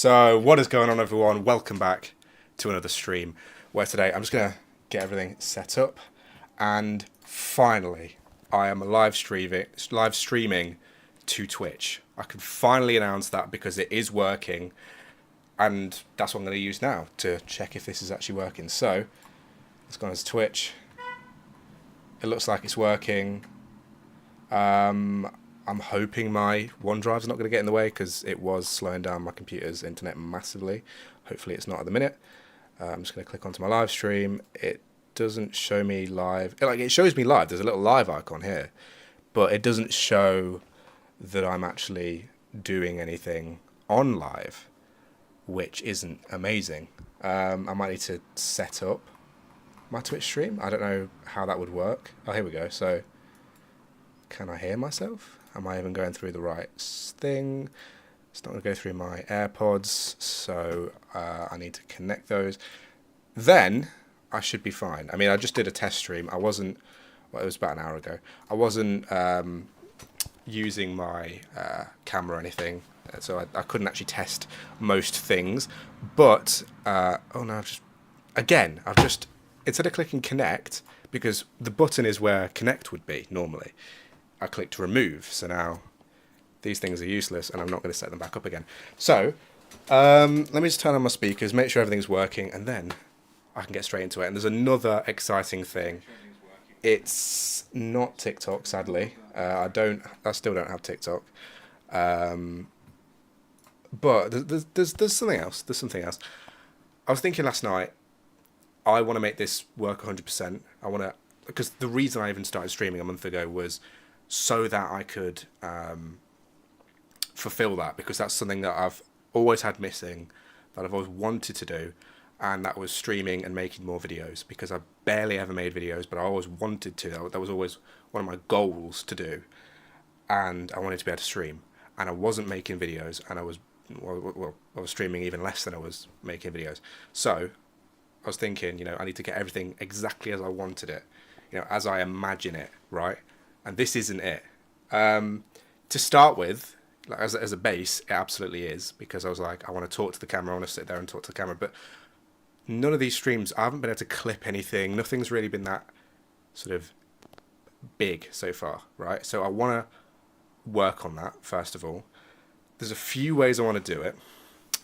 So, what is going on, everyone? Welcome back to another stream where today I'm just going to get everything set up, and finally, I am live streaming to Twitch. I can finally announce that because it is working, and that's what I'm going to use now to check if this is actually working. So, let's go on to Twitch. It looks like it's working. I'm hoping my OneDrive's not going to get in the way because it was slowing down my computer's internet massively. Hopefully it's not at the minute. I'm just going to click onto my live stream. It doesn't show me live. It shows me live. There's a little live icon here, but it doesn't show that I'm actually doing anything on live, which isn't amazing. I might need to set up my Twitch stream. I don't know how that would work. Oh, here we go. So, can I hear myself? Am I even going through the right thing? It's not going to go through my AirPods, so I need to connect those. Then I should be fine. I mean, I just did a test stream. It was about an hour ago. I wasn't using my camera or anything, so I couldn't actually test most things. But, oh no, I've just, instead of clicking connect, because the button is where connect would be normally, I clicked remove, so now these things are useless and I'm not going to set them back up again. So, let me just turn on my speakers, make sure everything's working, and then I can get straight into it. And there's another exciting thing. It's not TikTok, sadly. I still don't have TikTok. But there's something else. There's something else. I was thinking last night, I want to make this work 100%. Because the reason I even started streaming a month ago was so that I could fulfill that, because that's something that I've always had missing, that I've always wanted to do, and that was streaming and making more videos, because I barely ever made videos, but I always wanted to. That was always one of my goals to do, and I wanted to be able to stream, and I wasn't making videos, and I was streaming even less than I was making videos. So I was thinking, I need to get everything exactly as I wanted it, as I imagine it, right? And this isn't it. To start with, as a base, it absolutely is, because I was like, I want to talk to the camera, I want to sit there and talk to the camera, but none of these streams, I haven't been able to clip anything, nothing's really been that sort of big so far, right? So I want to work on that, first of all. There's a few ways I want to do it.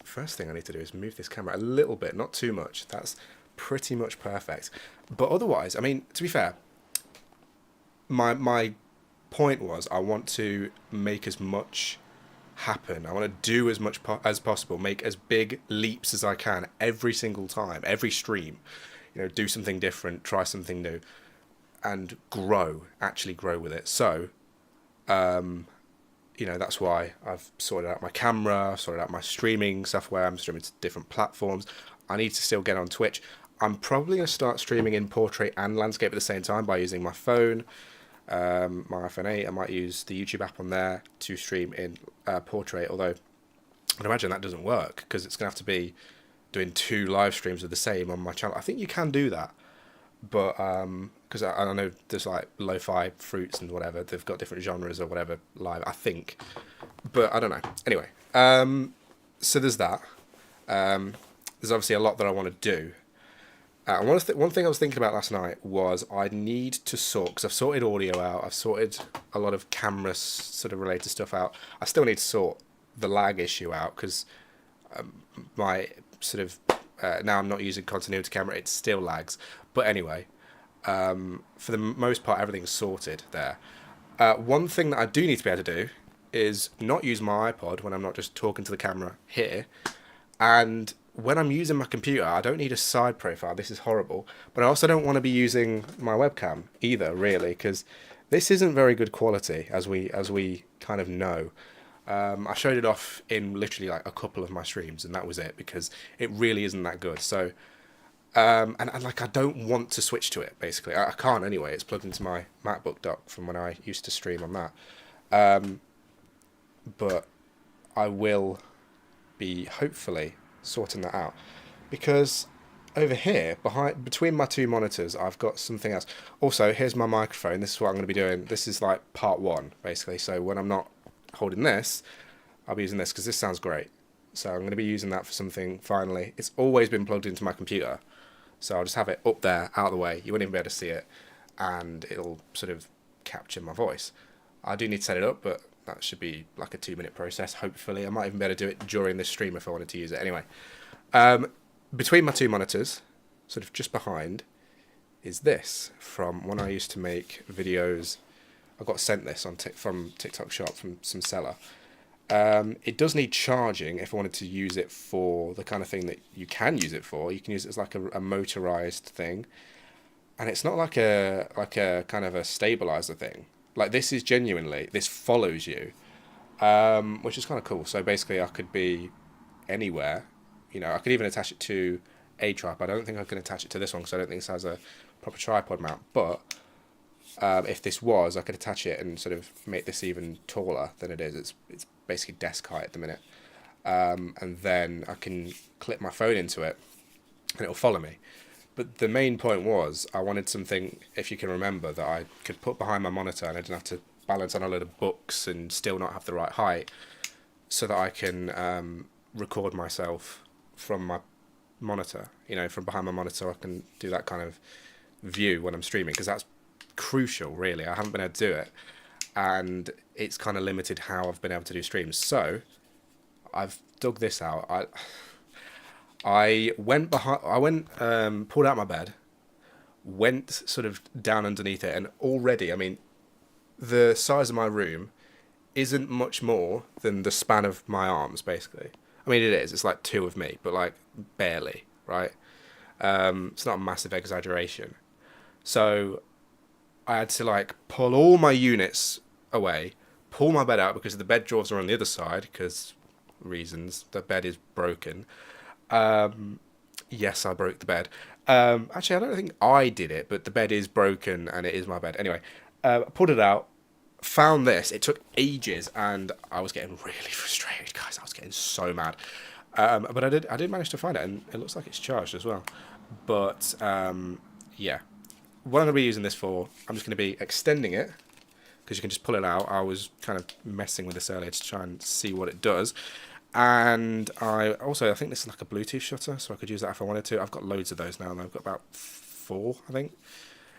First thing I need to do is move this camera a little bit, not too much. That's pretty much perfect. But otherwise, I mean, to be fair, my point was I want to make as much happen. I want to do as much as possible, make as big leaps as I can every single time, every stream. Do something different, try something new, and actually grow with it. So, that's why I've sorted out my camera, sorted out my streaming software. I'm streaming to different platforms. I need to still get on Twitch. I'm probably going to start streaming in portrait and landscape at the same time by using my phone. My iPhone 8, I might use the YouTube app on there to stream in portrait, although I'd imagine that doesn't work, because it's going to have to be doing 2 live streams of the same on my channel. I think you can do that, but because I know there's like lo-fi fruits and whatever, they've got different genres or whatever live, I think, but I don't know. Anyway, so there's that. There's obviously a lot that I want to do. One thing I was thinking about last night was I need to sort, because I've sorted audio out, I've sorted a lot of camera sort of related stuff out. I still need to sort the lag issue out, because my sort of, now I'm not using continuity camera, it still lags. But anyway, for the most part, everything's sorted there. One thing that I do need to be able to do is not use my iPod when I'm not just talking to the camera here, and when I'm using my computer, I don't need a side profile. This is horrible. But I also don't want to be using my webcam either, really, because this isn't very good quality, as we kind of know. I showed it off in literally like a couple of my streams, and that was it, because it really isn't that good. So, and I don't want to switch to it, basically. I can't anyway. It's plugged into my MacBook dock from when I used to stream on that. But I will be, hopefully, sorting that out, because over here between my 2 monitors I've got something else. Also, here's my microphone. This is what I'm going to be doing. This is like part 1, basically. So when I'm not holding this, I'll be using this, because this sounds great. So I'm going to be using that for something finally. It's always been plugged into my computer. So I'll just have it up there, out of the way. You wouldn't even be able to see it. And it'll sort of capture my voice. I do need to set it up, but that should be like a 2-minute process, hopefully. I might even be able to do it during this stream if I wanted to use it. Anyway, between my two monitors, sort of just behind, is this from when I used to make videos. I got sent this from TikTok Shop from some seller. It does need charging if I wanted to use it for the kind of thing that you can use it for. You can use it as like a motorized thing, and it's not like a kind of a stabilizer thing. Like this is genuinely, this follows you, which is kind of cool. So basically, I could be anywhere. You know, I could even attach it to a tripod. I don't think I can attach it to this one because I don't think this has a proper tripod mount. But if this was, I could attach it and sort of make this even taller than it is. It's basically desk height at the minute. And then I can clip my phone into it and it'll follow me. But the main point was I wanted something, if you can remember, that I could put behind my monitor and I didn't have to balance on a load of books and still not have the right height, so that I can record myself from my monitor. You know, from behind my monitor I can do that kind of view when I'm streaming, because that's crucial, really. I haven't been able to do it, and it's kind of limited how I've been able to do streams. So I've dug this out. I went pulled out my bed, went sort of down underneath it, and already, I mean, the size of my room isn't much more than the span of my arms, basically. I mean, it is. It's like two of me, but like barely, right? It's not a massive exaggeration. So I had to like pull all my units away, pull my bed out because the bed drawers are on the other side because reasons. The bed is broken. Yes, I broke the bed. Actually, I don't think I did it, but the bed is broken and it is my bed. Anyway, I pulled it out, found this. It took ages and I was getting really frustrated, guys. I was getting so mad. But I did manage to find it, and it looks like it's charged as well. But yeah, what I'm going to be using this for, I'm just going to be extending it because you can just pull it out. I was kind of messing with this earlier to try and see what it does. And I think this is like a Bluetooth shutter, so I could use that if I wanted to. I've got loads of those now, and I've got about 4, I think.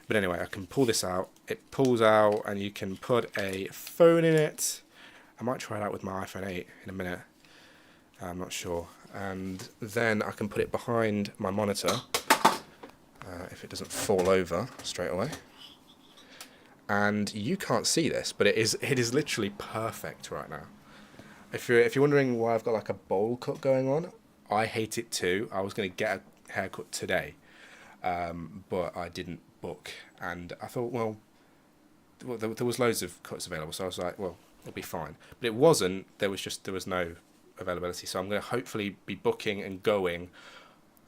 But anyway, I can pull this out. It pulls out, and you can put a phone in it. I might try it out with my iPhone 8 in a minute. I'm not sure. And then I can put it behind my monitor, if it doesn't fall over straight away. And you can't see this, but it is literally perfect right now. If you're wondering why I've got like a bowl cut going on, I hate it too. I was going to get a haircut today, but I didn't book, and I thought, well, there was loads of cuts available, so I was like, well, it'll be fine. But it wasn't. There was no availability, so I'm going to hopefully be booking and going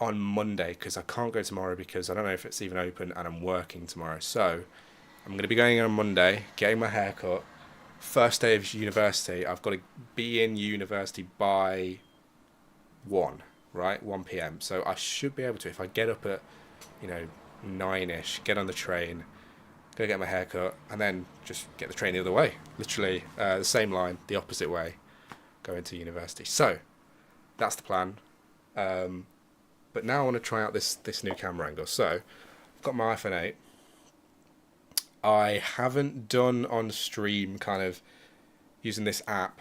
on Monday, because I can't go tomorrow because I don't know if it's even open, and I'm working tomorrow. So I'm going to be going on Monday, getting my hair cut. First day of university, I've got to be in university by 1 p.m. So I should be able to, if I get up at 9ish, get on the train, go get my hair cut, and then just get the train the other way, literally the same line, the opposite way, go into university. So that's the plan. But now I want to try out this new camera angle. So I've got my iPhone 8. I haven't done on stream kind of using this app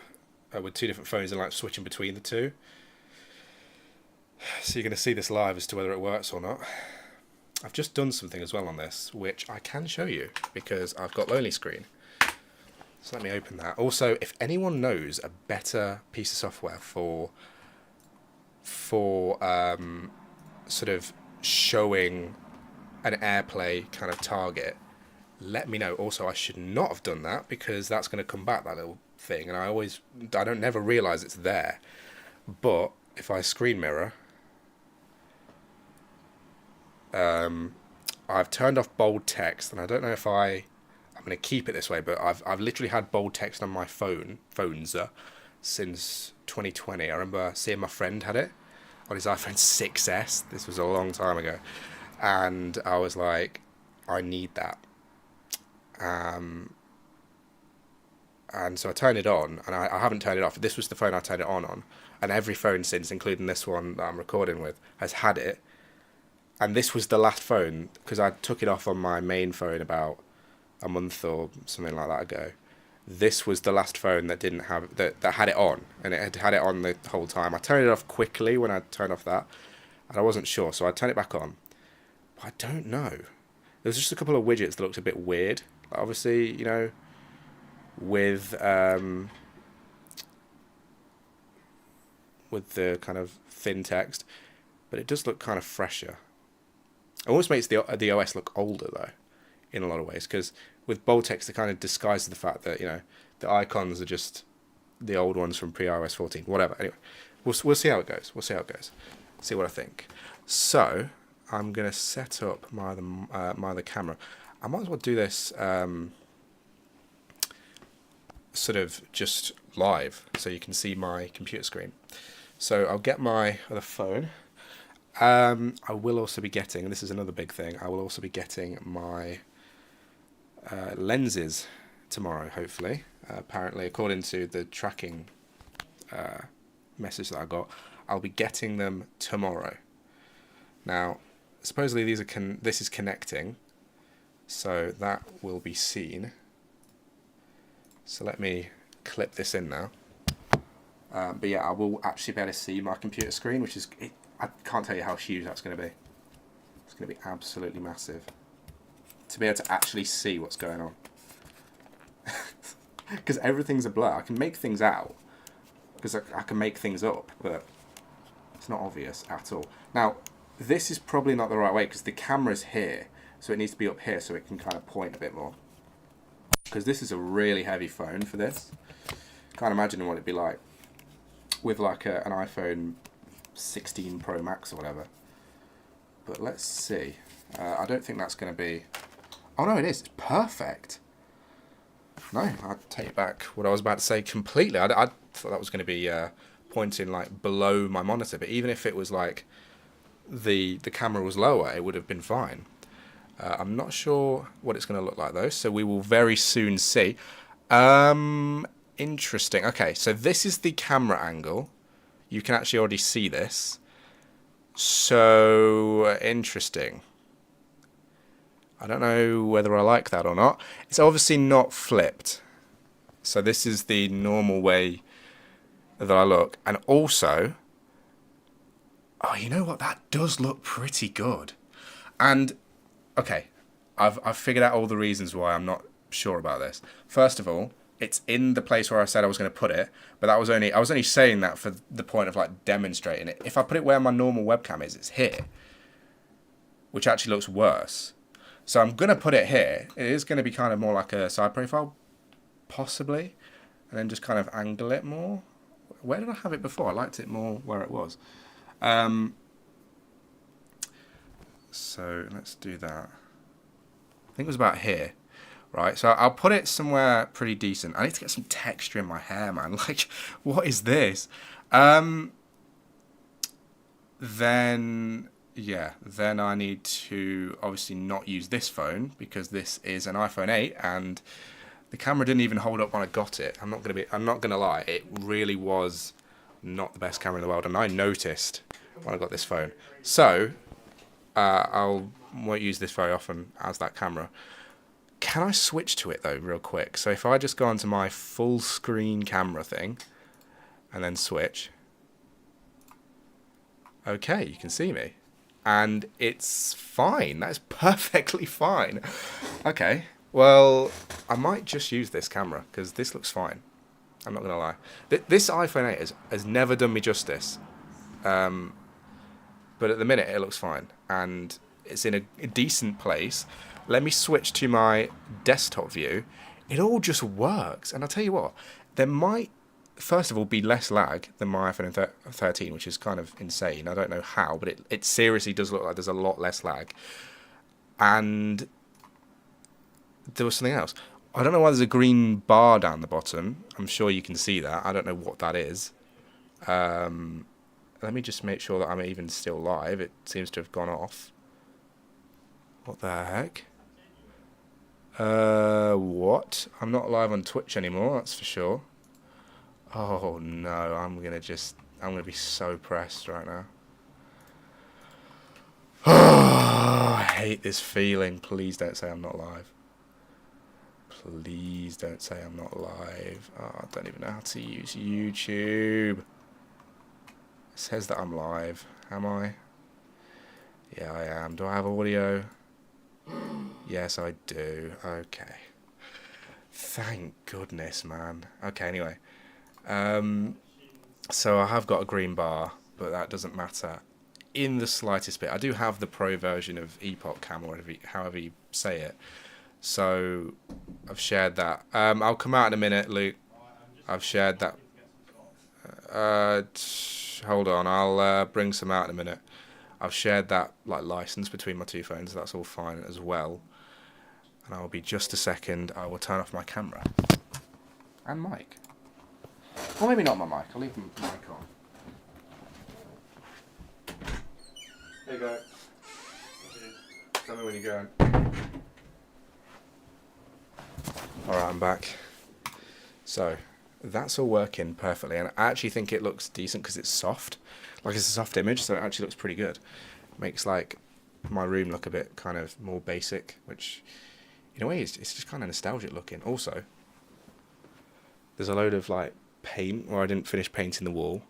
with 2 different phones and like switching between the two. So you're going to see this live as to whether it works or not. I've just done something as well on this, which I can show you because I've got Lonely Screen. So let me open that. Also, if anyone knows a better piece of software for sort of showing an AirPlay kind of target, let me know. Also, I should not have done that because that's going to come back, that little thing, and I don't never realize it's there. But if I screen mirror, I've turned off bold text, and I don't know if I'm going to keep it this way, but I've literally had bold text on my phones since 2020. I remember seeing my friend had it on his iPhone 6S. This was a long time ago, and I was like, I need that. And so I turned it on, and I haven't turned it off. This was the phone I turned it on, and every phone since, including this one that I'm recording with, has had it. And this was the last phone, because I took it off on my main phone about a month or something like that ago. This was the last phone that didn't have that had it on, and it had it on the whole time. I turned it off quickly when I turned off that, and I wasn't sure, so I turned it back on. But I don't know. There's just a couple of widgets that looked a bit weird. Like obviously, you know, with the kind of thin text, but it does look kind of fresher. It almost makes the OS look older though, in a lot of ways, because with bold text it kind of disguises the fact that, you know, the icons are just the old ones from pre-iOS 14. Whatever. Anyway, we'll see how it goes. We'll see how it goes. See what I think. So I'm gonna set up my other camera. I might as well do this sort of just live, so you can see my computer screen. So I'll get my other phone. I will also be getting, and this is another big thing, I will also be getting my lenses tomorrow, hopefully. Apparently, according to the tracking message that I got, I'll be getting them tomorrow. Now, supposedly this is connecting, so that will be seen. So let me clip this in now. But yeah, I will actually be able to see my computer screen, which is... I can't tell you how huge that's going to be. It's going to be absolutely massive. To be able to actually see what's going on. Because everything's a blur. I can make things out. Because I can make things up. But it's not obvious at all. Now, this is probably not the right way. Because the camera's here. So it needs to be up here so it can kind of point a bit more. Because this is a really heavy phone for this. Can't imagine what it'd be like with like an iPhone 16 Pro Max or whatever. But let's see. I don't think that's going to be... Oh no, it is. It's perfect. No, I take back what I was about to say completely. I thought that was going to be pointing like below my monitor, but even if it was like the camera was lower, it would have been fine. I'm not sure what it's going to look like though, so we will very soon see. Interesting. Okay, so this is the camera angle. You can actually already see this. So, interesting. I don't know whether I like that or not. It's obviously not flipped. So this is the normal way that I look. And also, oh, you know what? That does look pretty good. And, okay, I've figured out all the reasons why I'm not sure about this. First of all, it's in the place where I said I was going to put it, but I was only saying that for the point of like demonstrating it. If I put it where my normal webcam is, it's here, which actually looks worse. So I'm going to put it here. It is going to be kind of more like a side profile, possibly, and then just kind of angle it more. Where did I have it before? I liked it more where it was. So let's do that. I think it was about here. Right, so I'll put it somewhere pretty decent. I need to get some texture in my hair, man. Like, what is this? Then I need to obviously not use this phone because this is an iPhone 8 and the camera didn't even hold up when I got it. I'm not gonna lie, it really was not the best camera in the world, and I noticed when I got this phone. So won't use this very often as that camera. Can I switch to it though real quick? So if I just go onto my full screen camera thing and then switch. Okay, you can see me. And it's fine. That's perfectly fine. Okay, well, I might just use this camera because this looks fine. I'm not going to lie. This iPhone 8 has never done me justice. But at the minute, it looks fine. And it's in a decent place. Let me switch to my desktop view. It all just works. And I'll tell you what, there might, first of all, be less lag than my iPhone 13, which is kind of insane. I don't know how, but it seriously does look like there's a lot less lag. And there was something else. I don't know why there's a green bar down the bottom. I'm sure you can see that. I don't know what that is. Let me just make sure that I'm even still live. It seems to have gone off. What the heck? What? I'm not live on Twitch anymore, that's for sure. Oh no, I'm gonna just I'm going to be so pressed right now. I hate this feeling. Please don't say I'm not live. Please don't say I'm not live. Oh, I don't even know how to use YouTube. It says that I'm live. Am I? Yeah, I am. Do I have audio? Yes, I do. Okay. Thank goodness, man. Okay, anyway. So I have got a green bar, but that doesn't matter in the slightest bit. I do have the pro version of Epoch Cam, or however you say it. So I've shared that. I'll come out in a minute, Luke. I've shared that. Hold on, I'll bring some out in a minute. I've shared that license between my two phones. That's all fine as well. And I'll be just a second. I will turn off my camera and mic. Or maybe not my mic. I'll leave the mic on. There you go. Tell me when you're going. Alright, I'm back. So, that's all working perfectly. And I actually think it looks decent because it's soft. Like, it's a soft image, so it actually looks pretty good. Makes, my room look a bit kind of more basic, which, in a way, it's just kind of nostalgic looking. Also, there's a load of, paint where I didn't finish painting the wall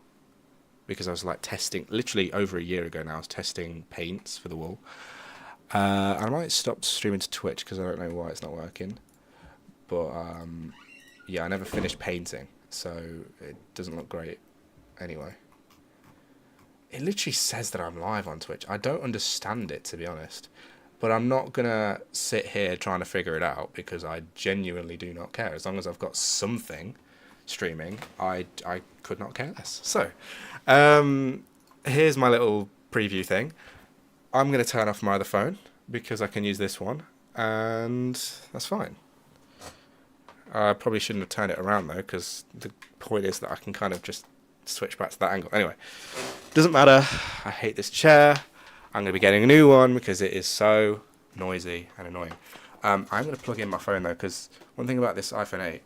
because I was testing, literally over a year ago now, I was testing paints for the wall. And I might stop streaming to Twitch because I don't know why it's not working. But yeah, I never finished painting, so it doesn't look great anyway. It literally says that I'm live on Twitch. I don't understand it, to be honest. But I'm not going to sit here trying to figure it out because I genuinely do not care. As long as I've got something streaming, I could not care less. So, here's my little preview thing. I'm going to turn off my other phone because I can use this one, and that's fine. I probably shouldn't have turned it around, though, because the point is that I can kind of just switch back to that angle. Anyway, doesn't matter. I hate this chair. I'm going to be getting a new one because it is so noisy and annoying. I'm going to plug in my phone, though, because one thing about this iPhone 8,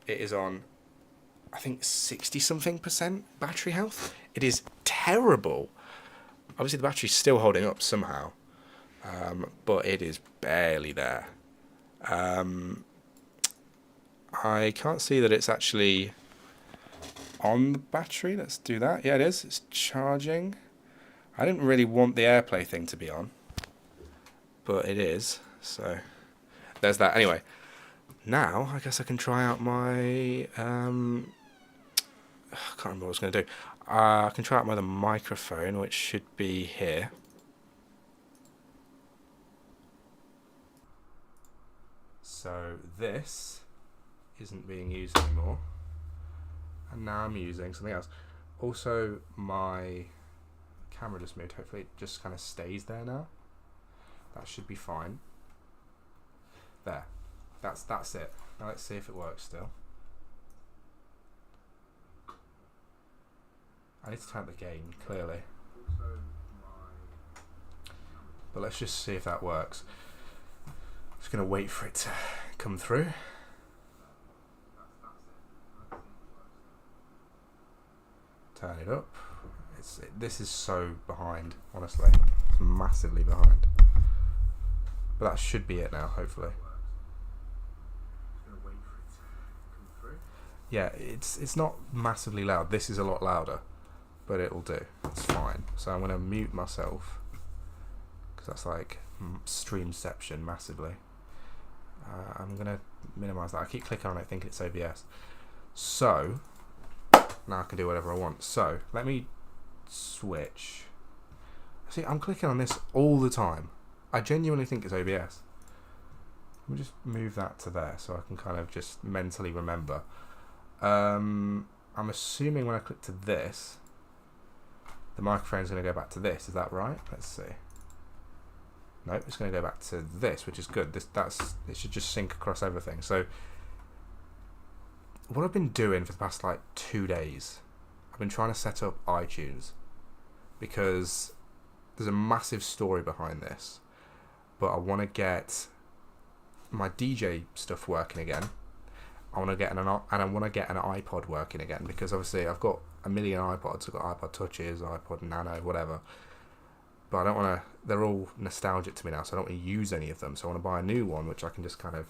it is on, I think, 60-something% battery health. It is terrible. Obviously, the battery's still holding up somehow, but it is barely there. I can't see that it's actually on the battery. Let's do that. Yeah, it is. It's charging. I didn't really want the AirPlay thing to be on, but it is. So there's that. Anyway, now I guess I can try out my... I can't remember what I was going to do. I can try out my other microphone, which should be here. So this isn't being used anymore, and now I'm using something else. Also, my camera just moved. Hopefully it just kind of stays there now. That should be fine. There. That's it. Now let's see if it works still. I need to turn up the gain, clearly. But let's just see if that works. Just going to wait for it to come through. Turn it up. This is so behind, honestly. It's massively behind. But that should be it now, hopefully. Yeah, it's not massively loud. This is a lot louder, but it'll do. It's fine. So I'm going to mute myself because that's like streamception massively. I'm going to minimize that. I keep clicking on it thinking it's OBS. So now I can do whatever I want. So let me switch. See, I'm clicking on this all the time. I genuinely think it's OBS. Let me just move that to there so I can kind of just mentally remember. I'm assuming when I click to this, the microphone's going to go back to this. Is that right? Let's see. No, it's going to go back to this, which is good. It should just sync across everything. So what I've been doing for the past 2 days, I've been trying to set up iTunes because there's a massive story behind this, but I want to get my DJ stuff working again. I want to get an iPod working again because obviously I've got a million iPods. I've got iPod Touches, iPod Nano, whatever. But I don't want to. They're all nostalgic to me now, so I don't want to use any of them. So I want to buy a new one, which I can just kind of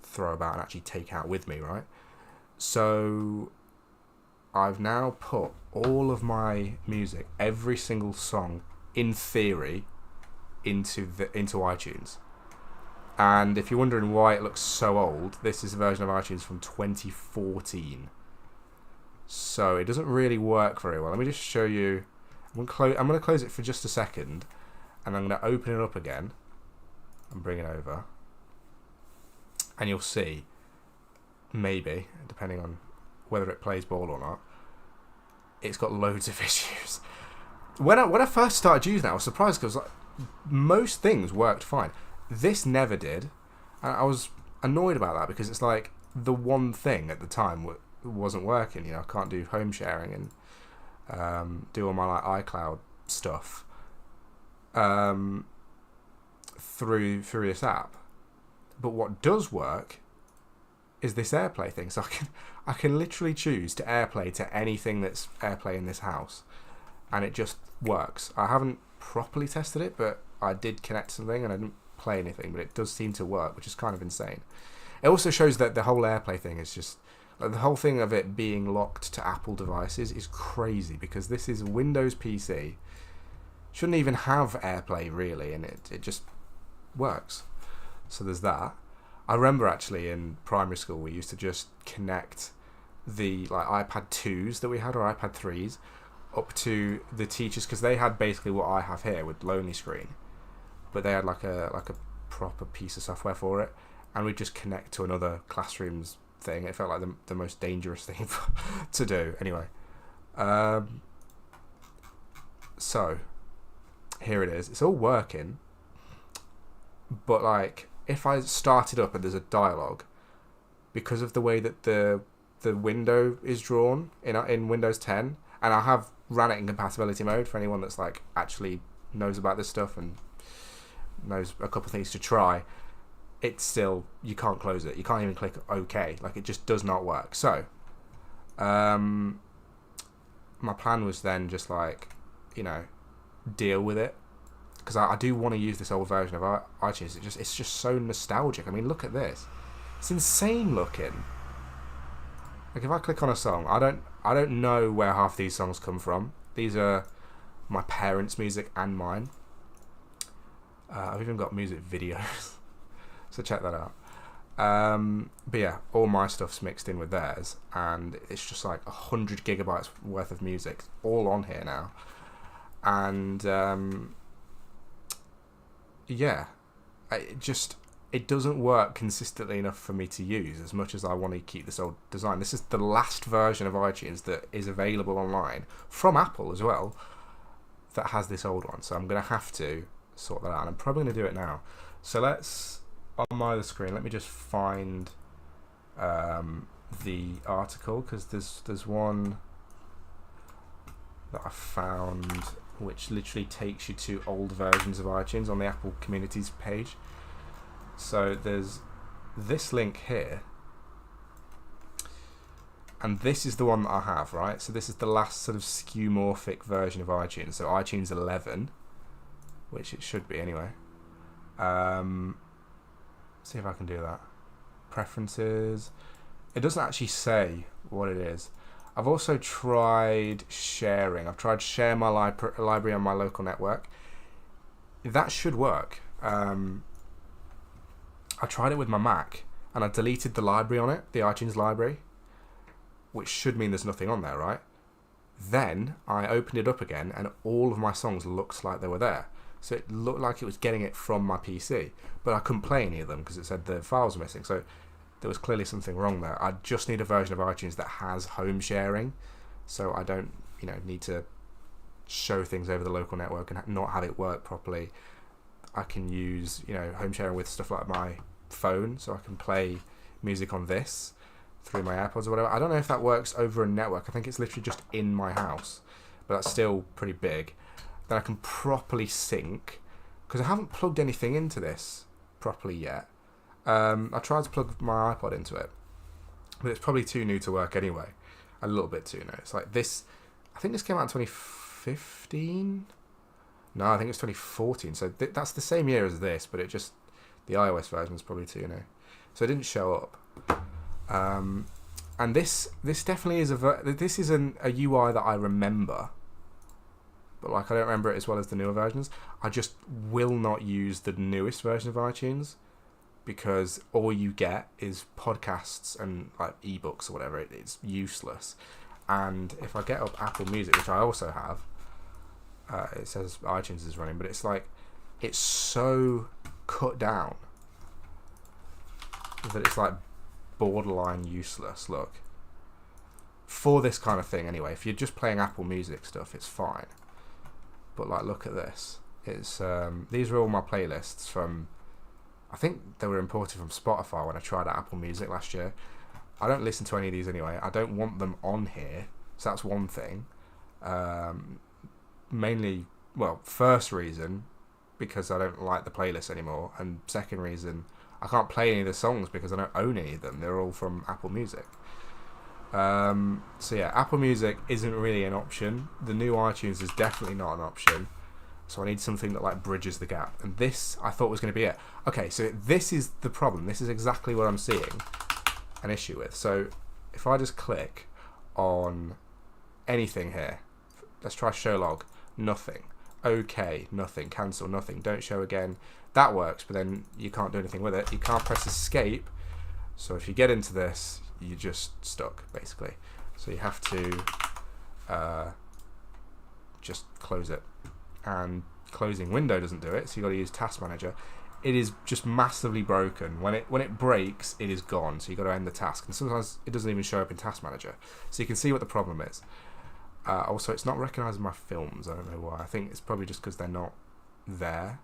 throw about and actually take out with me, right? So I've now put all of my music, every single song, in theory, into iTunes. And if you're wondering why it looks so old, this is a version of iTunes from 2014. So it doesn't really work very well. Let me just show you. I'm going to close it for just a second, and I'm going to open it up again and bring it over. And you'll see, maybe, depending on whether it plays ball or not, it's got loads of issues. When I first started using it, I was surprised because most things worked fine. This never did, and I was annoyed about that because it's like the one thing at the time wasn't working. You know, I can't do home sharing and do all my like iCloud stuff through this app. But what does work is this AirPlay thing. So I can literally choose to AirPlay to anything that's AirPlay in this house, and it just works. I haven't properly tested it, but I did connect something and I didn't play anything, but it does seem to work, which is kind of insane. It also shows that the whole AirPlay thing is just like, the whole thing of it being locked to Apple devices is crazy, because this is a Windows PC, shouldn't even have AirPlay really, and it just works. So there's that. I remember actually in primary school we used to just connect the like iPad 2s that we had, or iPad 3s, up to the teachers, because they had basically what I have here with Lonely Screen, but they had like a proper piece of software for it, and we'd just connect to another classroom's thing. It felt like the most dangerous thing to do. Anyway, so here it is. It's all working, but like if I start it up and there's a dialogue, because of the way that the window is drawn in Windows 10, and I have ran it in compatibility mode for anyone that's like actually knows about this stuff and knows a couple of things to try, it's still, you can't close it. You can't even click OK. Like, it just does not work. So my plan was then just like, you know, deal with it, because I do want to use this old version of iTunes. It's just so nostalgic. I mean, look at this. It's insane looking. Like, if I click on a song, I don't know where half these songs come from. These are my parents' music and mine. I've even got music videos, so check that out. But yeah, all my stuff's mixed in with theirs, and it's just like 100 gigabytes worth of music all on here now. And yeah, it doesn't work consistently enough for me to use, as much as I want to keep this old design. This is the last version of iTunes that is available online from Apple as well that has this old one, so I'm going to have to sort that out, and I'm probably going to do it now. So let's, on my other screen, let me just find the article, because there's one that I found which literally takes you to old versions of iTunes on the Apple Communities page. So there's this link here, and this is the one that I have, right? So this is the last sort of skeuomorphic version of iTunes, so iTunes 11, which it should be anyway. See if I can do that. Preferences. It doesn't actually say what it is. I've also tried sharing. I've tried share my library on my local network. That should work. I tried it with my Mac, and I deleted the library on it, the iTunes library, which should mean there's nothing on there, right? Then I opened it up again, and all of my songs looked like they were there. So it looked like it was getting it from my PC, but I couldn't play any of them because it said the files were missing. So there was clearly something wrong there. I just need a version of iTunes that has home sharing, so I don't, need to show things over the local network and not have it work properly. I can use, home sharing with stuff like my phone, so I can play music on this through my AirPods or whatever. I don't know if that works over a network. I think it's literally just in my house, but that's still pretty big. Then I can properly sync, because I haven't plugged anything into this properly yet. I tried to plug my iPod into it, but it's probably too new to work anyway. A little bit too new. It's like this I think this came out in 2015. No, I think it's 2014. So that's the same year as this, but the iOS version is probably too new. So it didn't show up. And this definitely is this isn't a UI that I remember. But like I don't remember it as well as the newer versions. I just will not use the newest version of iTunes because all you get is podcasts and like ebooks or whatever. It's useless. And if I get up Apple Music, which I also have, it says iTunes is running, but it's like it's so cut down that it's like borderline useless. Look, for this kind of thing anyway. If you're just playing Apple Music stuff, it's fine. But like, look at this. It's these are all my playlists from. I think they were imported from Spotify when I tried out Apple Music last year. I don't listen to any of these anyway. I don't want them on here, so that's one thing. Mainly, well, first reason because I don't like the playlist anymore, and second reason I can't play any of the songs because I don't own any of them. They're all from Apple Music. So yeah, Apple Music isn't really an option. The new iTunes is definitely not an option. So I need something that like bridges the gap. And this I thought was going to be it. Okay, so this is the problem. This is exactly what I'm seeing an issue with. So if I just click on anything here, let's try show log, nothing. Okay, nothing. Cancel, nothing. Don't show again. That works, but then you can't do anything with it. You can't press escape. So if you get into this, you're just stuck, basically. So you have to just close it. And closing window doesn't do it, so you've got to use Task Manager. It is just massively broken. When it breaks, it is gone, so you've got to end the task. And sometimes it doesn't even show up in Task Manager. So you can see what the problem is. Also, it's not recognising my films. I don't know why. I think it's probably just because they're not there.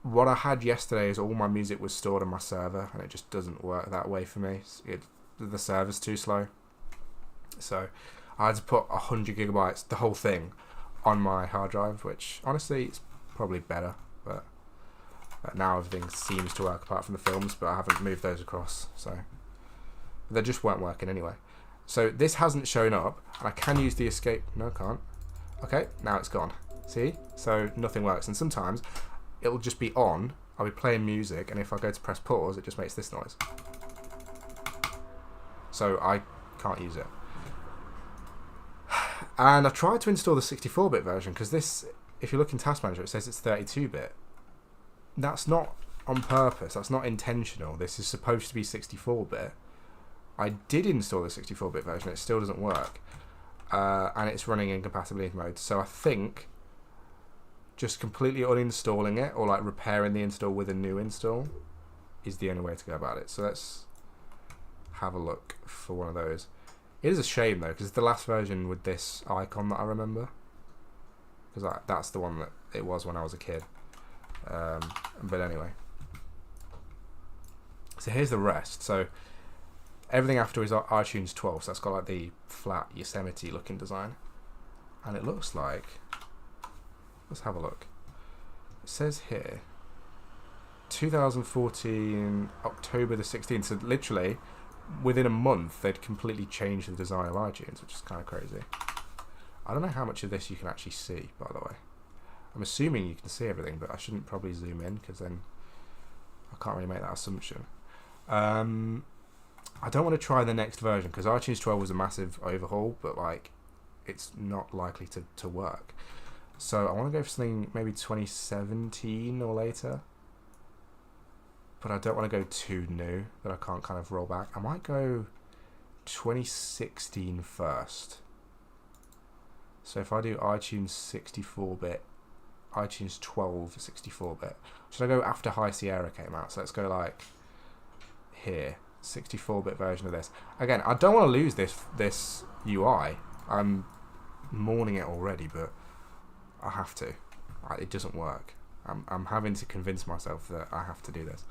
What I had yesterday is all my music was stored on my server, and it just doesn't work that way for me. The server's too slow. So I had to put 100 gigabytes, the whole thing, on my hard drive, which honestly it's probably better. But now everything seems to work apart from the films, but I haven't moved those across, so they just weren't working anyway. So this hasn't shown up, and I can use the escape. No, I can't. Okay, now it's gone. See? So nothing works, and sometimes it'll just be on. I'll be playing music, and if I go to press pause, it just makes this noise. So I can't use it. And I tried to install the 64-bit version, because this, if you look in Task Manager, it says it's 32-bit. That's not on purpose. That's not intentional. This is supposed to be 64-bit. I did install the 64-bit version. It still doesn't work. And it's running in compatibility mode. So I think just completely uninstalling it, or like repairing the install with a new install, is the only way to go about it. So let's have a look for one of those. It is a shame though, because it's the last version with this icon that I remember, because that's the one that it was when I was a kid. But anyway, so here's the rest. So everything after is iTunes 12, so that's got like the flat Yosemite looking design, and it looks like, let's have a look. It says here 2014 October the 16th, so literally within a month they'd completely changed the design of iTunes, which is kind of crazy. I don't know how much of this you can actually see, by the way. I'm assuming you can see everything, but I shouldn't probably zoom in, because then I can't really make that assumption. I don't want to try the next version, because iTunes 12 was a massive overhaul, but like it's not likely to work. So I want to go for something maybe 2017 or later, but I don't want to go too new that I can't kind of roll back. I might go 2016 first. So if I do iTunes 64-bit, iTunes 12 64-bit, should I go after High Sierra came out? So let's go like here, 64-bit version of this. Again, I don't want to lose this UI. I'm mourning it already, but I have to. It doesn't work. I'm having to convince myself that I have to do this,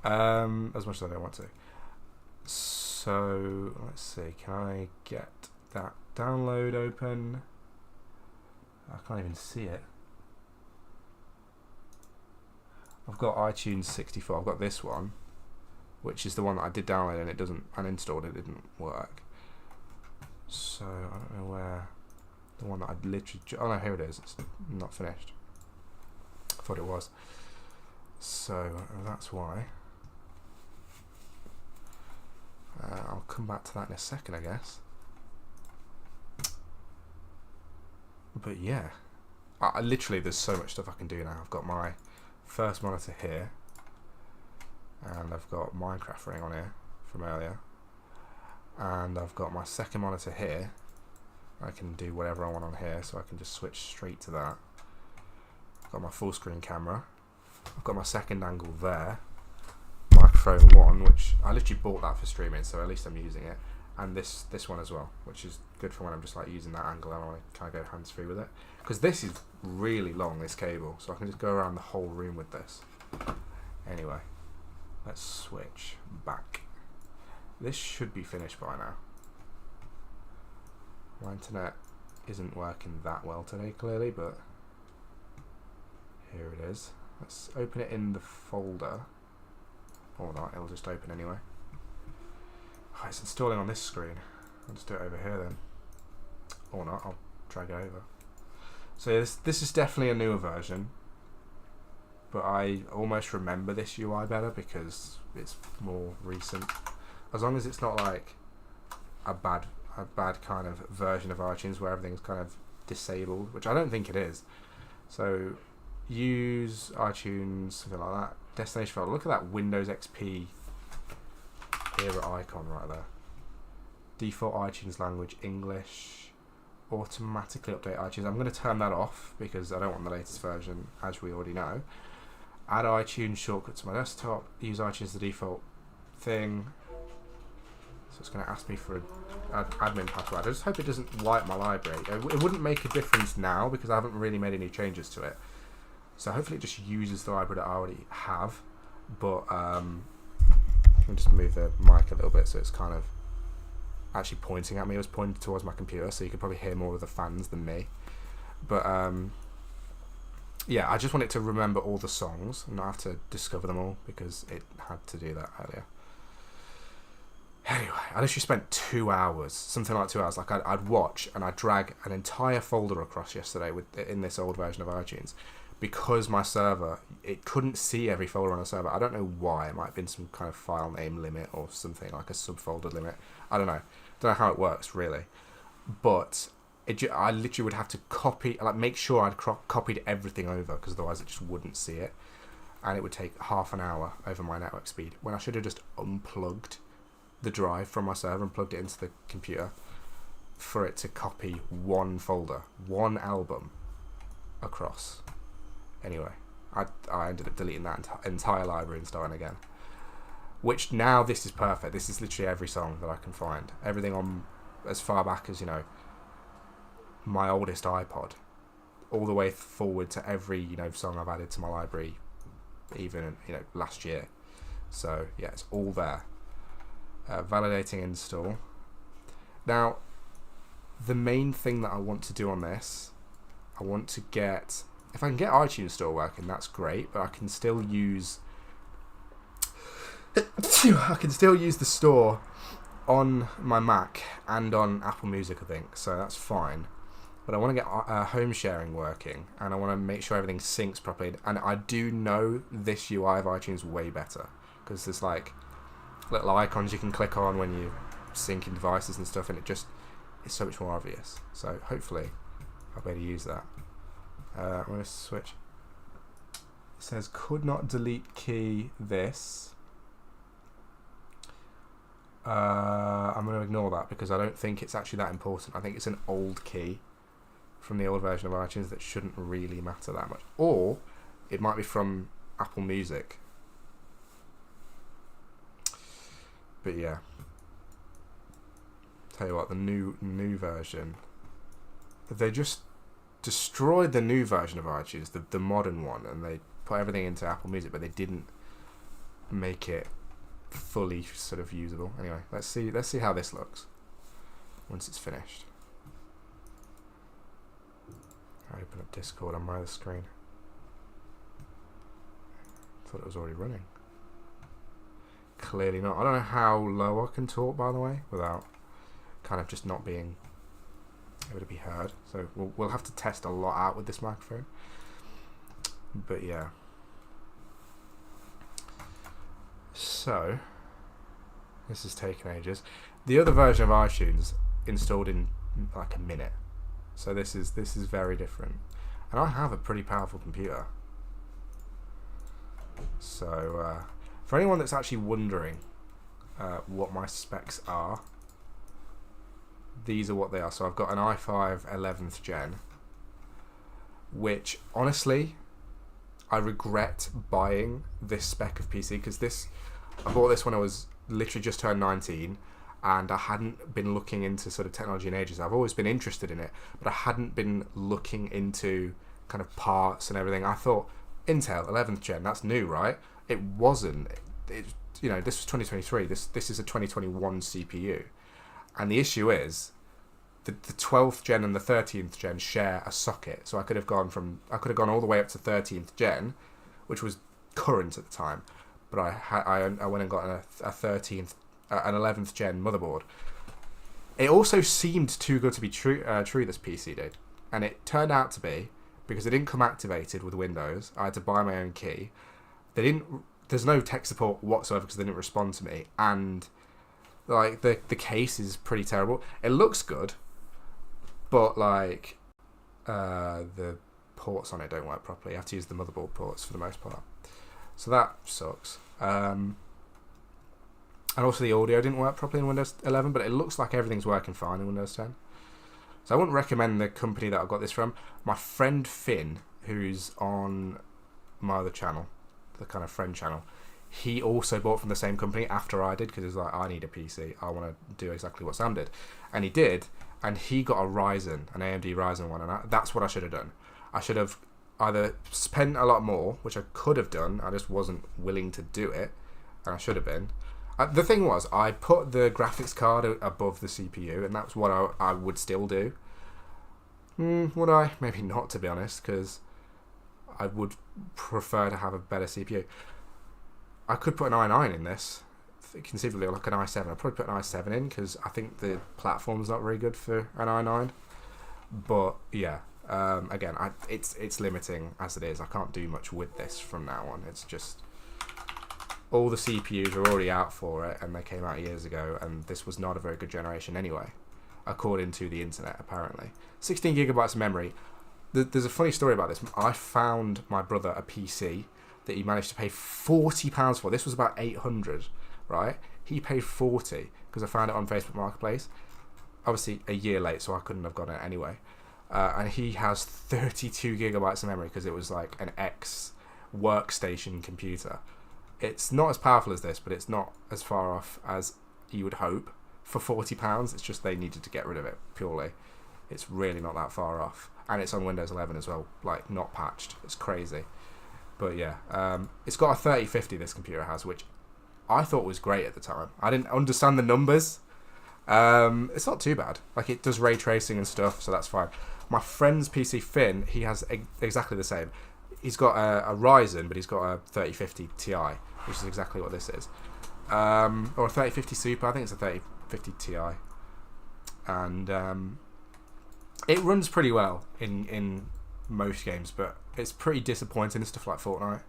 as much as I don't want to. So let's see, can I get that download open? I can't even see it. I've got iTunes 64. I've got this one, which is the one that I did download, and it doesn't uninstalled. It didn't work. So I don't know where. The one that I'd literally... Oh no, here it is. It's not finished. I thought it was. So that's why. I'll come back to that in a second, I guess. But yeah. Literally, there's so much stuff I can do now. I've got my first monitor here. And I've got Minecraft running on here from earlier. And I've got my second monitor here. I can do whatever I want on here, so I can just switch straight to that. I've got my full screen camera. I've got my second angle there. Microphone 1, which I literally bought that for streaming, so at least I'm using it. And this one as well, which is good for when I'm just like using that angle and I want to kind of go hands free with it. Because this is really long, this cable, so I can just go around the whole room with this. Anyway, let's switch back. This should be finished by now. My internet isn't working that well today, clearly, but here it is. Let's open it in the folder. Or not, it'll just open anyway. Oh, it's installing on this screen. I'll just do it over here then. Or not, I'll drag it over. So yeah, this is definitely a newer version. But I almost remember this UI better because it's more recent. As long as it's not like a bad kind of version of iTunes where everything's kind of disabled, which I don't think it is. So use iTunes, something like that. Destination folder. Look at that Windows XP era icon right there. Default iTunes language English. Automatically update iTunes. I'm going to turn that off because I don't want the latest version, as we already know. Add iTunes shortcut to my desktop. Use iTunes as the default thing. So it's going to ask me for an admin password. I just hope it doesn't wipe my library. It wouldn't make a difference now because I haven't really made any changes to it. So hopefully it just uses the library that I already have. But I'll just move the mic a little bit so it's kind of actually pointing at me. It was pointing towards my computer, so you could probably hear more of the fans than me. But yeah, I just want it to remember all the songs and not have to discover them all because it had to do that earlier. Anyway, I literally spent 2 hours, something like 2 hours. Like I'd watch and I'd drag an entire folder across yesterday in this old version of iTunes because my server, it couldn't see every folder on the server. I don't know why. It might have been some kind of file name limit or something, like a subfolder limit. I don't know. Don't know how it works really. But I literally would have to copy, like make sure I'd copied everything over because otherwise it just wouldn't see it. And it would take half an hour over my network speed when I should have just unplugged the drive from my server and plugged it into the computer for it to copy one folder, one album across. Anyway, I ended up deleting that entire library and starting again. Which now this is perfect. This is literally every song that I can find. Everything on as far back as, you know, my oldest iPod, all the way forward to every, you know, song I've added to my library, even, you know, last year. So yeah, it's all there. Validating install. Now, the main thing that I want to do on this, I want to get, if I can get iTunes Store working, that's great, but I can still use the store on my Mac and on Apple Music, I think, so that's fine. But I want to get home sharing working, and I want to make sure everything syncs properly. And I do know this UI of iTunes way better because there's like little icons you can click on when you syncing devices and stuff, and it's so much more obvious. So hopefully I'll be able to use that. I'm going to switch. It says could not delete key this. I'm going to ignore that because I don't think it's actually that important. I think it's an old key from the old version of iTunes that shouldn't really matter that much. Or it might be from Apple Music. But yeah, tell you what, the new version, they just destroyed the new version of iTunes, the modern one, and they put everything into Apple Music, but they didn't make it fully sort of usable. Anyway, let's see how this looks once it's finished. I open up Discord on my other screen. Thought it was already running. Clearly not. I don't know how low I can talk, by the way, without kind of just not being able to be heard. So we'll have to test a lot out with this microphone. But yeah. So this has taken ages. The other version of iTunes installed in like a minute. So this is very different. And I have a pretty powerful computer. So for anyone that's actually wondering what my specs are, these are what they are. So I've got an i5 11th gen, which honestly I regret buying this spec of PC, because I bought this when I was literally just turned 19, and I hadn't been looking into sort of technology in ages. I've always been interested in it, but I hadn't been looking into kind of parts and everything. I thought, Intel 11th gen, that's new, right? It wasn't. This was 2023. This is a 2021 CPU. And the issue is, the 12th gen and the 13th gen share a socket. So I could have gone all the way up to 13th gen, which was current at the time. But I went and got an 11th gen motherboard. It also seemed too good to be true. This PC did, and it turned out to be, because it didn't come activated with Windows. I had to buy my own key. There's no tech support whatsoever because they didn't respond to me, and like the case is pretty terrible. It looks good, but like the ports on it don't work properly. You have to use the motherboard ports for the most part. So that sucks. And also the audio didn't work properly in Windows 11, but it looks like everything's working fine in Windows 10. So I wouldn't recommend the company that I got this from. My friend Finn, who's on my other channel, the kind of friend channel, he also bought from the same company after I did, because he was like, I need a PC. I want to do exactly what Sam did. And he did, and he got an AMD Ryzen one, and that's what I should have done. I should have either spent a lot more, which I could have done, I just wasn't willing to do it, and I should have been. The thing was, I put the graphics card above the CPU, and that's what I would still do. Would I? Maybe not, to be honest, because I would prefer to have a better CPU. I could put an i9 in this, conceivably, or like an i7. I'd probably put an i7 in, because I think the platform's not very good for an i9. But yeah, again, it's limiting as it is. I can't do much with this from now on. It's just, all the CPUs are already out for it, and they came out years ago, and this was not a very good generation anyway, according to the internet, apparently. 16 gigabytes of memory. There's a funny story about this. I found my brother a PC that he managed to pay £40 for. This was about 800, right? He paid 40 because I found it on Facebook Marketplace. Obviously a year late, so I couldn't have got it anyway. And he has 32 gigabytes of memory because it was like an X workstation computer. It's not as powerful as this, but it's not as far off as you would hope for £40. It's just they needed to get rid of it purely. It's really not that far off, and it's on Windows 11 as well, like not patched. It's crazy. But yeah, it's got a 3050, this computer has, which I thought was great at the time. I didn't understand the numbers. It's not too bad. Like, it does ray tracing and stuff, so that's fine. My friend's PC, Finn, he has exactly the same. He's got a Ryzen, but he's got a 3050 Ti, which is exactly what this is. Or a 3050 Super, I think it's a 3050 Ti. And it runs pretty well in most games, but it's pretty disappointing in stuff like Fortnite.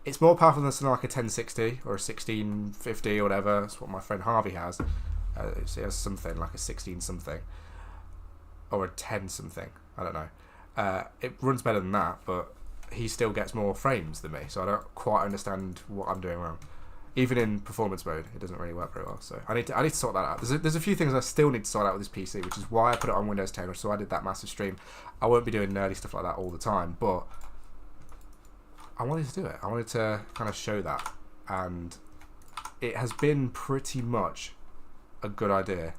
It's more powerful than something like a 1060 or a 1650 or whatever. That's what my friend Harvey has. He has something like a 16 something or a 10 something. I don't know. It runs better than that, but he still gets more frames than me, so I don't quite understand what I'm doing wrong. Even in performance mode, it doesn't really work very well. So I need to sort that out. There's a few things I still need to sort out with this PC, which is why I put it on Windows 10. So I did that massive stream. I won't be doing nerdy stuff like that all the time, but I wanted to do it. I wanted to kind of show that, and it has been pretty much a good idea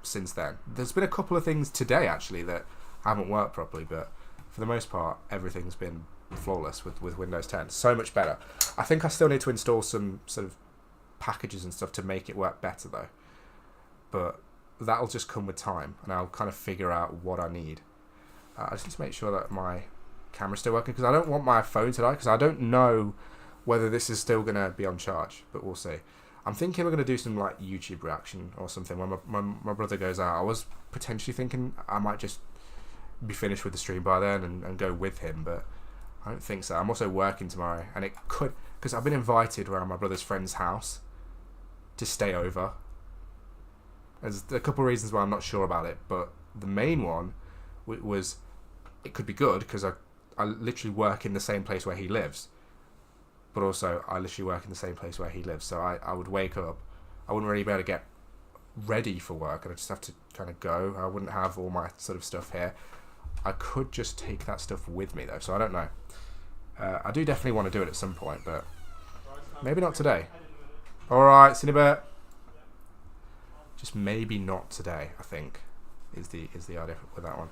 since then. There's been a couple of things today actually that haven't worked properly, but for the most part, everything's been flawless with Windows 10. So much better. I think I still need to install some sort of packages and stuff to make it work better though, but that'll just come with time, and I'll kind of figure out what I need. I just need to make sure that my camera's still working, because I don't want my phone to die, because I don't know whether this is still going to be on charge, but we'll see. I'm thinking we're going to do some like YouTube reaction or something when my brother goes out. I was potentially thinking I might just be finished with the stream by then and go with him, but I don't think so. I'm also working tomorrow, and it could, because I've been invited around my brother's friend's house to stay over. There's a couple of reasons why I'm not sure about it, but the main one was it could be good because I literally work in the same place where he lives, but also I literally work in the same place where he lives, so I would wake up, I wouldn't really be able to get ready for work, and I'd just have to kind of go. I wouldn't have all my sort of stuff here. I could just take that stuff with me though, so I don't know. I do definitely want to do it at some point, but maybe not today. Alright, see you in a bit. Just maybe not today, I think, is the idea with that one.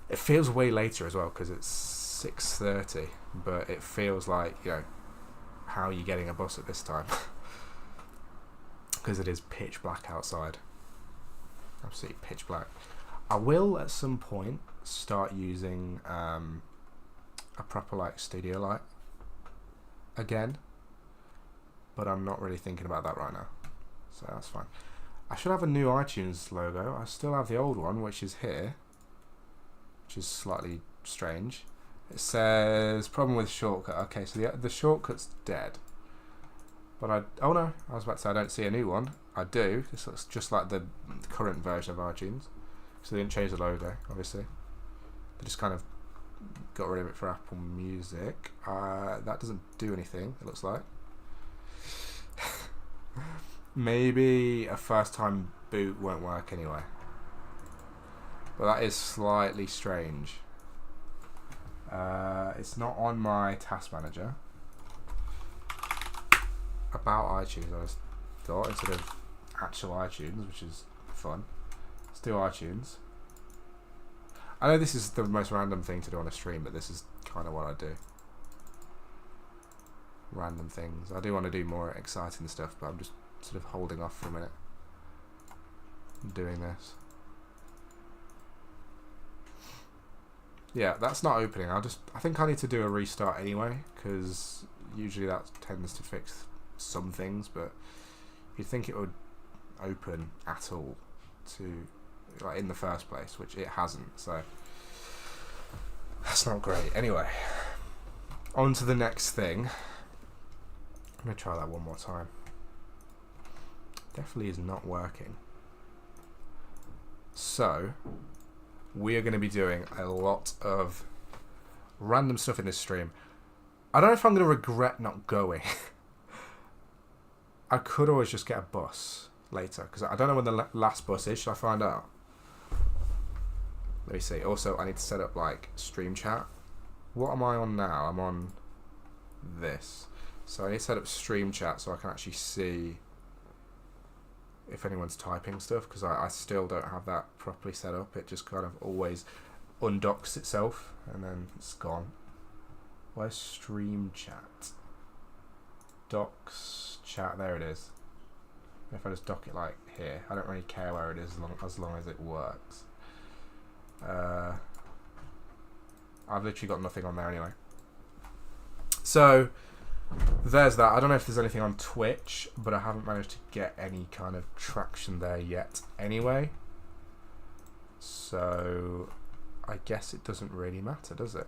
It feels way later as well because it's 6:30, but it feels like, you know, how are you getting a bus at this time? Because it is pitch black outside. Absolutely pitch black. I will at some point start using a proper like studio light again, but I'm not really thinking about that right now, so that's fine. I should have a new iTunes logo. I still have the old one, which is here, which is slightly strange. It says problem with shortcut. Okay, so the shortcut's dead. But oh no, I was about to say I don't see a new one. I do. This looks just like the current version of iTunes. So they didn't change the logo, obviously. They just kind of got rid of it for Apple Music. That doesn't do anything, it looks like. Maybe a first time boot won't work anyway. But that is slightly strange. It's not on my task manager. About iTunes, I just thought, instead of actual iTunes, which is fun. Let's do iTunes. I know this is the most random thing to do on a stream, but this is kind of what I do. Random things. I do want to do more exciting stuff, but I'm just sort of holding off for a minute doing this. Yeah, that's not opening. I think I need to do a restart anyway, because usually that tends to fix some things, but you'd think it would open at all to, like, in the first place, which it hasn't, so that's not great. Anyway, on to the next thing. I'm going to try that one more time. Definitely is not working. So we are going to be doing a lot of random stuff in this stream. I don't know if I'm going to regret not going. I could always just get a bus later, because I don't know when the last bus is. Should I find out? Let me see. Also, I need to set up like stream chat. What am I on now? I'm on this. So I need to set up stream chat so I can actually see if anyone's typing stuff, because I still don't have that properly set up. It just kind of always undocks itself and then it's gone. Where's stream chat? Docs chat, there it is. If I just dock it like here, I don't really care where it is as long as it works. I've literally got nothing on there anyway. So there's that. I don't know if there's anything on Twitch, but I haven't managed to get any kind of traction there yet anyway. So I guess it doesn't really matter, does it?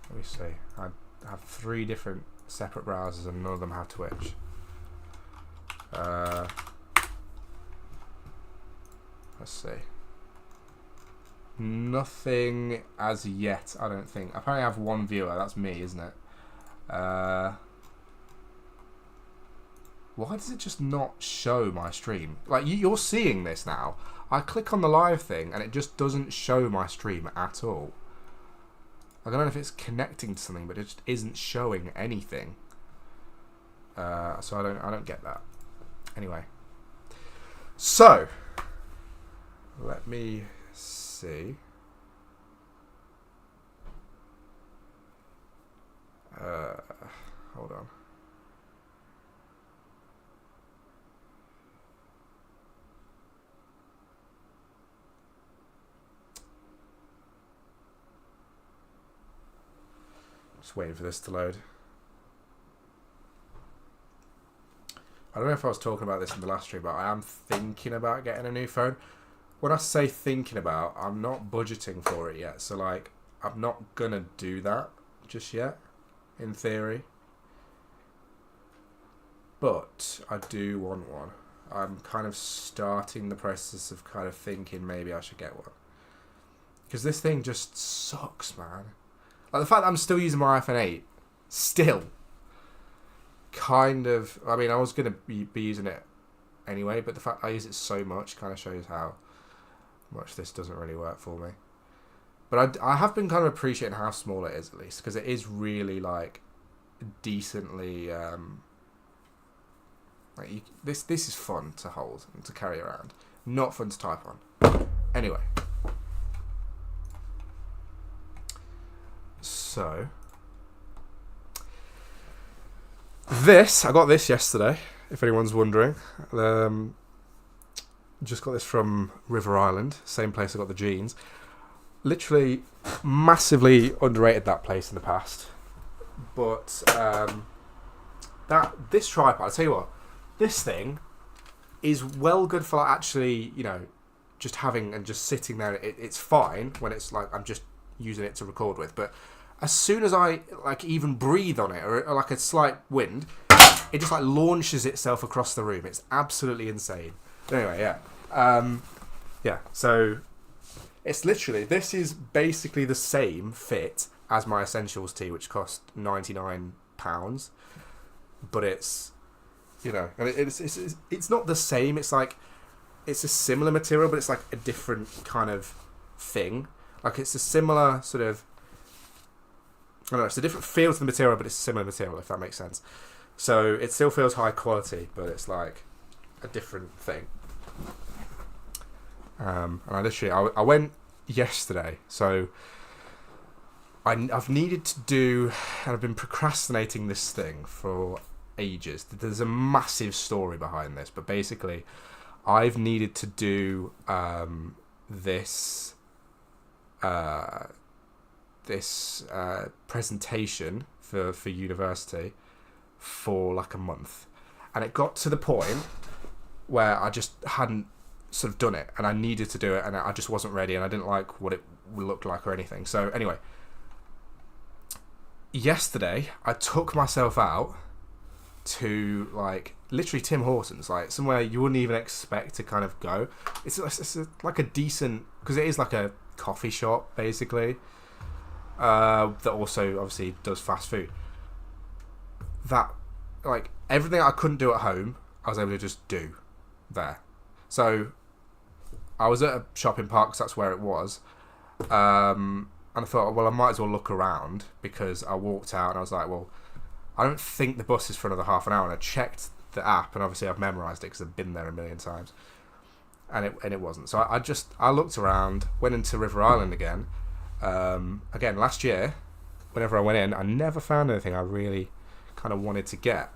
Let me see. I have 3 different separate browsers and none of them have Twitch. Let's see. Nothing as yet, I don't think. I probably have 1 viewer. That's me, isn't it? Why does it just not show my stream? Like, you're seeing this now. I click on the live thing and it just doesn't show my stream at all. I don't know if it's connecting to something, but it just isn't showing anything. So I don't get that. Anyway. So let me see. Hold on. Just waiting for this to load. don't know if I was talking about this in the last stream, but I am thinking about getting a new phone. When I say thinking about, I'm not budgeting for it yet. So, like, I'm not going to do that just yet, in theory. But I do want one. I'm kind of starting the process of kind of thinking maybe I should get one. Because this thing just sucks, man. Like, the fact that I'm still using my iPhone 8, still, kind of... I mean, I was going to be using it anyway, but the fact I use it so much kind of shows how much this doesn't really work for me. But I have been kind of appreciating how small it is, at least, because it is really, like, decently... like this is fun to hold and to carry around. Not fun to type on. Anyway. So... I got this yesterday, if anyone's wondering. Just got this from River Island, same place I got the jeans. Literally massively underrated that place in the past. But this tripod, I'll tell you what, this thing is well good for, like, actually, you know, just having and just sitting there. It's fine when it's like I'm just using it to record with, but as soon as I like even breathe on it or like a slight wind, it just like launches itself across the room. It's absolutely insane. Anyway, yeah. So it's literally, this is basically the same fit as my Essentials tee, which cost £99, but it's, you know, and it's not the same. It's like, it's a similar material, but it's like a different kind of thing. Like, it's a similar sort of, I don't know, it's a different feel to the material, but it's a similar material, if that makes sense. So it still feels high quality, but it's like a different thing. And I went yesterday, so I've needed to do, and I've been procrastinating this thing for ages. There's a massive story behind this, but basically, I've needed to do this presentation for university for like a month, and it got to the point where I just hadn't sort of done it, and I needed to do it, and I just wasn't ready, and I didn't like what it looked like or anything. So anyway, yesterday I took myself out to, like, literally Tim Hortons, like somewhere you wouldn't even expect to kind of go. It's like a decent, because it is like a coffee shop basically, that also obviously does fast food. That, like, everything I couldn't do at home, I was able to just do there. So I was at a shopping park, because that's where it was, and I thought, well, I might as well look around, because I walked out and I was like, well, I don't think the bus is for another half an hour, and I checked the app, and obviously I've memorised it because I've been there a million times, and it wasn't. So I looked around, went into River Island again. Again, last year, whenever I went in, I never found anything I really kind of wanted to get.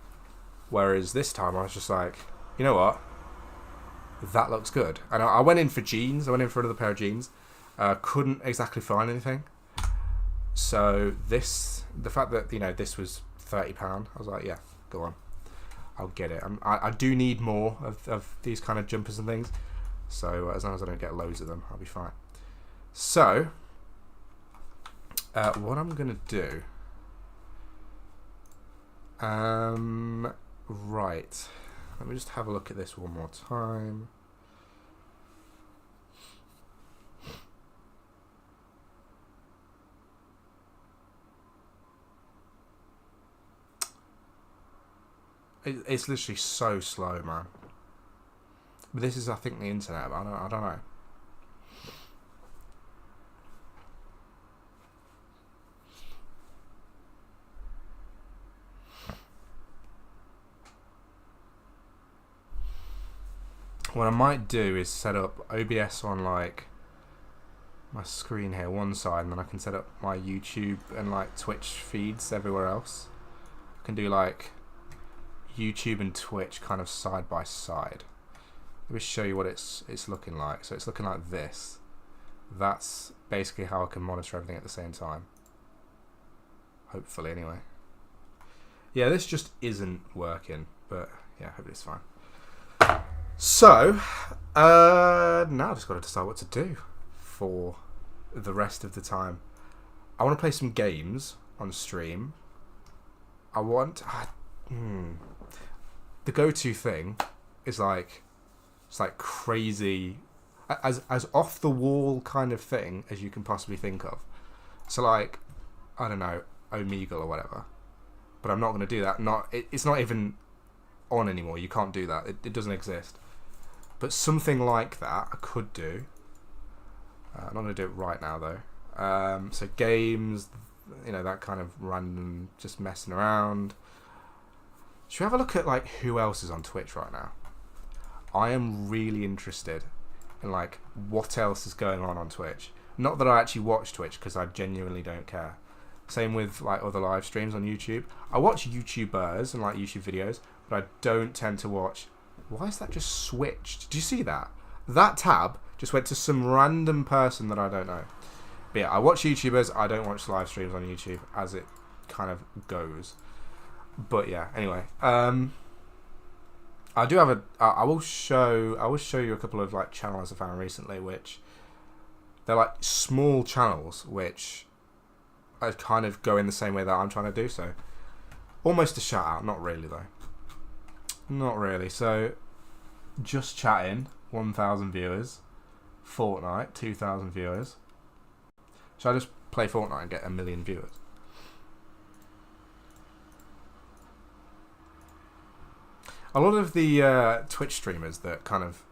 Whereas this time, I was just like, you know what? That looks good. And I went in for jeans. I went in for another pair of jeans. Couldn't exactly find anything. So the fact that, you know, this was £30, I was like, yeah, go on. I'll get it. I do need more of these kind of jumpers and things. So as long as I don't get loads of them, I'll be fine. So what I'm going to do... right. Let me just have a look at this one more time. It's literally so slow, man. But this is, I think, the internet. But I don't know. What I might do is set up OBS on, like, my screen here, one side, and then I can set up my YouTube and, like, Twitch feeds everywhere else. I can do, like, YouTube and Twitch kind of side by side. Let me show you what it's looking like. So it's looking like this. That's basically how I can monitor everything at the same time. Hopefully, anyway. Yeah, this just isn't working, but Yeah, hopefully it's fine. So, now I've just got to decide what to do for the rest of the time. I want to play some games on stream. I want... The go-to thing is like... It's like crazy... As off-the-wall kind of thing as you can possibly think of. So like, I don't know, Omegle or whatever. But I'm not going to do that. It's not even on anymore. You can't do that. It doesn't exist. But something like that I could do. I'm not going to do it right now though. So games, that kind of random, just messing around. Should we have a look at like who else is on Twitch right now? I am really interested in like what else is going on Twitch. Not that I actually watch Twitch because I genuinely don't care. Same with like other live streams on YouTube. I watch YouTubers and like YouTube videos, but I don't tend to watch. Why is that just switched? Do you see that? That tab just went to some random person that I don't know. But yeah, I watch YouTubers. I don't watch live streams on YouTube as it kind of goes. But yeah, anyway. I do have I will show you a couple of like channels I found recently, which they're like small channels, which I kind of go in the same way that I'm trying to do. So almost a shout out, not really though. Not really. So just chatting, 1,000 viewers. Fortnite, 2,000 viewers. Should I just play Fortnite and get 1 million viewers? A lot of the Twitch streamers that kind of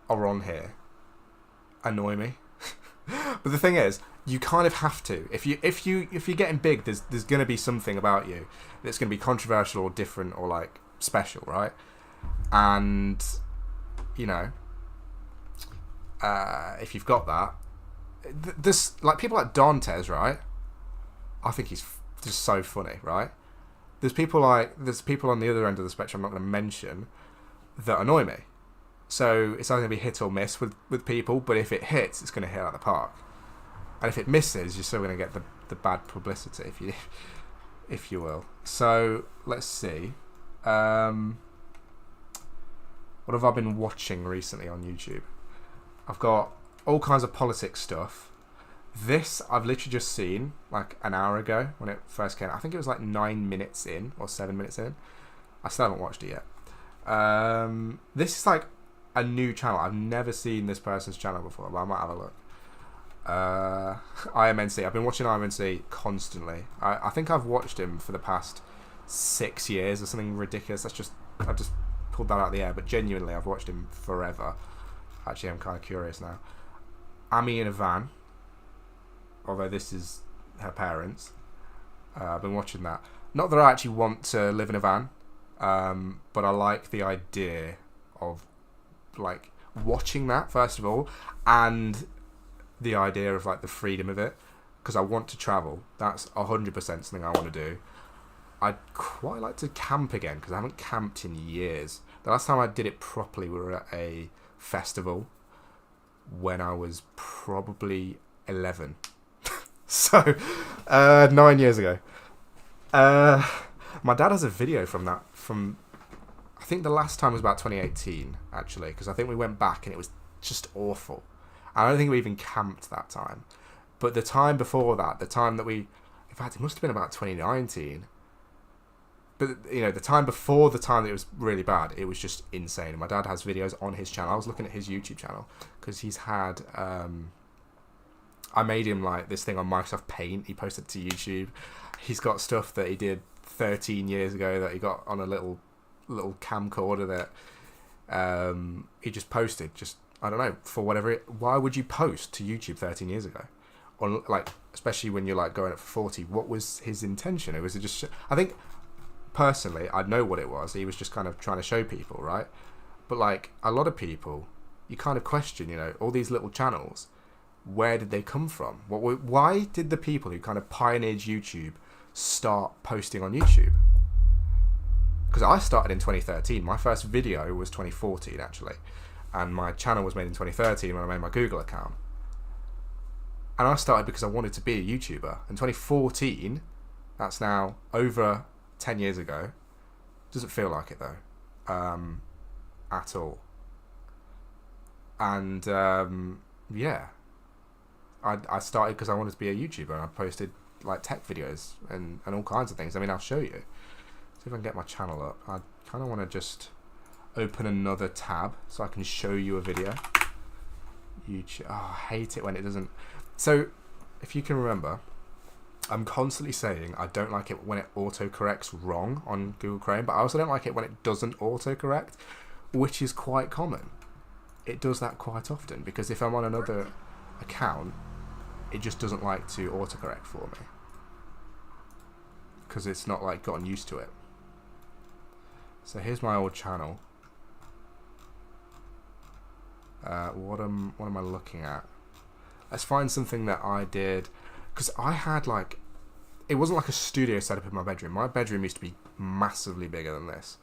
are on here annoy me. But the thing is, you kind of have to. If you're getting big, there's going to be something about you that's going to be controversial or different or like special, right? And if you've got that, this like people like Dantes, right? I think he's just so funny, right? There's people on the other end of the spectrum I'm not going to mention that annoy me. So it's either going to be hit or miss with people, but if it hits, it's going to hit out the park. And if it misses, you're still going to get the bad publicity, if you will. So let's see. What have I been watching recently on YouTube? I've got all kinds of politics stuff. This I've literally just seen like an hour ago when it first came out. I think it was like 9 minutes in or 7 minutes in. I still haven't watched it yet. This is like a new channel. I've never seen this person's channel before, but I might have a look. IMNC. I've been watching IMNC constantly. I think I've watched him for the past 6 years or something ridiculous. I just pulled that out of the air, but genuinely I've watched him forever. Actually, I'm kind of curious now. Ami in a van. Although this is her parents. I've been watching that. Not that I actually want to live in a van, but I like the idea of like watching that first of all, and the idea of like the freedom of it, because I want to travel. That's 100% something I want to do. I'd quite like to camp again because I haven't camped in years. The last time I did it properly, we were at a festival when I was probably 11. So, 9 years ago. My dad has a video from that, I think the last time was about 2018, actually, because I think we went back and it was just awful. I don't think we even camped that time. But the time before that, the time that in fact, it must have been about 2019. But, the time before the time that it was really bad, it was just insane. And my dad has videos on his channel. I was looking at his YouTube channel, because he's had... I made him like this thing on Microsoft Paint. He posted it to YouTube. He's got stuff that he did 13 years ago that he got on a little camcorder that he just posted. Just, I don't know, for whatever why would you post to YouTube 13 years ago? Or like, especially when you're like going up for 40. What was his intention? It was just, I think personally, I know what it was. He was just kind of trying to show people, right? But like a lot of people, you kind of question, all these little channels. Where did they come from? Why did the people who kind of pioneered YouTube start posting on YouTube? Because I started in 2013. My first video was 2014, actually. And my channel was made in 2013 when I made my Google account. And I started because I wanted to be a YouTuber. In 2014, that's now over 10 years ago. Doesn't feel like it, though. at all. And yeah, I started because I wanted to be a YouTuber, and I posted like tech videos and all kinds of things. I mean, I'll show you. See if I can get my channel up. I kind of want to just open another tab so I can show you a video. YouTube. Oh, I hate it when it doesn't. So, if you can remember, I'm constantly saying I don't like it when it autocorrects wrong on Google Chrome, but I also don't like it when it doesn't autocorrect, which is quite common. It does that quite often, because if I'm on another account, it just doesn't like to autocorrect for me, because it's not like gotten used to it. So here's my old channel. What am I looking at? Let's find something that I did, because I had like, it wasn't like a studio set up in my bedroom. My bedroom used to be massively bigger than this,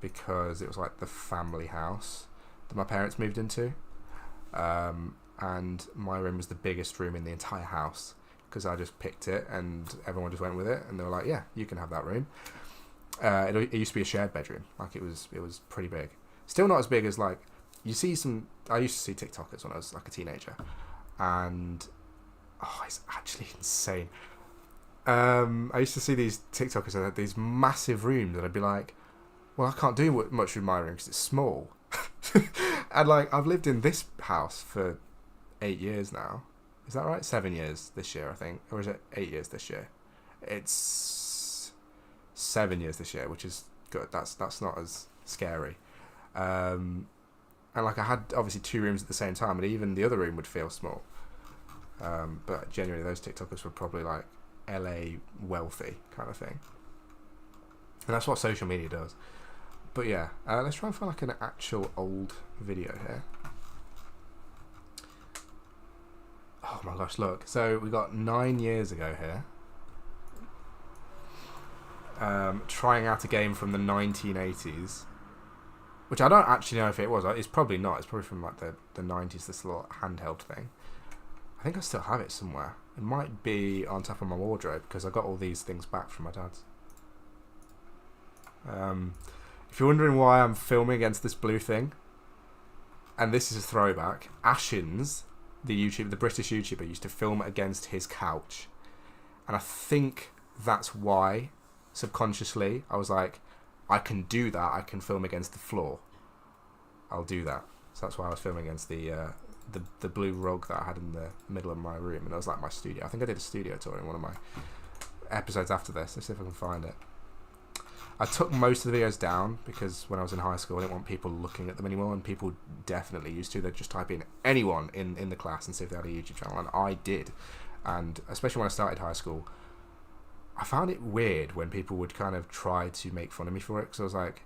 because it was like the family house that my parents moved into, and my room was the biggest room in the entire house, because I just picked it and everyone just went with it, and they were like, yeah, you can have that room. It used to be a shared bedroom. Like it was pretty big. Still not as big as like, you see some, I used to see TikTokers when I was like a teenager, and oh, it's actually insane. I used to see these TikTokers that had these massive rooms, and I'd be like, well, I can't do much with my room because it's small. And like, I've lived in this house for 8 years now. Is that right? 7 years this year, I think. Or is it 8 years this year? It's 7 years this year, which is good. That's not as scary. And like, I had obviously 2 rooms at the same time, and even the other room would feel small. But genuinely, those TikTokers were probably like LA wealthy kind of thing. And that's what social media does. But yeah, let's try and find like an actual old video here. Oh my gosh, look. So we got 9 years ago here. Trying out a game from the 1980s. Which I don't actually know if it was. It's probably not. It's probably from like the 90s, this little handheld thing. I think I still have it somewhere. It might be on top of my wardrobe, because I got all these things back from my dad's. If you're wondering why I'm filming against this blue thing, and this is a throwback, Ashens, the British YouTuber, used to film against his couch. And I think that's why, subconsciously, I was like, I can do that. I can film against the floor. I'll do that. So that's why I was filming against the blue rug that I had in the middle of my room, and it was like my studio. I think I did a studio tour in one of my episodes after this. Let's see if I can find it. I took most of the videos down because when I was in high school, I didn't want people looking at them anymore, and people definitely used to. They'd just type in anyone in the class and see if they had a YouTube channel, and I did. And especially when I started high school, I found it weird when people would kind of try to make fun of me for it, because I was like,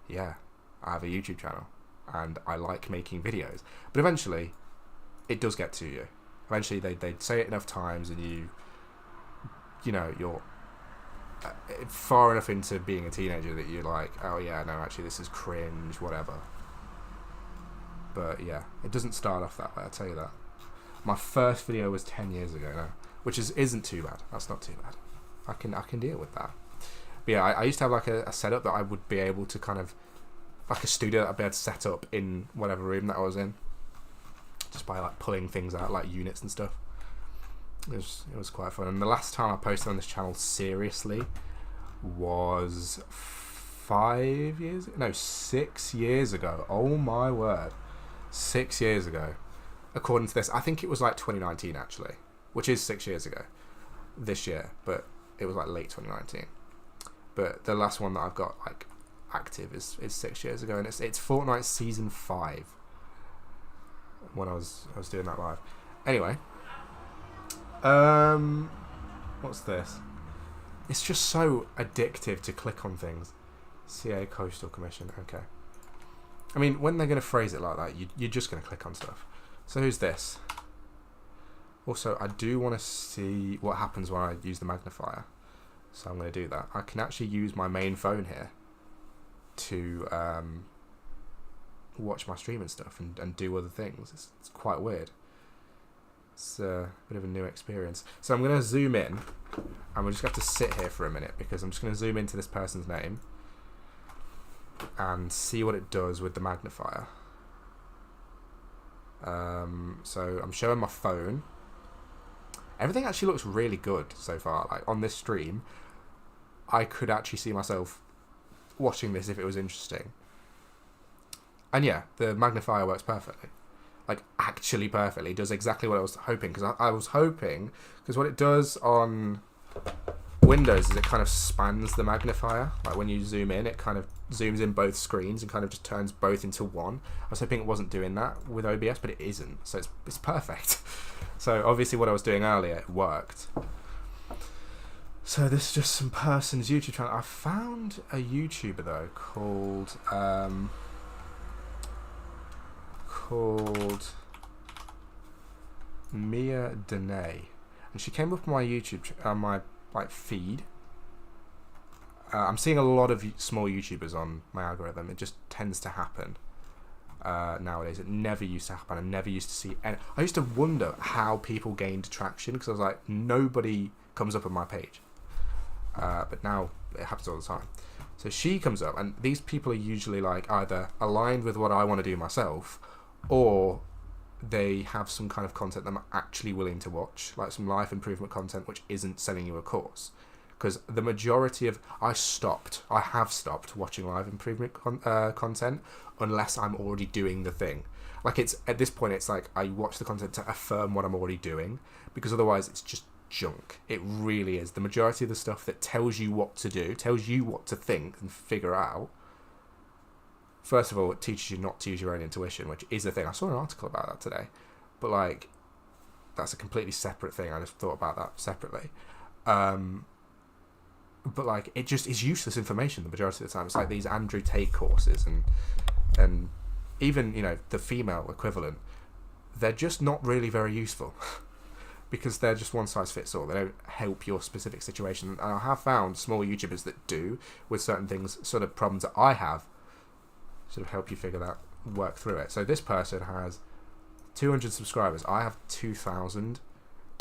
yeah, I have a YouTube channel and I like making videos. But eventually, it does get to you. Eventually, they'd say it enough times, and you're far enough into being a teenager that you're like, oh yeah, no, actually this is cringe, whatever. But yeah, it doesn't start off that way, I'll tell you that. My first video was 10 years ago now, which isn't too bad. That's not too bad. I can deal with that. But yeah, I used to have like a setup that I would be able to kind of, like a studio that I'd be able to set up in whatever room that I was in, just by like pulling things out, like units and stuff. It was quite fun. And the last time I posted on this channel seriously was 6 years ago. Oh my word. 6 years ago. According to this, I think it was like 2019 actually, which is 6 years ago this year, but it was like late 2019. But the last one that I've got like active is 6 years ago, and it's Fortnite Season 5 when I was doing that live. Anyway, what's this? It's just so addictive to click on things. CA Coastal Commission. Okay. I mean, when they're going to phrase it like that, you're just going to click on stuff. So who's this? Also, I do want to see what happens when I use the magnifier. So I'm going to do that. I can actually use my main phone here to watch my stream and stuff and do other things. It's quite weird. It's a bit of a new experience. So I'm going to zoom in, and we'll just have to sit here for a minute, because I'm just going to zoom into this person's name. and see what it does with the magnifier. So I'm showing my phone. Everything actually looks really good so far. Like on this stream, I could actually see myself watching this if it was interesting. And yeah, the magnifier works perfectly. Like actually perfectly. It does exactly what I was hoping. Because I was hoping, because what it does on Windows is it kind of spans the magnifier. Like when you zoom in, it kind of zooms in both screens and kind of just turns both into one. I was hoping it wasn't doing that with OBS, but it isn't. So it's perfect. So obviously what I was doing earlier, it worked. So this is just some person's YouTube channel. I found a YouTuber though called Mia Dene, and she came up on my YouTube my feed. I'm seeing a lot of small YouTubers on my algorithm. It just tends to happen nowadays. It never used to happen. I never used to see any. I used to wonder how people gained traction because I was like, nobody comes up on my page. But now it happens all the time. So she comes up, and these people are usually like either aligned with what I want to do myself, or they have some kind of content that I'm actually willing to watch, like some life improvement content which isn't selling you a course. Because the majority of I have stopped watching life improvement content unless I'm already doing the thing. Like it's at this point, it's like I watch the content to affirm what I'm already doing, because otherwise it's just junk. It really is. The majority of the stuff that tells you what to do, tells you what to think and figure out. First of all, it teaches you not to use your own intuition, which is the thing. I saw an article about that today, but like that's a completely separate thing. I just thought about that separately. But like it just is useless information the majority of the time. It's like these Andrew Tate courses and even, you know, the female equivalent. They're just not really very useful because they're just one size fits all. They don't help your specific situation. And I have found small YouTubers that do with certain things, sort of problems that I have, sort of help you work through it. So this person has 200 subscribers. I have 2,000,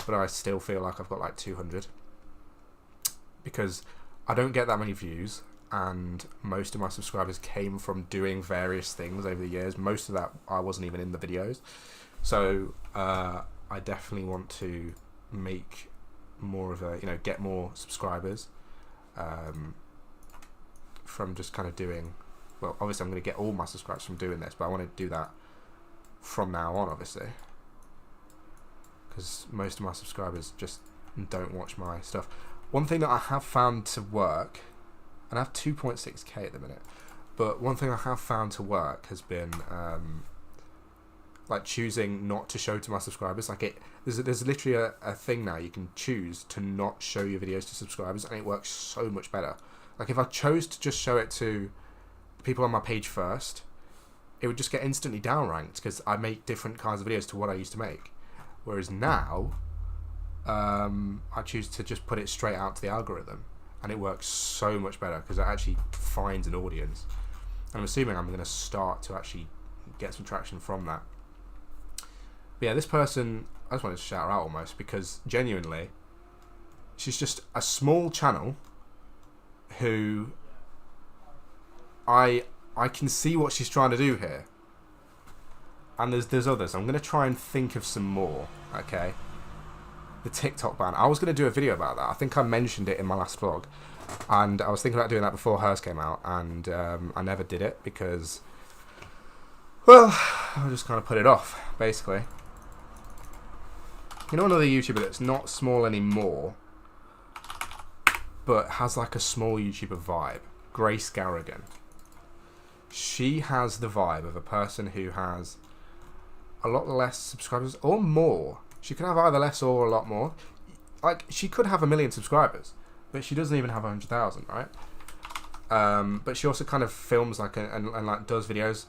but I still feel like I've got like 200 because I don't get that many views, and most of my subscribers came from doing various things over the years. Most of that I wasn't even in the videos. So I definitely want to make more of a, get more subscribers from just kind of doing, well, obviously I'm going to get all my subscribers from doing this, but I want to do that from now on, obviously, because most of my subscribers just don't watch my stuff. One thing that I have found to work, and I have 2.6k at the minute, but one thing I have found to work has been like choosing not to show to my subscribers. Like there's literally a thing now you can choose to not show your videos to subscribers, and it works so much better. Like if I chose to just show it to people on my page first, it would just get instantly downranked because I make different kinds of videos to what I used to make. Whereas now, I choose to just put it straight out to the algorithm, and it works so much better because it actually finds an audience. And I'm assuming I'm going to start to actually get some traction from that. But yeah, this person, I just wanted to shout her out almost because genuinely, she's just a small channel who I can see what she's trying to do here. And there's others. I'm going to try and think of some more, okay? The TikTok ban. I was going to do a video about that. I think I mentioned it in my last vlog. And I was thinking about doing that before hers came out. And I never did it because, well, I just kind of put it off, basically. You know another YouTuber that's not small anymore, but has like a small YouTuber vibe? Grace Garrigan. She has the vibe of a person who has a lot less subscribers or more. She could have either less or a lot more. Like, she could have 1 million subscribers, but she doesn't even have 100,000, right? But she also kind of films like and like does videos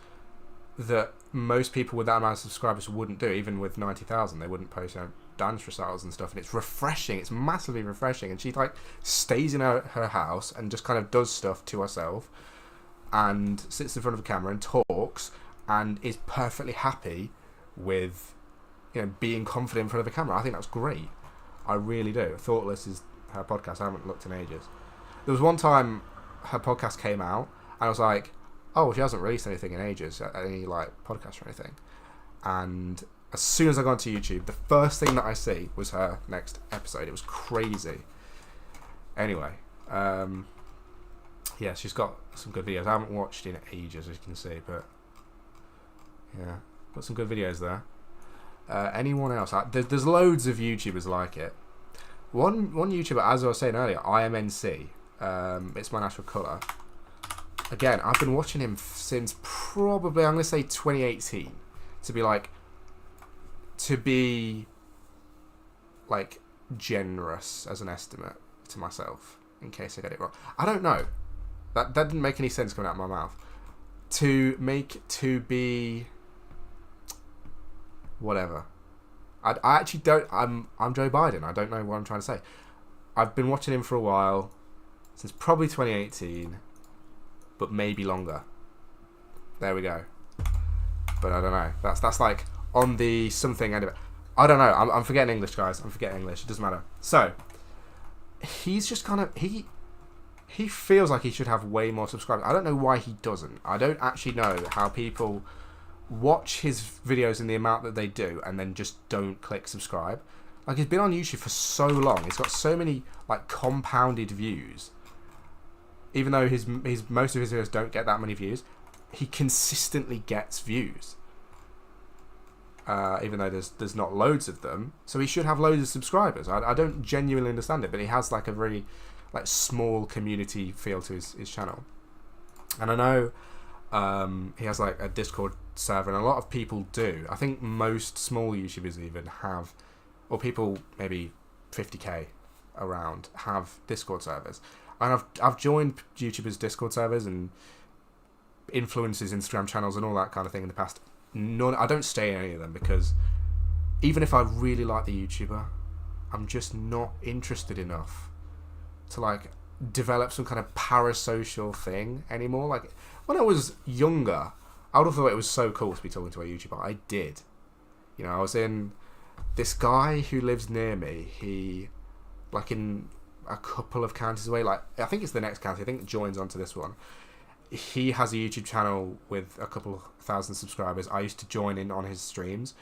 that most people with that amount of subscribers wouldn't do. Even with 90,000, they wouldn't post dance recitals and stuff. And it's refreshing. It's massively refreshing. And she like stays in her house and just kind of does stuff to herself and sits in front of a camera and talks and is perfectly happy with, being confident in front of a camera. I think that's great. I really do. Thoughtless is her podcast. I haven't looked in ages. There was one time her podcast came out and I was like, oh, she hasn't released anything in ages, any like podcast or anything. And as soon as I got onto YouTube, the first thing that I see was her next episode. It was crazy. Anyway, yeah, she's got some good videos. I haven't watched in ages, as you can see, but yeah, got some good videos there. Anyone else? There's loads of YouTubers like it. One YouTuber, as I was saying earlier, IMNC. It's my natural colour. Again, I've been watching him since probably, I'm going to say 2018. To be like generous as an estimate to myself, in case I get it wrong. I don't know. That didn't make any sense coming out of my mouth. To be whatever. I actually don't. I'm Joe Biden. I don't know what I'm trying to say. I've been watching him for a while, since probably 2018, but maybe longer. There we go. But I don't know. That's like on the something end of it. I don't know. I'm forgetting English, guys. I'm forgetting English. It doesn't matter. So he's just kind of he feels like he should have way more subscribers. I don't know why he doesn't. I don't actually know how people watch his videos in the amount that they do and then just don't click subscribe. Like, he's been on YouTube for so long. He's got so many like compounded views. Even though his most of his videos don't get that many views, he consistently gets views. Even though there's not loads of them, so he should have loads of subscribers. I don't genuinely understand it, but he has like a very like small community feel to his channel. And I know he has like a Discord server, and a lot of people do. I think most small YouTubers even have, or people maybe 50k around, have Discord servers. And I've joined YouTubers' Discord servers and influencers' Instagram channels and all that kind of thing in the past. I don't stay in any of them, because even if I really like the YouTuber, I'm just not interested enough to like develop some kind of parasocial thing anymore. Like, when I was younger, I would have thought it was so cool to be talking to a YouTuber. I did. You know, I was in this guy who lives near me. He, like, in a couple of counties away, like, I think it's the next county, I think it joins onto this one. He has a YouTube channel with a couple of thousand subscribers. I used to join in on his streams,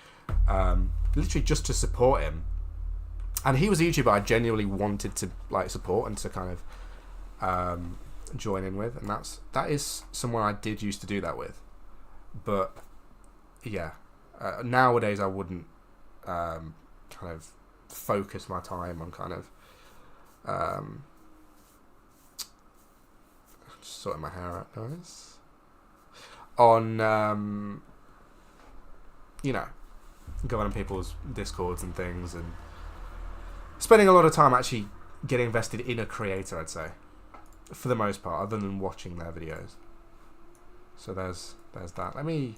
literally just to support him. And he was a YouTuber I genuinely wanted to like support and to kind of join in with, and that is someone I did used to do that with. But yeah, nowadays I wouldn't kind of focus my time on kind of just sorting my hair out, guys. On you know, going on people's Discords and things, and spending a lot of time actually getting invested in a creator, I'd say, for the most part, other than watching their videos. So there's that. Let me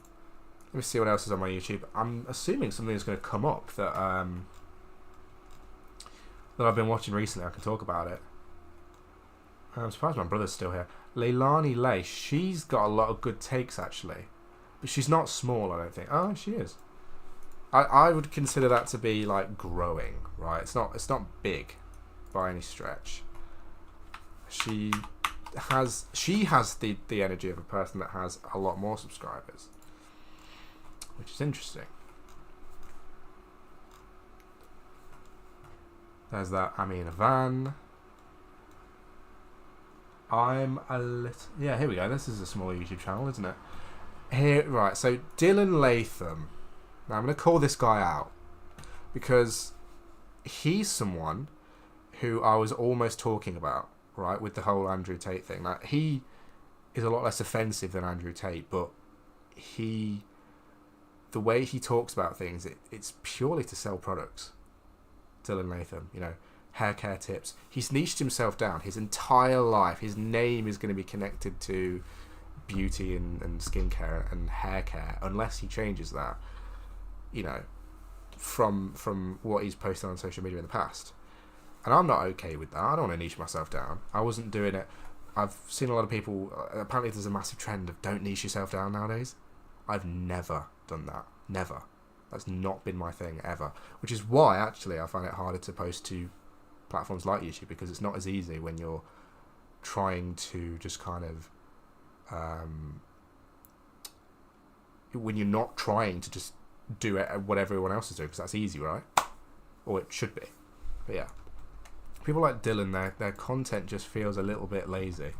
see what else is on my YouTube. I'm assuming something is going to come up that I've been watching recently. I can talk about it. I'm surprised my brother's still here. Leilani Lay, she's got a lot of good takes actually, but she's not small, I don't think. Oh, she is. I would consider that to be like growing, right? It's not big by any stretch. She has the energy of a person that has a lot more subscribers, which is interesting. There's that Amina Van. Yeah, here we go. This is a small YouTube channel, isn't it? Here, right. So Dylan Latham. Now I'm going to call this guy out because he's someone who I was almost talking about, right, with the whole Andrew Tate thing. Like, he is a lot less offensive than Andrew Tate, but the way he talks about things, it's purely to sell products. Dylan Latham, you know, hair care tips. He's niched himself down. His entire life, his name is going to be connected to beauty and skincare and hair care, unless he changes that, you know, from what he's posted on social media in the past. And I'm not okay with that. I don't want to niche myself down. I wasn't doing it. I've seen a lot of people, apparently there's a massive trend of don't niche yourself down nowadays. I've never done that. Never. That's not been my thing ever. Which is why, actually, I find it harder to post to platforms like YouTube, because it's not as easy when you're trying to just kind of when you're not trying to just do it what everyone else is doing, because that's easy, right? Or it should be. But yeah, people like Dylan, their content just feels a little bit lazy.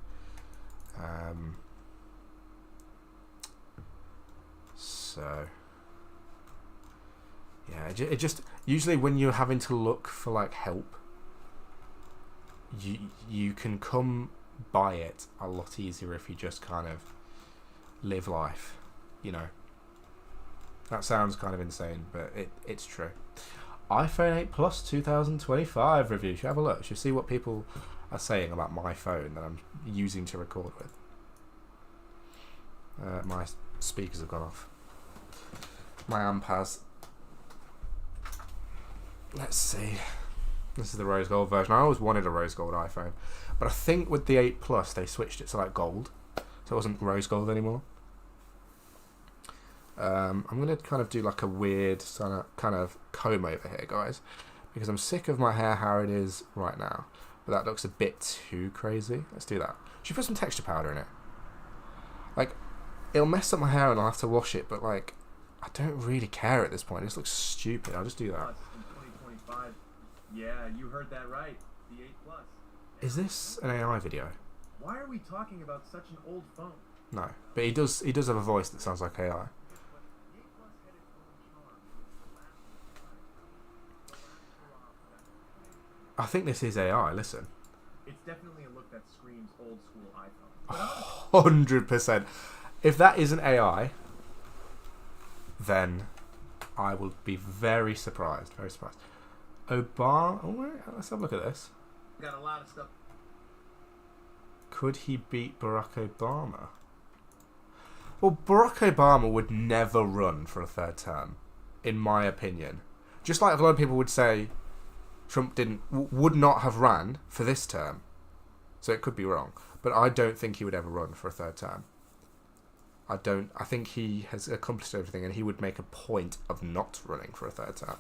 So yeah, it just usually when you're having to look for like help, you can come by it a lot easier if you just kind of live life, you know. That sounds kind of insane, but it's true. iPhone 8 Plus 2025 review. You should have a look. You should see what people are saying about my phone that I'm using to record with. My speakers have gone off. My amp has. Let's see. This is the rose gold version. I always wanted a rose gold iPhone, but I think with the 8 Plus they switched it to like gold, so it wasn't rose gold anymore. I'm going to kind of do like a weird kind of comb over here, guys, because I'm sick of my hair how it is right now. But that looks a bit too crazy. Let's do that. Should we put some texture powder in it? Like, it'll mess up my hair and I'll have to wash it, but like, I don't really care at this point. It just looks stupid. I'll just do that. In 2025. Yeah, you heard that right. The 8 Plus. Is this an AI video? Why are we talking about such an old phone? No, but he does have a voice that sounds like AI. I think this is AI. Listen. It's definitely a look that screams old school iPhone. 100%. If that isn't AI, then I will be very surprised. Very surprised. Obama. Oh, wait, let's have a look at this. Got a lot of stuff. Could he beat Barack Obama? Well, Barack Obama would never run for a third term, in my opinion. Just like a lot of people would say, Trump would not have ran for this term. So it could be wrong. But I don't think he would ever run for a third term. I think he has accomplished everything and he would make a point of not running for a third term.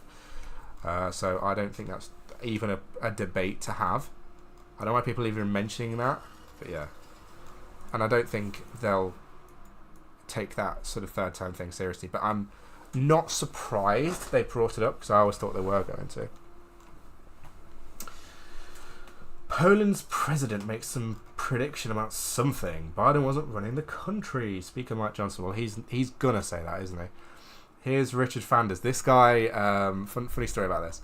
So I don't think that's even a debate to have. I don't know why people are even mentioning that. But yeah. And I don't think they'll take that sort of third term thing seriously. But I'm not surprised they brought it up, because I always thought they were going to. Poland's president makes some prediction about something. Biden wasn't running the country. Speaker Mike Johnson. Well, he's gonna say that, isn't he? Here's Richard Fanders. This guy. Funny story about this.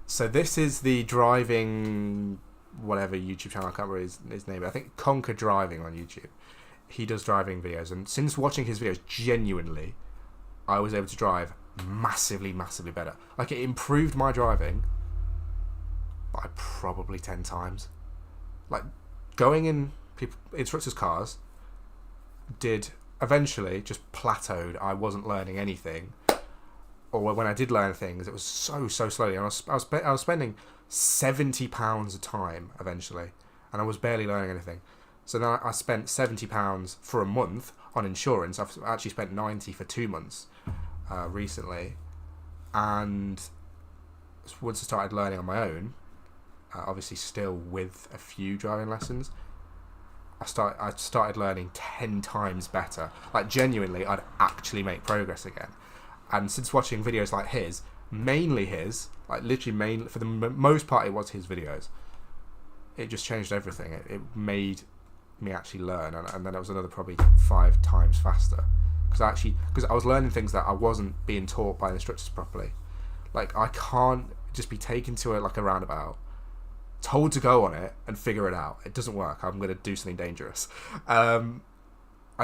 So this is the driving whatever YouTube channel. I can't remember his name. I think Conquer Driving on YouTube. He does driving videos, and since watching his videos, genuinely, I was able to drive massively better. Like, it improved my driving by probably 10 times. Like, going in instructors' cars did eventually just plateaued. I wasn't learning anything, or when I did learn things, it was so slowly. And I was spending £70 a time eventually, and I was barely learning anything. So now I spent £70 for a month on insurance. I've actually spent 90 for 2 months recently, and once I started learning on my own, obviously still with a few driving lessons, I started learning 10 times better. Like, genuinely, I'd actually make progress again. And since watching videos like his, mainly his, like literally mainly, for the most part it was his videos, it just changed everything. It made me actually learn, and then it was another probably 5 times faster. Because I was learning things that I wasn't being taught by instructors properly. Like, I can't just be taken to a roundabout, told to go on it and figure it out. It doesn't work. I'm going to do something dangerous. I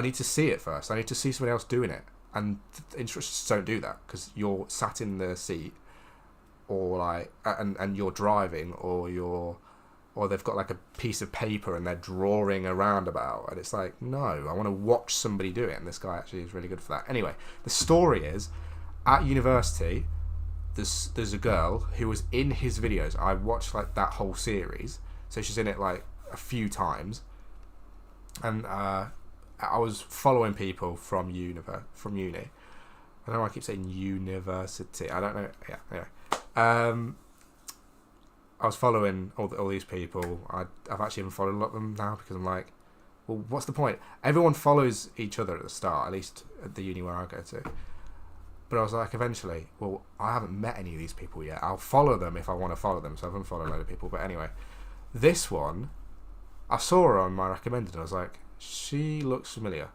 need to see it first. I need to see somebody else doing it. And instructors don't do that, because you're sat in the seat, or like, and you're driving, or they've got like a piece of paper and they're drawing a roundabout, and it's like, no, I want to watch somebody do it, and this guy actually is really good for that. Anyway, the story is, at university, there's a girl who was in his videos. I watched like that whole series, so she's in it like a few times, and I was following people from uni. I don't know why I keep saying university. I don't know. Yeah, anyway. I was following all these people. I've actually even followed a lot of them now, because I'm like, well, what's the point? Everyone follows each other at the start, at least at the uni where I go to. But I was like, eventually, well, I haven't met any of these people yet. I'll follow them if I want to follow them. So I've unfollowed a load of people. But anyway, this one, I saw her on my recommended. And I was like, she looks familiar.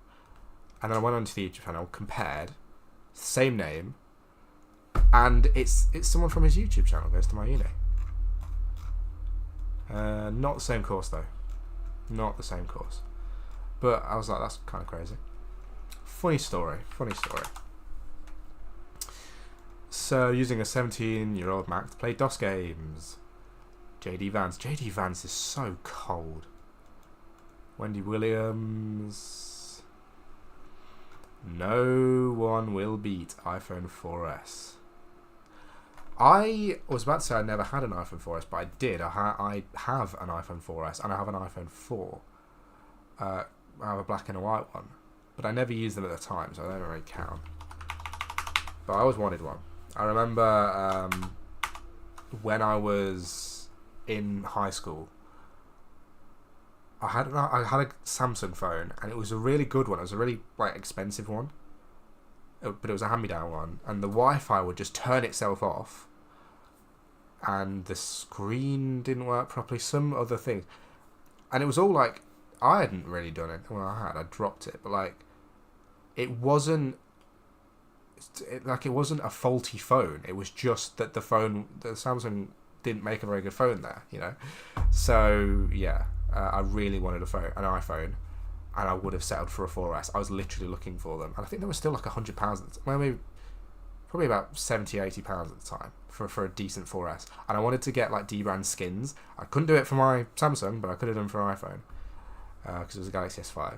And then I went onto the YouTube channel, compared, same name, and it's someone from his YouTube channel goes to my uni. Not the same course though. Not the same course. But I was like, that's kind of crazy. Funny story. So, using a 17-year-old Mac to play DOS games. JD Vance. JD Vance is so cold. Wendy Williams. No one will beat iPhone 4S. I was about to say I never had an iPhone 4S, but I did. I have an iPhone 4S and I have an iPhone 4. I have a black and a white one, but I never used them at the time, so they don't really count. But I always wanted one. I remember when I was in high school, I had a Samsung phone, and it was a really good one. It was a really expensive one, but it was a hand-me-down one, and the Wi-Fi would just turn itself off, and the screen didn't work properly. Some other things, and it was all like I hadn't really done it. Well, I dropped it, but it wasn't. It wasn't a faulty phone. It was just that the Samsung didn't make a very good phone there, you know. So yeah. I really wanted an iPhone, and I would have settled for a 4S. I was literally looking for them, and I think they were still like £100. Well, maybe probably about £70-80 at the time for a decent 4S. And I wanted to get D-brand skins. I couldn't do it for my Samsung, but I could have done for an iPhone because it was a Galaxy S5,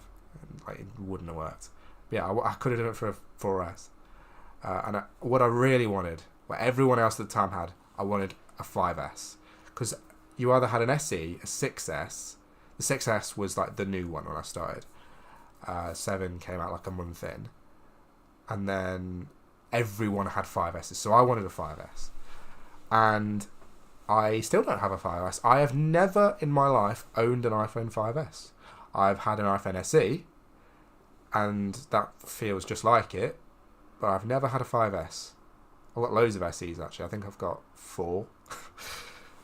and it wouldn't have worked. But yeah, I could have done it for a 4S. And what I really wanted, what everyone else at the time had, I wanted a 5S, because you either had an SE, a 6S. The 6S was the new one when I started. 7 came out a month in. And then everyone had 5Ss. So I wanted a 5S. And I still don't have a 5S. I have never in my life owned an iPhone 5S. I've had an iPhone SE. And that feels just like it. But I've never had a 5S. I've got loads of SEs actually. I think I've got 4.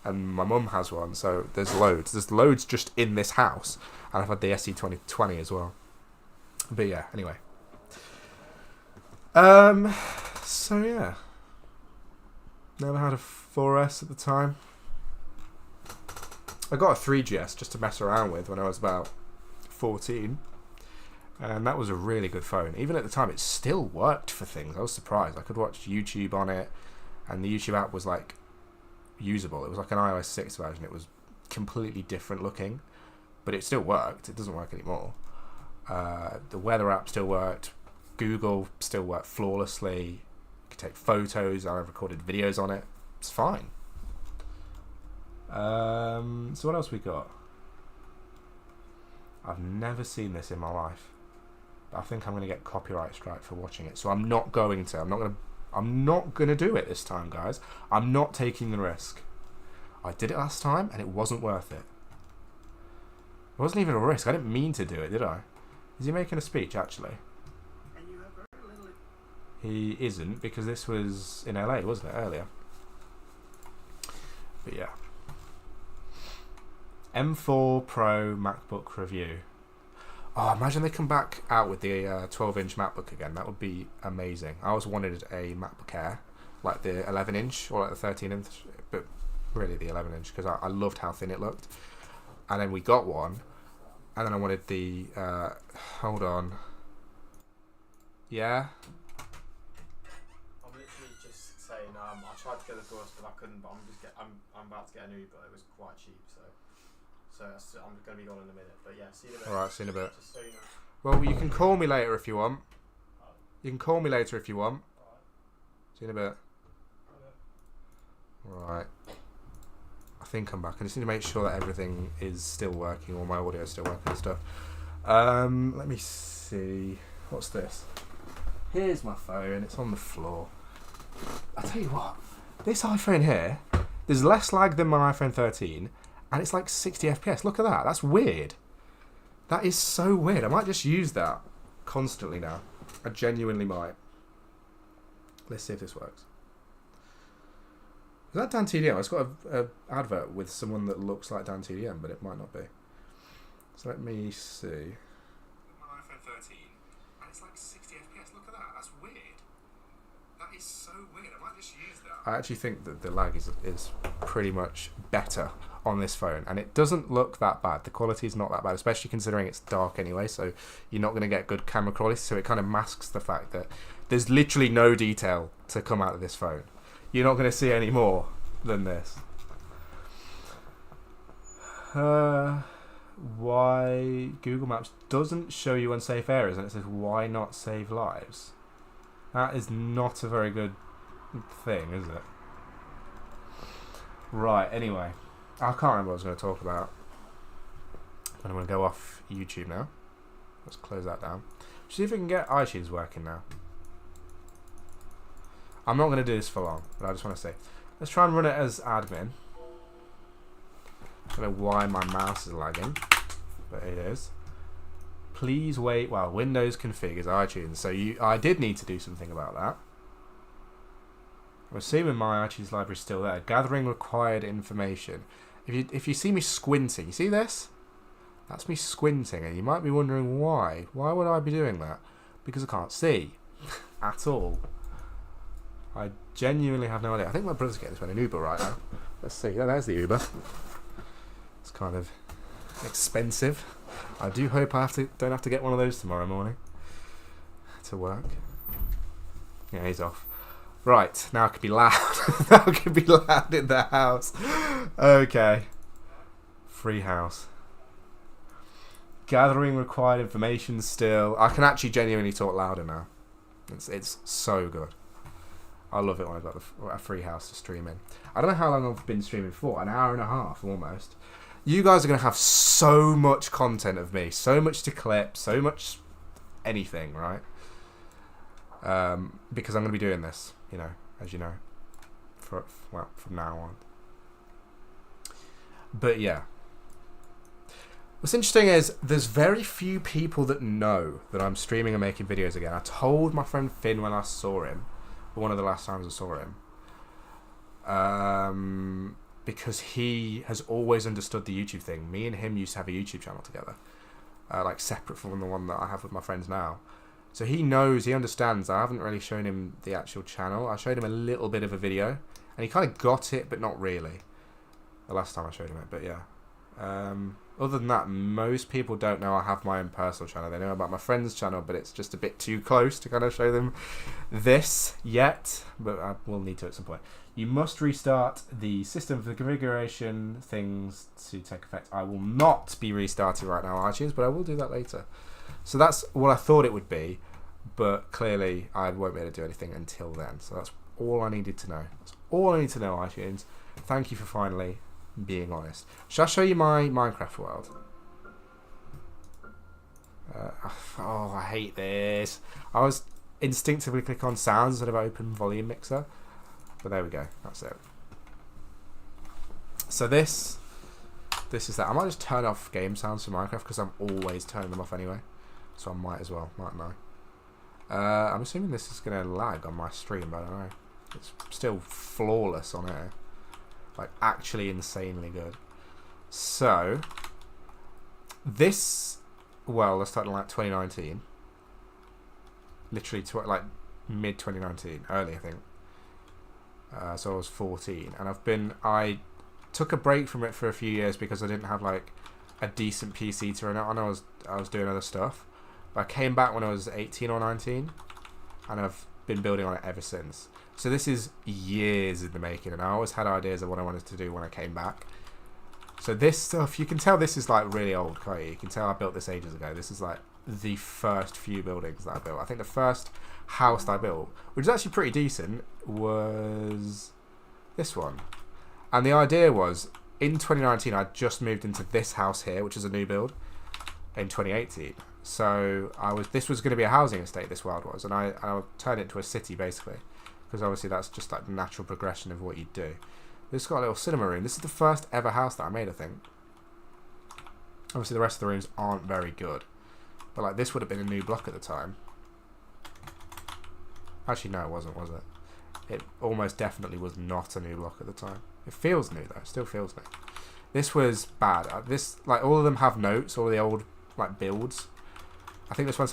And my mum has one, so there's loads. There's loads just in this house. And I've had the SE2020 as well. But yeah, anyway. So yeah. Never had a 4S at the time. I got a 3GS just to mess around with when I was about 14. And that was a really good phone. Even at the time, it still worked for things. I was surprised. I could watch YouTube on it. And the YouTube app was usable. It was like an iOS 6 version. It was completely different looking, but it still worked. It doesn't work anymore. The weather app still worked. Google still worked flawlessly. You could take photos. I recorded videos on it. It's fine. So what else we got? I've never seen this in my life. I think I'm going to get copyright strike for watching it. So I'm not going to do it this time, guys. I'm not taking the risk. I did it last time, and it wasn't worth it. It wasn't even a risk. I didn't mean to do it, did I? Is he making a speech, actually? And you have very little... He isn't, because this was in LA, wasn't it, earlier? But yeah. M4 Pro MacBook review. Oh, imagine they come back out with the 12-inch MacBook again. That would be amazing. I always wanted a MacBook Air, like the 11-inch or the 13-inch, but really the 11-inch, because I loved how thin it looked. And then we got one, and then I wanted the... hold on. Yeah? I'm literally just saying, I tried to get the bus, but I couldn't, but I'm about to get an Uber. It was quite cheap, so I'm going to be gone in a minute. But yeah, see you in a bit. Alright, see you in a bit. Just so you know. Well, you can call me later if you want. You can call me later if you want. See you in a bit. Alright. I think I'm back. I just need to make sure that everything is still working, or my audio is still working and stuff. Let me see. What's this? Here's my phone. It's on the floor. I'll tell you what. This iPhone here, there's less lag than my iPhone 13, and it's 60 FPS. Look at that. That's weird. That is so weird. I might just use that constantly now. I genuinely might. Let's see if this works. Is that Dan TDM? It's got a advert with someone that looks like Dan TDM, but it might not be. So let me see. My iPhone 13, and it's like 60 FPS. Look at that. That's weird. That is so weird. I might just use that. I actually think that the lag is pretty much better on this phone, and it doesn't look that bad. The quality is not that bad, especially considering it's dark anyway, so you're not going to get good camera quality, so it kind of masks the fact that there's literally no detail to come out of this phone. You're not going to see any more than this. Why Google Maps doesn't show you unsafe areas, and it says why not save lives? That is not a very good thing, is it? Right, anyway. I can't remember what I was going to talk about. But I'm going to go off YouTube now. Let's close that down. See if we can get iTunes working now. I'm not going to do this for long, but I just want to say. Let's try and run it as admin. I don't know why my mouse is lagging, but it is. Please wait while Windows configures iTunes. So I did need to do something about that. I'm assuming my iTunes library is still there. Gathering required information. If you see me squinting, you see this? That's me squinting, and you might be wondering why. Why would I be doing that? Because I can't see at all. I genuinely have no idea. I think my brother's getting this one in Uber right now. Let's see. Yeah, there's the Uber. It's kind of expensive. I do hope I don't have to get one of those tomorrow morning to work. Yeah, he's off. Right, now I could be loud. Now I could be loud in the house. Okay. Free house. Gathering required information still. I can actually genuinely talk louder now. It's so good. I love it when I've got a free house to stream in. I don't know how long I've been streaming for. An hour and a half, almost. You guys are going to have so much content of me. So much to clip. So much anything, right? Because I'm going to be doing this, you know, as you know. From now on. But yeah. What's interesting is there's very few people that know that I'm streaming and making videos again. I told my friend Finn when I saw him. One of the last times I saw him, because he has always understood the YouTube thing. Me and him used to have a YouTube channel together, like separate from the one that I have with my friends now. So he knows, he understands. I haven't really shown him the actual channel. I showed him a little bit of a video, and he kind of got it, but not really. The last time I showed him it, but yeah. Other than that, most people don't know I have my own personal channel. They know about my friend's channel, but it's just a bit too close to kind of show them this yet. But I will need to at some point. You must restart the system for the configuration things to take effect. I will not be restarting right now on iTunes, but I will do that later. So that's what I thought it would be, but clearly I won't be able to do anything until then. So that's all I needed to know. That's all I need to know, iTunes. Thank you for finally being honest. Shall I show you my Minecraft world? Oh, I hate this. I was instinctively click on sounds instead of open volume mixer. But there we go. That's it. So this is that. I might just turn off game sounds for Minecraft because I'm always turning them off anyway. So I might as well, mightn't I? I'm assuming this is going to lag on my stream, but I don't know. It's still flawless on air. Like, actually insanely good. So, this, well, let's start in like 2019. Literally, like, mid-2019. Early, I think. So I was 14. And I took a break from it for a few years because I didn't have, like, a decent PC to run it on. I was doing other stuff. But I came back when I was 18 or 19. And I've been building on it ever since. So this is years in the making, and I always had ideas of what I wanted to do when I came back. So this stuff, you can tell this is like really old, can't you? You can tell I built this ages ago. This is like the first few buildings that I built. I think the first house that I built, which is actually pretty decent, was this one. And the idea was, in 2019, I just moved into this house here, which is a new build, in 2018. So this was going to be a housing estate, this world was, and I turned it into a city basically. Because obviously that's just like the natural progression of what you do. This has got a little cinema room. This is the first ever house that I made, I think. Obviously, the rest of the rooms aren't very good. But, like, this would have been a new block at the time. Actually, no, it wasn't, was it? It almost definitely was not a new block at the time. It feels new, though. It still feels new. This was bad. This, like, all of them have notes, all the old, like, builds. I think this one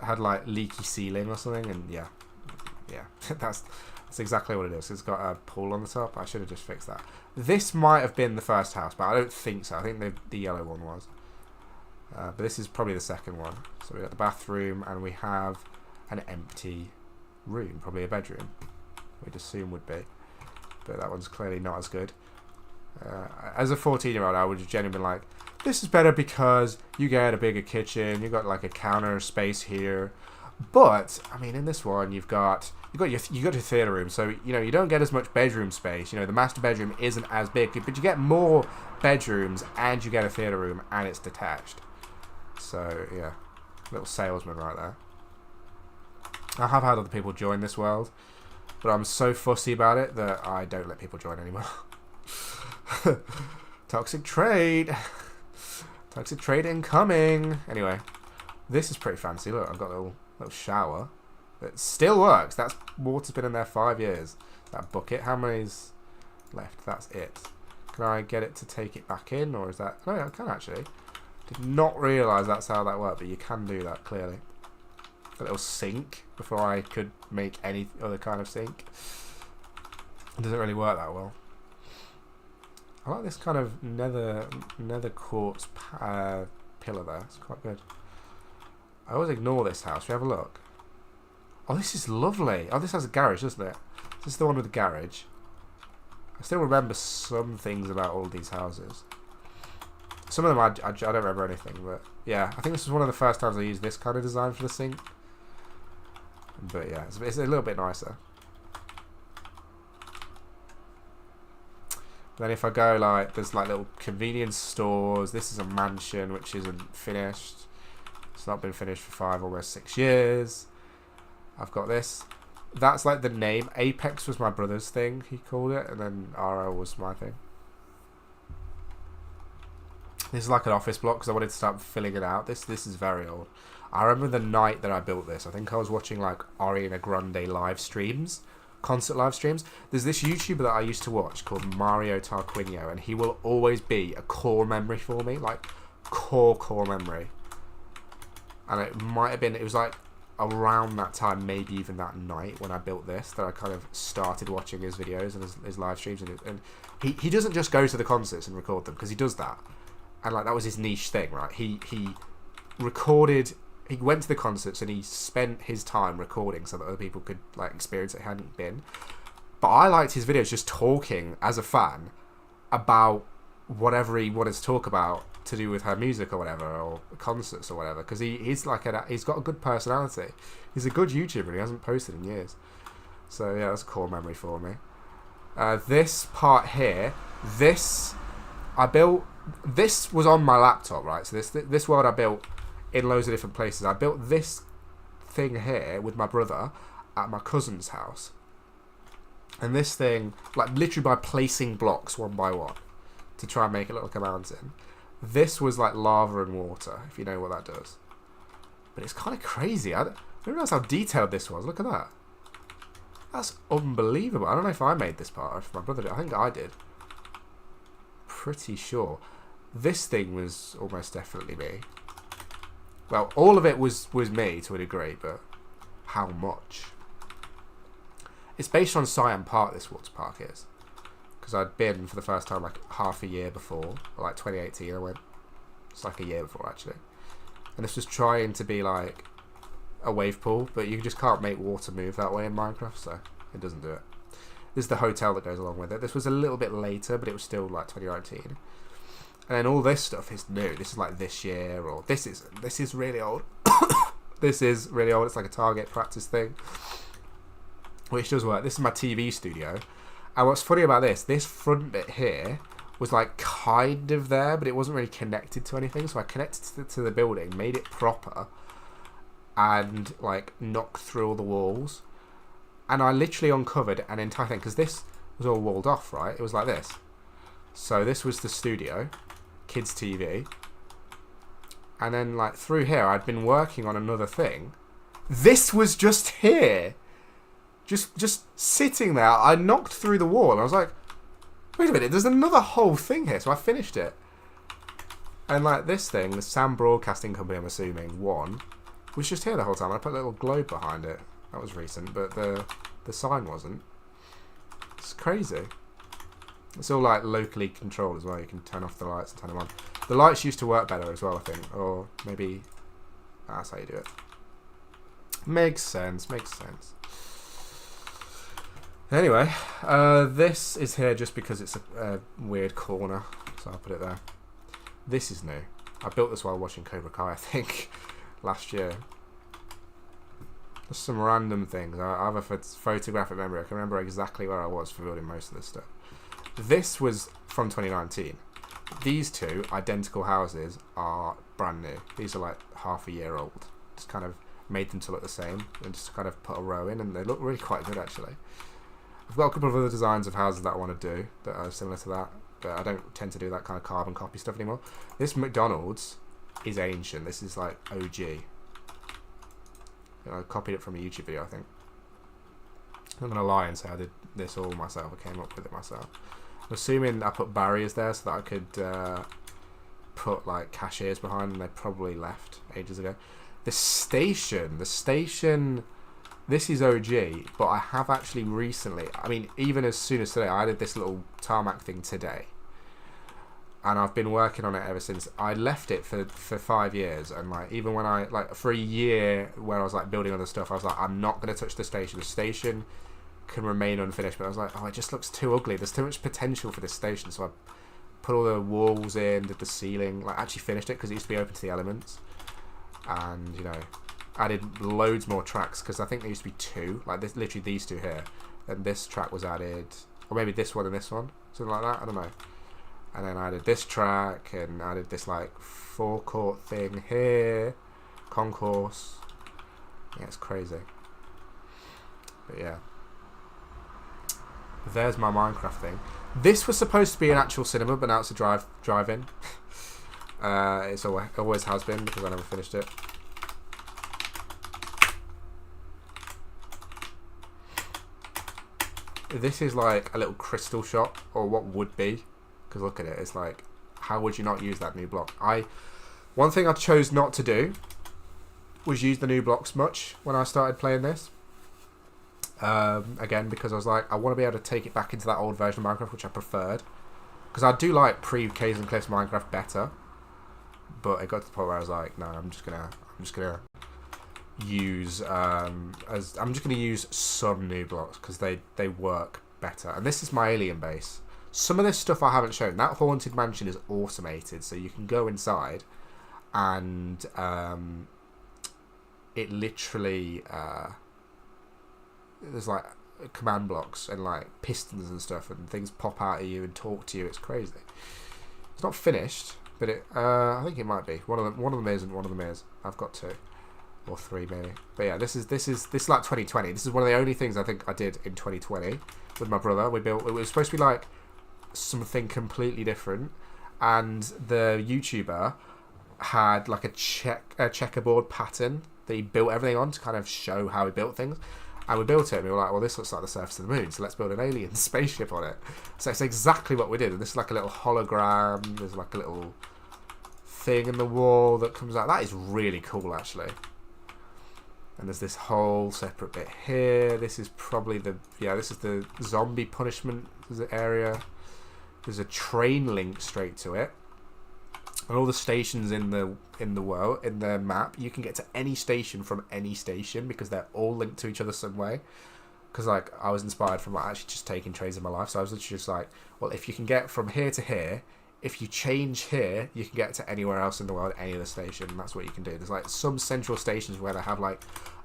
had like, leaky ceiling or something, and yeah. That's exactly what it is. It's got a pool on the top. I should have just fixed that. This might have been the first house, but I don't think so. I think the yellow one was. But this is probably the second one. So we got the bathroom, and we have an empty room, probably a bedroom. We'd assume would be, but that one's clearly not as good. As a 14-year-old, I would have genuinely been like, this is better because you get a bigger kitchen, you got like a counter space here. But I mean, in this one, you got your theater room, so you know you don't get as much bedroom space. You know, the master bedroom isn't as big, but you get more bedrooms and you get a theater room, and it's detached. So yeah, little salesman right there. I have had other people join this world, but I'm so fussy about it that I don't let people join anymore. Toxic trade. Toxic trade incoming. Anyway, this is pretty fancy. Look, I've got a little shower that still works. That's water's been in there 5 years. That bucket, how many's left? That's it. Can I get it to take it back in, or is that... No, I can actually. Did not realise that's how that worked, but you can do that, clearly. A little sink before I could make any other kind of sink. It doesn't really work that well. I like this kind of nether quartz pillar there. It's quite good. I always ignore this house. We have a look. Oh, this is lovely. Oh, this has a garage, doesn't it? This is the one with the garage. I still remember some things about all these houses. Some of them I don't remember anything, but yeah, I think this was one of the first times I used this kind of design for the sink. But yeah, it's a little bit nicer. Then if I go like, there's like little convenience stores. This is a mansion which isn't finished. It's not been finished for almost 6 years. I've got this. That's like the name. Apex was my brother's thing, he called it, and then RO was my thing. This is like an office block because I wanted to start filling it out. This is very old. I remember the night that I built this. I think I was watching like Ariana Grande live streams. Concert live streams. There's this YouTuber that I used to watch called Mario Tarquinio, and he will always be a core memory for me, like core memory. And it might have been, it was like around that time, maybe even that night when I built this, that I kind of started watching his videos and his live streams, and he doesn't just go to the concerts and record them, because he does that, and like that was his niche thing, right? He recorded. He went to the concerts and he spent his time recording so that other people could like experience it hadn't been. But I liked his videos just talking as a fan about whatever he wanted to talk about to do with her music or whatever, or concerts or whatever, because he's like he's got a good personality. He's a good YouTuber and he hasn't posted in years. So yeah, that's a core memory for me. This part here, I built. This was on my laptop, right? So this world I built in loads of different places. I built this thing here with my brother at my cousin's house. And this thing, like literally by placing blocks one by one to try and make it look like a mountain. This was like lava and water, if you know what that does. But it's kind of crazy. I didn't realize how detailed this was. Look at that. That's unbelievable. I don't know if I made this part or if my brother did. I think I did. Pretty sure. This thing was almost definitely me. Well, all of it was me to a degree, but how much? It's based on Siam Park, this water park is. Because I'd been for the first time like half a year before, or like 2018 I went. It's like a year before actually. And this was trying to be like a wave pool, but you just can't make water move that way in Minecraft, so it doesn't do it. This is the hotel that goes along with it. This was a little bit later, but it was still like 2019. And then all this stuff is new. This is like this year, or this is really old. This is really old. It's like a target practice thing, which does work. This is my TV studio. And what's funny about this front bit here was like kind of there, but it wasn't really connected to anything. So I connected to the building, made it proper, and like knocked through all the walls. And I literally uncovered an entire thing, because this was all walled off, right? It was like this. So this was the studio, kids TV. And then like through here, I'd been working on another thing. This was just here. Just sitting there. I knocked through the wall and I was like, wait a minute, there's another whole thing here. So I finished it. And like this thing, the Sam Broadcasting Company, I'm assuming, was just here the whole time. I put a little globe behind it. That was recent, but the sign wasn't. It's crazy. It's all like locally controlled as well. You can turn off the lights and turn them on. The lights used to work better as well, I think. Or maybe that's how you do it. Makes sense, makes sense. Anyway, this is here just because it's a weird corner. So I'll put it there. This is new. I built this while watching Cobra Kai, I think, last year. Just some random things. I have a photographic memory. I can remember exactly where I was for building most of this stuff. This was from 2019. These two identical houses are brand new. These are like half a year old. Just kind of made them to look the same and just kind of put a row in, and they look really quite good actually. I've got a couple of other designs of houses that I want to do that are similar to that, but I don't tend to do that kind of carbon copy stuff anymore. This McDonald's is ancient. This is like OG. I copied it from a YouTube video, I think. I'm not going to lie and say I did this all myself. I came up with it myself. I'm assuming I put barriers there so that I could put like cashiers behind, and they probably left ages ago. The station, this is OG, but I have actually recently, I mean, even as soon as today, I added this little tarmac thing today. And I've been working on it ever since. I left it for 5 years, and like even when I like for a year where I was like building other stuff, I was like, I'm not going to touch the station. The station can remain unfinished, but I was like, oh, it just looks too ugly. There's too much potential for this station, so I put all the walls in, did the ceiling, like actually finished it because it used to be open to the elements, and you know, added loads more tracks because I think there used to be 2, like this, literally these 2 here. Then this track was added, or maybe this one and this one, something like that. I don't know. And then I added this track, and added this like forecourt thing here, concourse. Yeah, it's crazy. But yeah, there's my Minecraft thing. This was supposed to be an actual cinema, but now it's a drive-in. It's always has been because I never finished it. This is like a little crystal shop, or what would be. Because look at it, it's like, how would you not use that new block? One thing I chose not to do was use the new blocks much when I started playing this. Again, because I was like, I want to be able to take it back into that old version of Minecraft, which I preferred. Because I do like pre-Caves and Cliffs Minecraft better. But it got to the point where I was like, no, I'm just gonna use some new blocks because they work better. And this is my alien base. Some of this stuff I haven't shown. That haunted mansion is automated, so you can go inside and it literally there's like command blocks and like pistons and stuff, and things pop out at you and talk to you. It's crazy. It's not finished, but I think it might be. One of them isn't. One of them is. I've got 2 or 3 maybe. But yeah, this is like 2020. This is one of the only things I think I did in 2020 with my brother. We built. It was supposed to be like something completely different, and the YouTuber had like a checkerboard pattern that he built everything on to kind of show how he built things, and we built it and we were like, well, this looks like the surface of the moon, so let's build an alien spaceship on it. So it's exactly what we did, and this is like a little hologram. There's like a little thing in the wall that comes out. That is really cool actually. And there's this whole separate bit here. This is probably this is the zombie punishment area. There's a train link straight to it, and all the stations in the world, in the map, you can get to any station from any station because they're all linked to each other some way. Because like I was inspired from like actually just taking trains in my life, so I was literally just like, well, if you can get from here to here, if you change here, you can get to anywhere else in the world, any other station, and that's what you can do. There's like some central stations where they have like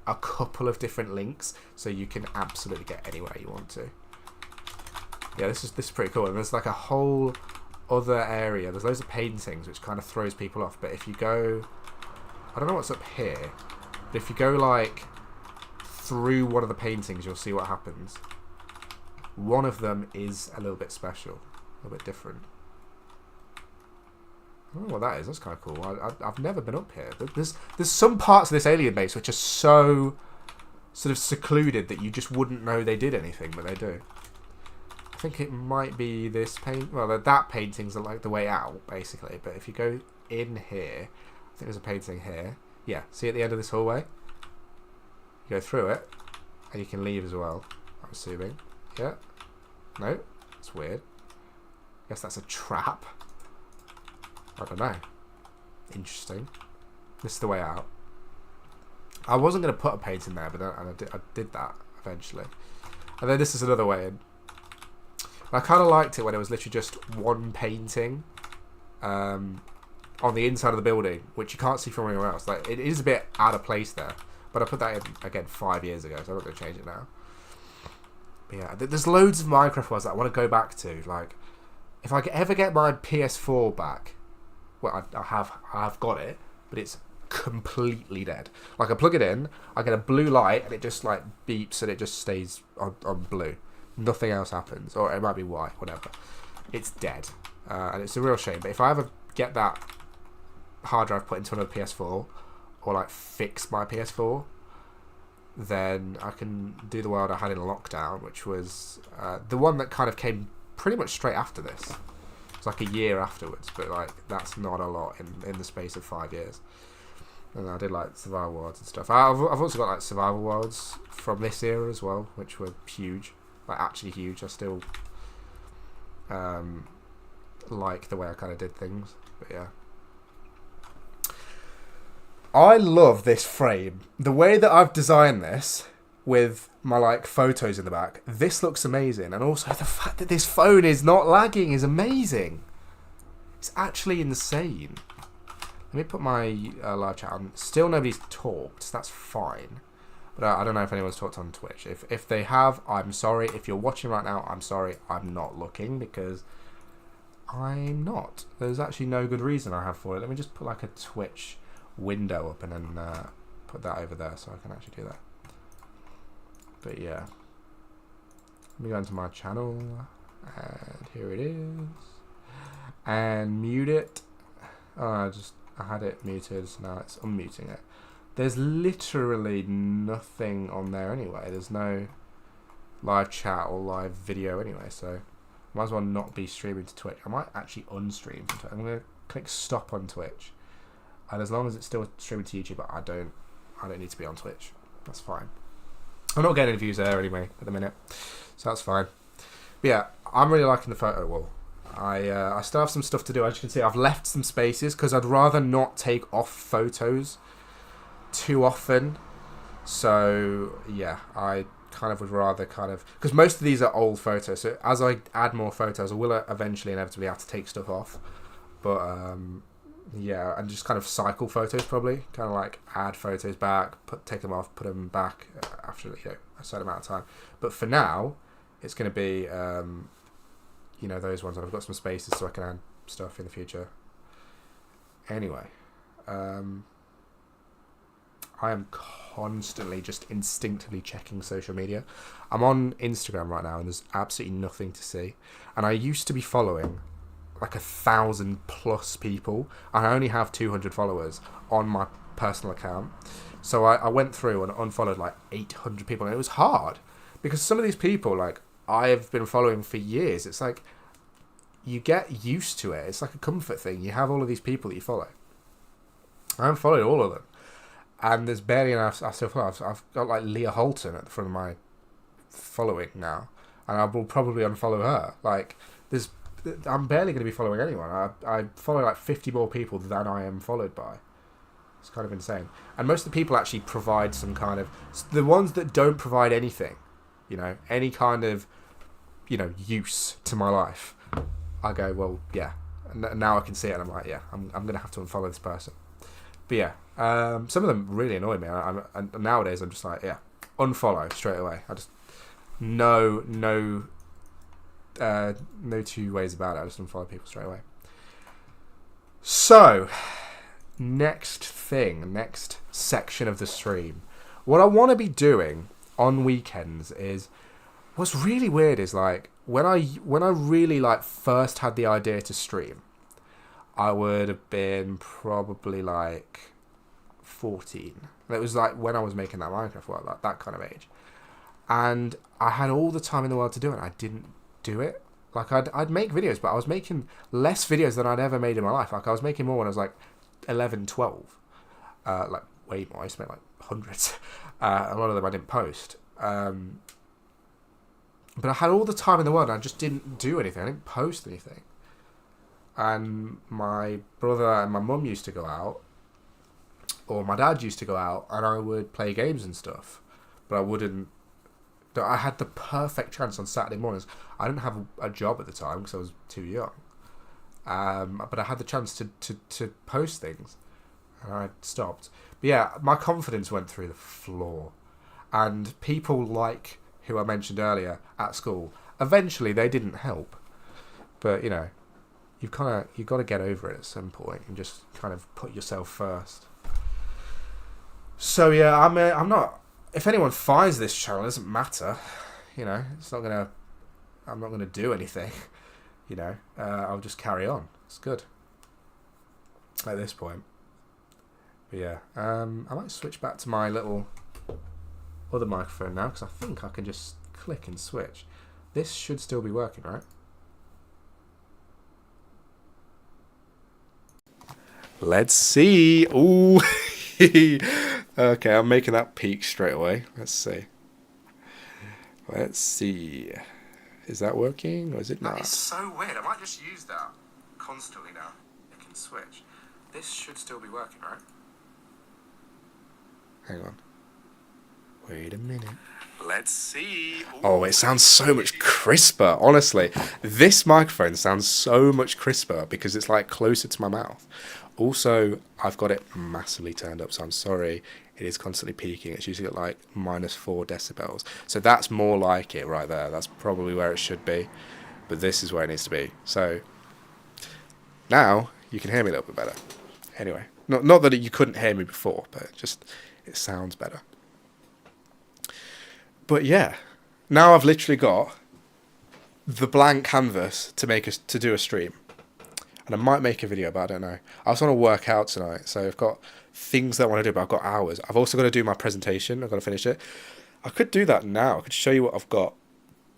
a couple of different links, so you can absolutely get anywhere you want to. Yeah, this is pretty cool. And there's like a whole other area. There's loads of paintings, which kind of throws people off. But if you go, I don't know what's up here, but if you go like through one of the paintings, you'll see what happens. One of them is a little bit special, a little bit different. I don't know what that is. That's kind of cool. I've never been up here. There's some parts of this alien base which are so sort of secluded that you just wouldn't know they did anything, but they do. I think it might be this paint. Well, that painting's like the way out, basically. But if you go in here, I think there's a painting here. Yeah, see at the end of this hallway? You go through it, and you can leave as well, I'm assuming. Yeah? No? It's weird. Guess that's a trap. I don't know. Interesting. This is the way out. I wasn't going to put a painting there, but I did that eventually. And then this is another way in. I kind of liked it when it was literally just one painting on the inside of the building, which you can't see from anywhere else. Like, it is a bit out of place there. But I put that in, again, 5 years ago, so I'm not going to change it now. But yeah, there's loads of Minecraft worlds that I want to go back to. Like, if I ever get my PS4 back, well, I've got it, but it's completely dead. Like, I plug it in, I get a blue light, and it just, like, beeps, and it just stays on blue. Nothing else happens. Or it might be white, whatever. It's dead. And it's a real shame. But if I ever get that hard drive put into another PS4, or, like, fix my PS4, then I can do the world I had in lockdown, which was the one that kind of came pretty much straight after this. It's like a year afterwards, but like that's not a lot in the space of 5 years. And I did like survival worlds and stuff. I've also got like survival worlds from this era as well, which were huge, like actually huge. I still like the way I kind of did things, but yeah. I love this frame. The way that I've designed this with my like photos in the back, this looks amazing. And also the fact that this phone is not lagging is amazing. It's actually insane. Let me put my live chat on. Still nobody's talked, so that's fine. But I don't know if anyone's talked on Twitch. If they have, I'm sorry. If you're watching right now, I'm sorry. I'm not looking because I'm not. There's actually no good reason I have for it. Let me just put like a Twitch window up and then put that over there so I can actually do that. But yeah, let me go into my channel and here it is and mute it. Oh, I had it muted, so now it's unmuting it. There's literally nothing on there anyway. There's no live chat or live video anyway, so might as well not be streaming to Twitch. I might actually unstream from Twitch. I'm gonna click stop on Twitch. And as long as it's still streaming to YouTube, I don't need to be on Twitch. That's fine. I'm not getting any views there anyway at the minute, so that's fine. But yeah, I'm really liking the photo wall. I still have some stuff to do. As you can see, I've left some spaces because I'd rather not take off photos too often. So yeah, I kind of would rather because most of these are old photos. So as I add more photos, I will eventually inevitably have to take stuff off. But yeah, and just kind of cycle photos probably. Kind of like add photos back, take them off, put them back after a certain amount of time. But for now, it's going to be those ones. And I've got some spaces so I can add stuff in the future. Anyway, I am constantly just instinctively checking social media. I'm on Instagram right now and there's absolutely nothing to see. And I used to be following like 1,000+ people. I only have 200 followers on my personal account. So I went through and unfollowed like 800 people. And it was hard because some of these people, like, I've been following for years. It's like you get used to it. It's like a comfort thing. You have all of these people that you follow. I haven't followed all of them. And there's barely enough I still follow. I've got like Leah Holton at the front of my following now. And I will probably unfollow her. Like, I'm barely going to be following anyone. I follow like 50 more people than I am followed by. It's kind of insane. And most of the people actually provide some kind of... The ones that don't provide anything, any kind of, use to my life, I go, well, yeah. And now I can see it and I'm like, yeah, I'm going to have to unfollow this person. But yeah, some of them really annoy me. And nowadays I'm just like, yeah, unfollow straight away. I just... No two ways about it. I just unfollow people straight away. So, next section of the stream. What I want to be doing on weekends is, what's really weird is like when I really like first had the idea to stream, I would have been probably like 14. It was like when I was making that Minecraft world, like that kind of age. And I had all the time in the world to do it. I didn't do it. Like I'd make videos, but I was making less videos than I'd ever made in my life. Like I was making more when I was like 11, 12. Like way more. I used to make like hundreds. A lot of them I didn't post. But I had all the time in the world and I just didn't do anything. I didn't post anything. And my brother and my mum used to go out, or my dad used to go out, and I would play games and stuff. But I wouldn't. I had the perfect chance on Saturday mornings. I didn't have a job at the time because I was too young. But I had the chance to post things, and I stopped. But yeah, my confidence went through the floor. And people like who I mentioned earlier at school, eventually they didn't help. But you know, you've got to get over it at some point and just kind of put yourself first. So yeah, I'm not. If anyone finds this channel, it doesn't matter. You know, I'm not gonna do anything. You know, I'll just carry on. It's good at this point. But yeah, I might switch back to my little other microphone now because I think I can just click and switch. This should still be working, right? Let's see. Ooh. Okay, I'm making that peak straight away. Let's see. Let's see. Is that working or is it not? That is so weird. I might just use that constantly now. I can switch. This should still be working, right? Hang on. Wait a minute. Let's see. Ooh. Oh, it sounds so much crisper. Honestly, this microphone sounds so much crisper because it's like closer to my mouth. Also, I've got it massively turned up, so I'm sorry. It is constantly peaking. It's usually at like -4 decibels. So that's more like it right there. That's probably where it should be. But this is where it needs to be. So now you can hear me a little bit better. Anyway, not that you couldn't hear me before, but just it sounds better. But yeah, now I've literally got the blank canvas to do a stream. And I might make a video, but I don't know. I also want to work out tonight, so I've got things that I want to do, but I've got hours. I've also got to do my presentation. I've got to finish it. I could do that now. I could show you what I've got.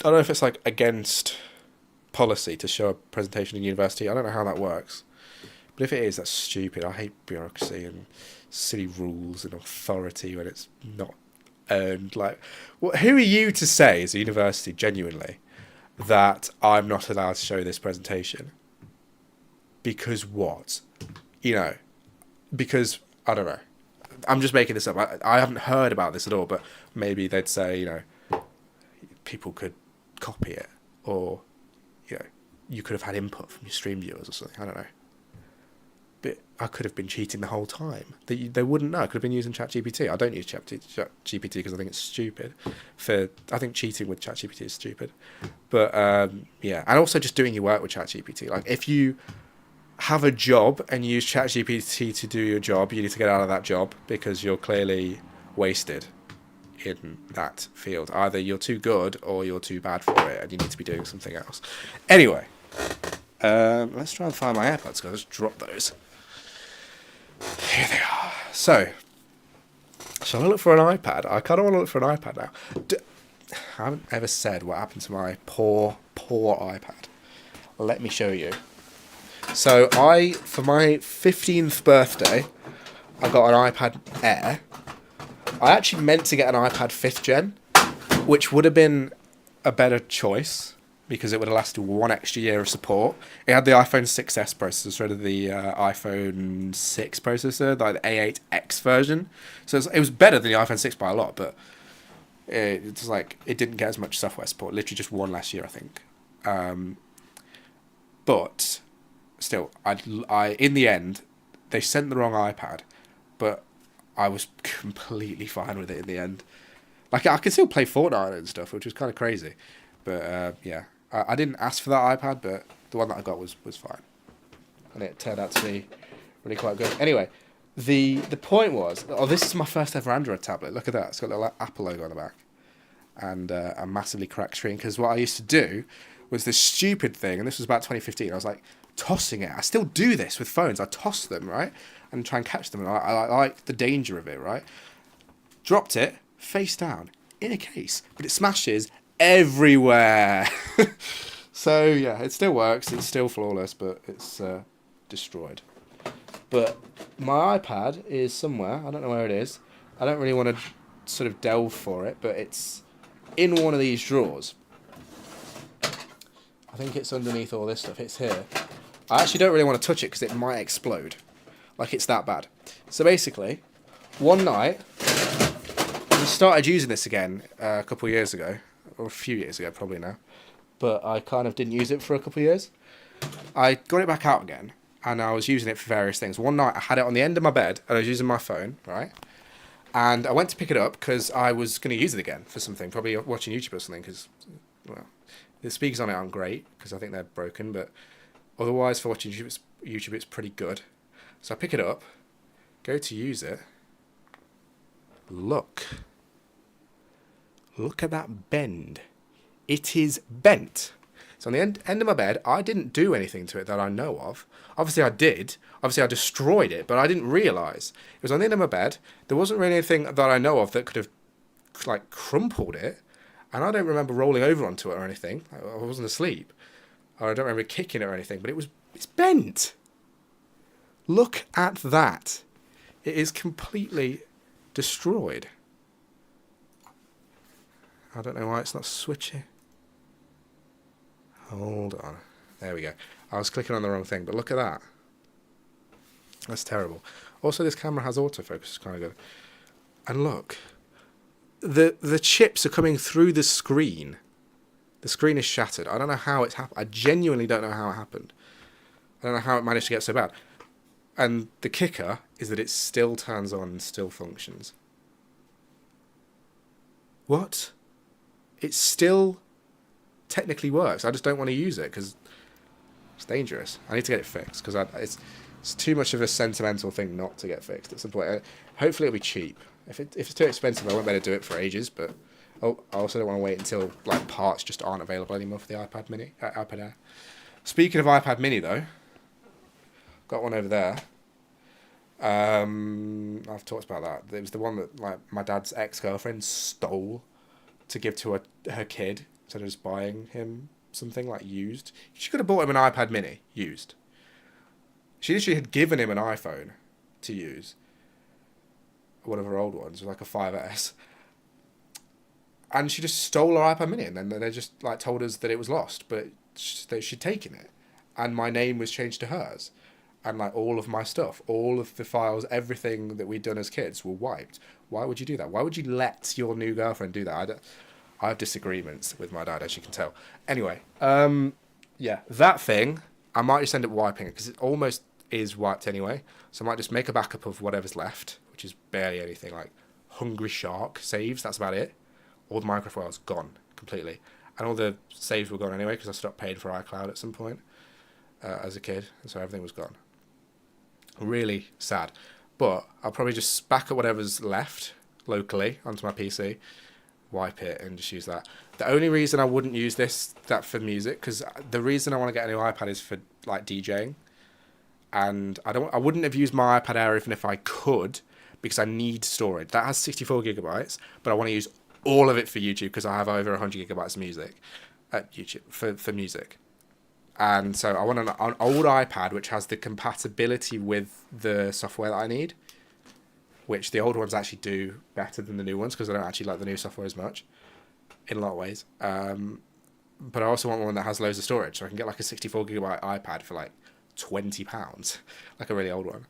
I don't know if it's like against policy to show a presentation in university. I don't know how that works. But if it is, that's stupid. I hate bureaucracy and silly rules and authority when it's not earned. Like, who are you to say as a university, genuinely, that I'm not allowed to show this presentation? Because what? You know, because, I don't know. I'm just making this up. I haven't heard about this at all, but maybe they'd say, you know, people could copy it, or, you know, you could have had input from your stream viewers or something. I don't know. But I could have been cheating the whole time. They wouldn't know. I could have been using ChatGPT. I don't use ChatGPT because I think it's stupid. I think cheating with ChatGPT is stupid. But, yeah. And also just doing your work with ChatGPT. Like, if you have a job and use ChatGPT to do your job, you need to get out of that job because you're clearly wasted in that field. Either you're too good or you're too bad for it and you need to be doing something else. Anyway, let's try and find my AirPods because I just dropped those. Here they are. So, shall I look for an iPad? I kind of want to look for an iPad now. I haven't ever said what happened to my poor iPad. Let me show you. So for my 15th birthday, I got an iPad Air. I actually meant to get an iPad 5th gen, which would have been a better choice because it would have lasted one extra year of support. It had the iPhone 6s processor instead of the iPhone 6 processor, like the A8X version. So it was better than the iPhone 6 by a lot, but it didn't get as much software support. Literally just one last year, I think. But still, I in the end, they sent the wrong iPad, but I was completely fine with it in the end. Like, I could still play Fortnite and stuff, which was kind of crazy. But, yeah, I didn't ask for that iPad, but the one that I got was fine. And it turned out to be really quite good. Anyway, the point was, this is my first ever Android tablet. Look at that. It's got a little Apple logo on the back. And a massively cracked screen. Because what I used to do was this stupid thing, and this was about 2015. I was like, tossing it. I still do this with phones. I toss them, right? And try and catch them. And I like the danger of it, right? Dropped it, face down, in a case. But it smashes everywhere. So, yeah, it still works. It's still flawless, but it's destroyed. But my iPad is somewhere. I don't know where it is. I don't really want to sort of delve for it, but it's in one of these drawers. I think it's underneath all this stuff. It's here. I actually don't really want to touch it because it might explode. Like, it's that bad. So basically, one night, we started using this again a couple of years ago. Or a few years ago, probably now. But I kind of didn't use it for a couple of years. I got it back out again, and I was using it for various things. One night, I had it on the end of my bed, and I was using my phone, right? And I went to pick it up because I was going to use it again for something, probably watching YouTube or something, because, well, the speakers on it aren't great, because I think they're broken, but otherwise, for watching YouTube, it's pretty good. So I pick it up, go to use it. Look at that bend. It is bent. So on the end of my bed, I didn't do anything to it that I know of. Obviously I did. Obviously I destroyed it, but I didn't realise. It was on the end of my bed. There wasn't really anything that I know of that could have, like, crumpled it. And I don't remember rolling over onto it or anything. I wasn't asleep. Or I don't remember kicking it or anything, but it's bent. Look at that. It is completely destroyed. I don't know why it's not switching. Hold on. There we go. I was clicking on the wrong thing, but look at that. That's terrible. Also, this camera has autofocus, it's kind of good. And look. The chips are coming through the screen. The screen is shattered. I don't know how it's happened. I genuinely don't know how it happened. I don't know how it managed to get so bad. And the kicker is that it still turns on and still functions. What? It still technically works. I just don't want to use it because it's dangerous. I need to get it fixed because it's too much of a sentimental thing not to get fixed at some point. Hopefully it'll be cheap. If it's too expensive, I won't be able to do it for ages. But I also don't want to wait until like parts just aren't available anymore for the iPad Mini, iPad Air. Speaking of iPad Mini though, got one over there. I've talked about that. It was the one that like my dad's ex-girlfriend stole to give to her kid instead of just buying him something like used. She could have bought him an iPad Mini used. She literally had given him an iPhone to use. One of her old ones, like a 5S. And she just stole her iPad Mini, and then they just like told us that it was lost, but she'd taken it, and my name was changed to hers, and like all of my stuff, all of the files, everything that we'd done as kids were wiped. Why would you do that? Why would you let your new girlfriend do that? I have disagreements with my dad, as you can tell. Anyway, yeah, that thing, I might just end up wiping it because it almost is wiped anyway. So I might just make a backup of whatever's left, which is barely anything, like Hungry Shark saves, that's about it. All the Minecraft files gone completely. And all the saves were gone anyway because I stopped paying for iCloud at some point as a kid. And so everything was gone. Really sad. But I'll probably just back up whatever's left locally onto my PC, wipe it, and just use that. The only reason I wouldn't use that for music, because the reason I want to get a new iPad is for like DJing. And I wouldn't have used my iPad Air even if I could, because I need storage. That has 64 gigabytes, but I want to use all of it for YouTube because I have over 100 gigabytes of music at YouTube for music. And so I want an old iPad which has the compatibility with the software that I need, which the old ones actually do better than the new ones because I don't actually like the new software as much in a lot of ways. But I also want one that has loads of storage, so I can get like a 64 gigabyte iPad for like £20, like a really old one.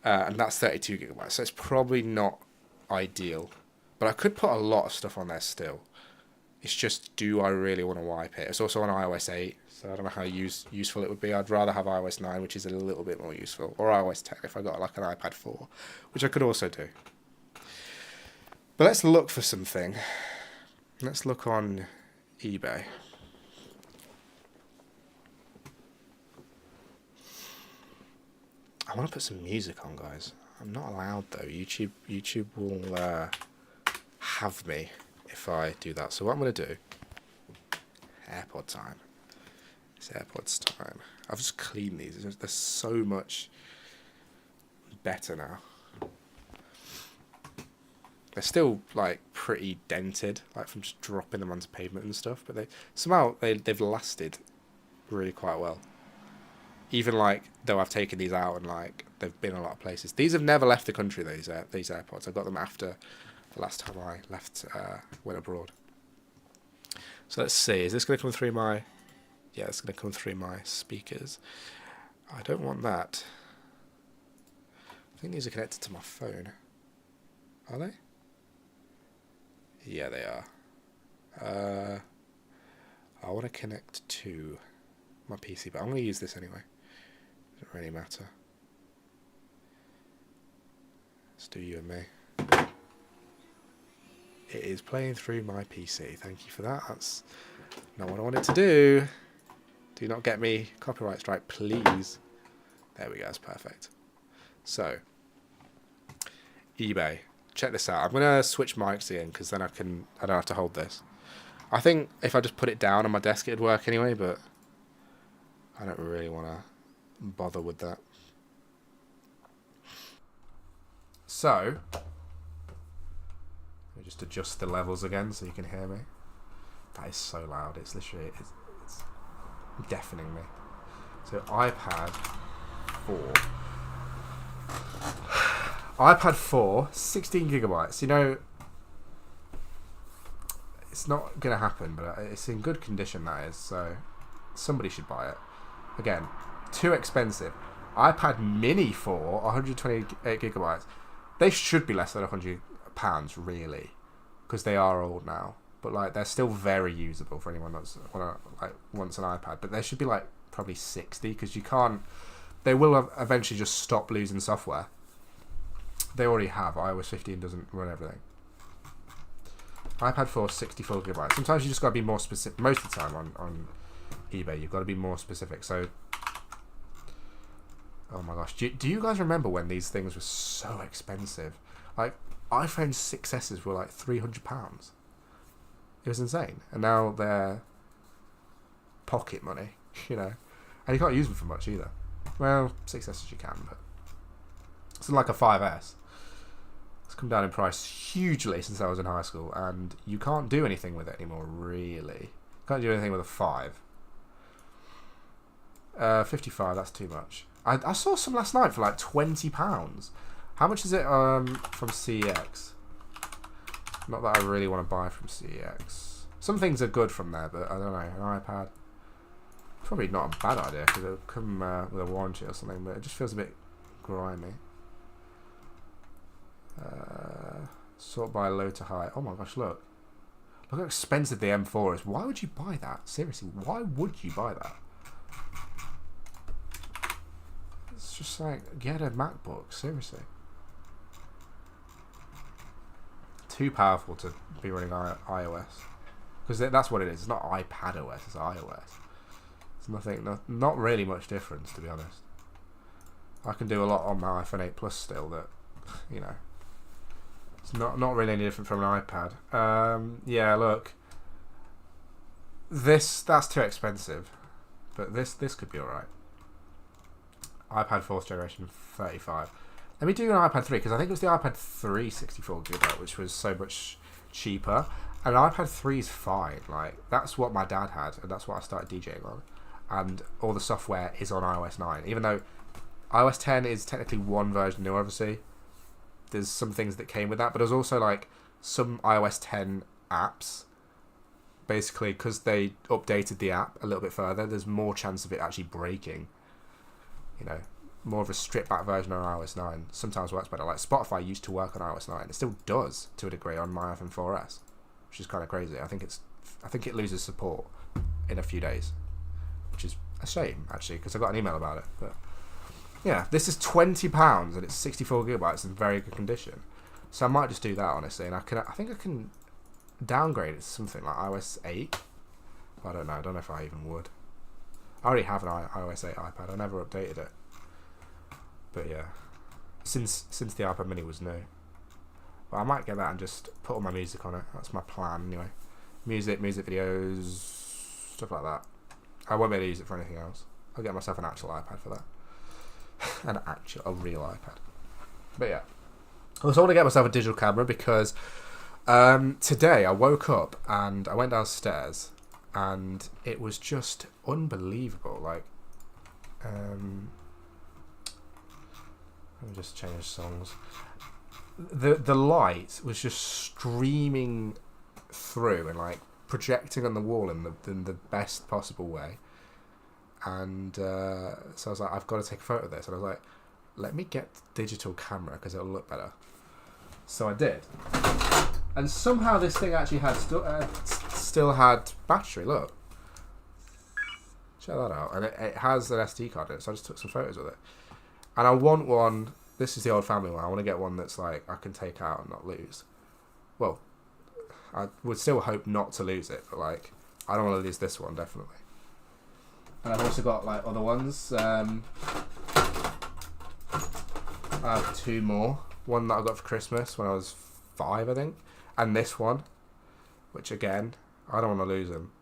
And that's 32 gigabytes, so it's probably not ideal. But I could put a lot of stuff on there still. It's just, do I really want to wipe it? It's also on iOS 8, so I don't know how useful it would be. I'd rather have iOS 9, which is a little bit more useful. Or iOS 10 if I got like an iPad 4, which I could also do. But let's look for something. Let's look on eBay. I want to put some music on, guys. I'm not allowed though. YouTube will have me if I do that. So what I'm going to do, AirPod time. It's AirPods time. I've just cleaned these. They're so much better now. They're still like pretty dented, like from just dropping them onto pavement and stuff. But they've lasted really quite well. Even like though I've taken these out and like they've been a lot of places. These have never left the country. These AirPods. I got them after the last time I went abroad. So let's see. Is this going to come through my? Yeah, it's going to come through my speakers. I don't want that. I think these are connected to my phone. Are they? Yeah, they are. I want to connect to my PC, but I'm going to use this anyway. Doesn't really matter. Let's do you and me. It is playing through my PC. Thank you for that. That's not what I wanted to do. Do not get me copyright strike, please. There we go. That's perfect. So, eBay. Check this out. I'm gonna switch mics again because then I don't have to hold this. I think if I just put it down on my desk, it'd work anyway. But I don't really want to bother with that. So, let me just adjust the levels again so you can hear me. That is so loud. It's literally it's deafening me. So iPad 4. iPad 4, 16 gigabytes. You know, it's not going to happen, but it's in good condition, that is. So somebody should buy it. Again, too expensive. iPad Mini 4, 128 gigabytes. They should be less than £100, really, because they are old now. But like, they're still very usable for anyone that's wants an iPad. But they should be like probably 60, because you can't. They will eventually just stop losing software. They already have. iOS 15 doesn't run everything. iPad 4, 64 gigabytes. Sometimes you just got to be more specific. Most of the time on eBay, you've got to be more specific. So, oh my gosh, do you guys remember when these things were so expensive? Like iPhone 6s were like £300. It was insane, and now they're pocket money, you know, and you can't use them for much either. Well, 6s you can, but it's like a 5s. It's come down in price hugely since I was in high school, and you can't do anything with it anymore, really. Can't do anything with a 5. 55, that's too much. I saw some last night for like £20. How much is it from CEX? Not that I really want to buy from CEX. Some things are good from there, but I don't know. An iPad, probably not a bad idea because it'll come with a warranty or something, but it just feels a bit grimy. Sort by low to high. Oh my gosh, look how expensive the M4 is. Why would you buy that? Seriously, why would you buy that? It's just like, get a MacBook, seriously. Too powerful to be running iOS, because that's what it is. It's not iPadOS, it's iOS. It's nothing, not really much difference, to be honest. I can do a lot on my iPhone 8 Plus still that, you know, it's not really any different from an iPad. Yeah, look, that's too expensive, but this could be alright. iPad 4th generation, 35. Let me do an iPad 3, because I think it was the iPad 3 64GB, which was so much cheaper. And an iPad 3 is fine. Like, that's what my dad had, and that's what I started DJing on. And all the software is on iOS 9. Even though iOS 10 is technically one version new, obviously. There's some things that came with that, but there's also, like, some iOS 10 apps. Basically, because they updated the app a little bit further, there's more chance of it actually breaking. You know, more of a stripped back version on iOS 9 sometimes works better. Like Spotify used to work on iOS 9. It still does to a degree on my iPhone 4S, which is kind of crazy. I think it loses support in a few days, which is a shame actually, because I got an email about it. But yeah, this is £20 and it's 64 gigabytes in very good condition. So I might just do that honestly, and I think I can downgrade it to something like iOS 8. I don't know. I don't know if I even would. I already have an iOS 8 iPad. I never updated it. But yeah, since the iPad Mini was new. But I might get that and just put all my music on it. That's my plan anyway. Music videos, stuff like that. I won't be able to use it for anything else. I'll get myself an actual iPad for that. A real iPad. But yeah. I also want to get myself a digital camera because today I woke up and I went downstairs and it was just unbelievable. Like, let me just change songs. The light was just streaming through and like projecting on the wall in the best possible way. And so I was like, I've got to take a photo of this. And I was like, let me get the digital camera because it'll look better. So I did. And somehow this thing actually had still had battery. Look. Check that out. And it has an SD card in it. So I just took some photos with it. And I want one. This is the old family one. I want to get one that's like I can take out and not lose. Well, I would still hope not to lose it. But like, I don't want to lose this one, definitely. And I've also got like other ones. I have two more. One that I got for Christmas when I was 5, I think, and this one, which again I don't want to lose them.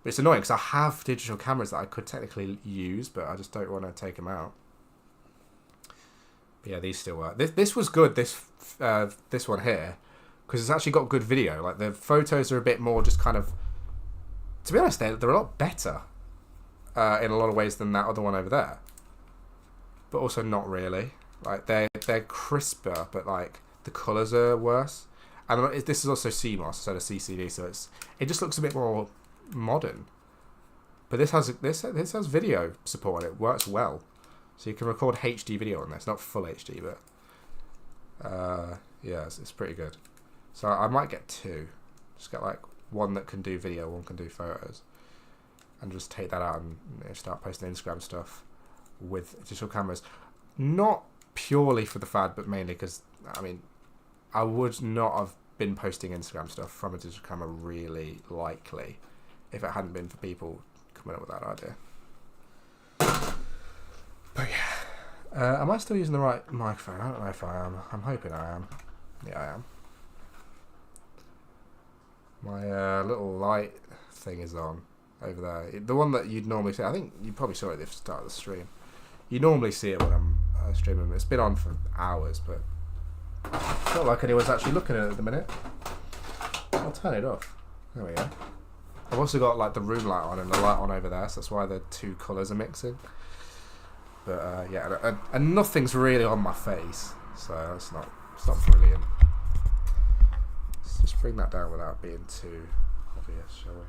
But it's annoying because I have digital cameras that I could technically use, but I just don't want to take them out. But yeah, these still work. This was good. This one here, because it's actually got good video. Like the photos are a bit more just kind of. To be honest, they're a lot better. In a lot of ways than that other one over there, but also not really. Like they're crisper, but like the colours are worse. And this is also CMOS instead of CCD, so it just looks a bit more modern. But this has video support and it works well, so you can record HD video on this. Not full HD, but yeah, it's pretty good. So I might get two. Just get like one that can do video, one can do photos. And just take that out and start posting Instagram stuff with digital cameras. Not purely for the fad, but mainly because, I mean, I would not have been posting Instagram stuff from a digital camera really likely if it hadn't been for people coming up with that idea. But yeah. Am I still using the right microphone? I don't know if I am. I'm hoping I am. Yeah, I am. My little light thing is on. Over there, the one that you'd normally see. I think you probably saw it at the start of the stream. You normally see it when I'm streaming. It's been on for hours, but it's not like anyone's actually looking at it at the minute. I'll turn it off. There we go. I've also got like the room light on and the light on over there, so that's why the two colours are mixing. But yeah, and nothing's really on my face, so it's not brilliant. Let's just bring that down without being too obvious, shall we?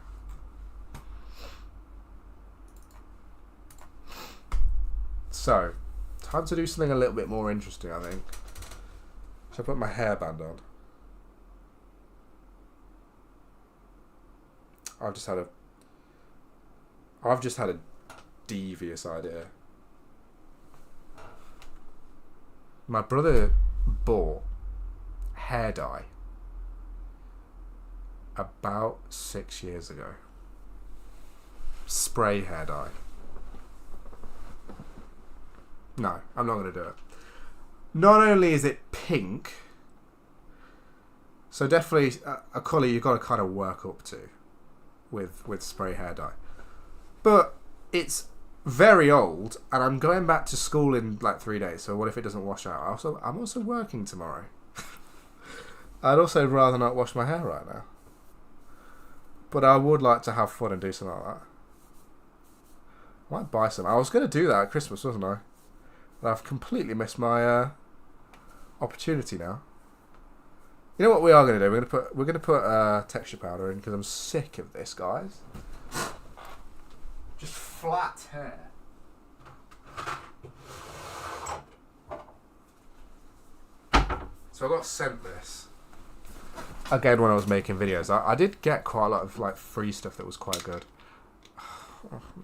So, time to do something a little bit more interesting, I think. Should I put my hairband on? I've just had a devious idea. My brother bought hair dye about 6 years ago. Spray hair dye. No, I'm not going to do it. Not only is it pink, so definitely a colour you've got to kind of work up to with spray hair dye. But it's very old, and I'm going back to school in like 3 days, so what if it doesn't wash out? I'm also working tomorrow. I'd also rather not wash my hair right now. But I would like to have fun and do something like that. I might buy some. I was going to do that at Christmas, wasn't I? But I've completely missed my opportunity now. You know what we are going to do? We're going to put texture powder in because I'm sick of this, guys. Just flat hair. So I got sent this again when I was making videos. I did get quite a lot of like free stuff that was quite good.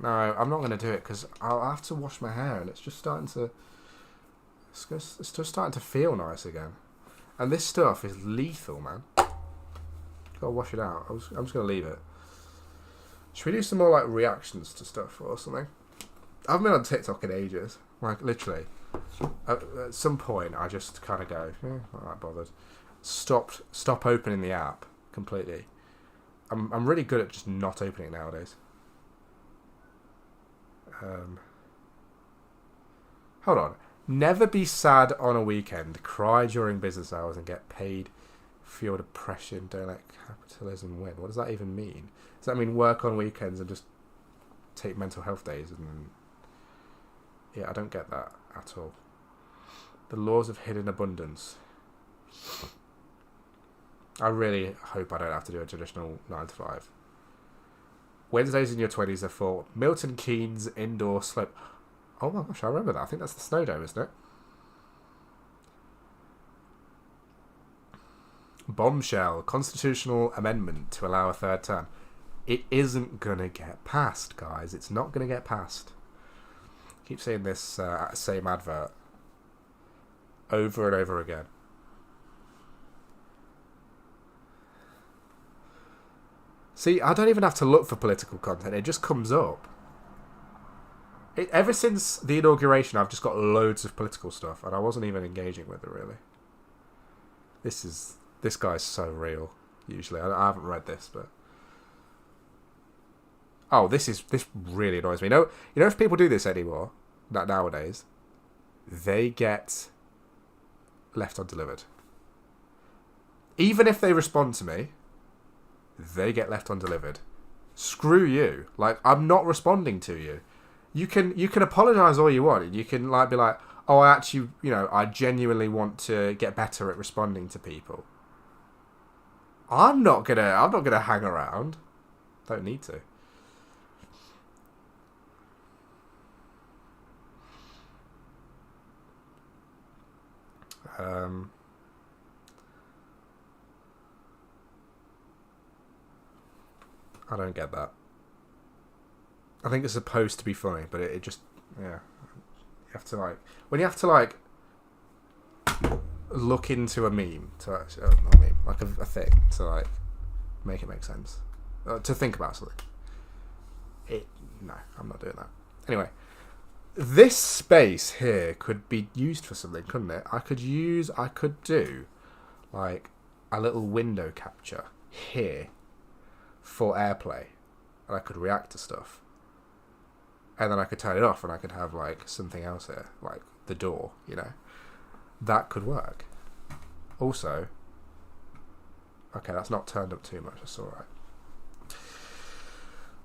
No, I'm not going to do it because I'll have to wash my hair and it's just starting to. It's just starting to feel nice again. And this stuff is lethal, man. Gotta wash it out. I'm just gonna leave it. Should we do some more like reactions to stuff or something? I haven't been on TikTok in ages. Like literally, at some point I just kind of go, not that bothered. Stop opening the app completely. I'm really good at just not opening it nowadays. Hold on. Never be sad on a weekend. Cry during business hours and get paid for your depression. Don't let capitalism win. What does that even mean? Does that mean work on weekends and just take mental health days? And yeah, I don't get that at all. The laws of hidden abundance. I really hope I don't have to do a traditional 9 to 5. Wednesdays in your 20s are for Milton Keynes indoor slope. Oh my gosh, I remember that. I think that's the Snow Dome, isn't it? Bombshell. Constitutional amendment to allow a third term. It isn't going to get passed, guys. It's not going to get passed. I keep seeing this same advert over and over again. See, I don't even have to look for political content. It just comes up. Ever since the inauguration, I've just got loads of political stuff, and I wasn't even engaging with it, really. This guy's so real, usually. I haven't read this, but... Oh, this really annoys me. You know, if people do this anymore, nowadays, they get left undelivered. Even if they respond to me, they get left undelivered. Screw you. Like, I'm not responding to you. You can apologise all you want, and you can like be like, oh, I actually, I genuinely want to get better at responding to people. I'm not gonna hang around. Don't need to. I don't get that. I think it's supposed to be funny, but it just, yeah. You have to when you have to look into a meme to actually, not a meme, like a thing to make it make sense, to think about something. No, I'm not doing that. Anyway, this space here could be used for something, couldn't it? I could do like a little window capture here for AirPlay, and I could react to stuff. And then I could turn it off and I could have something else here, like the door, That could work. Also, okay, that's not turned up too much, that's alright.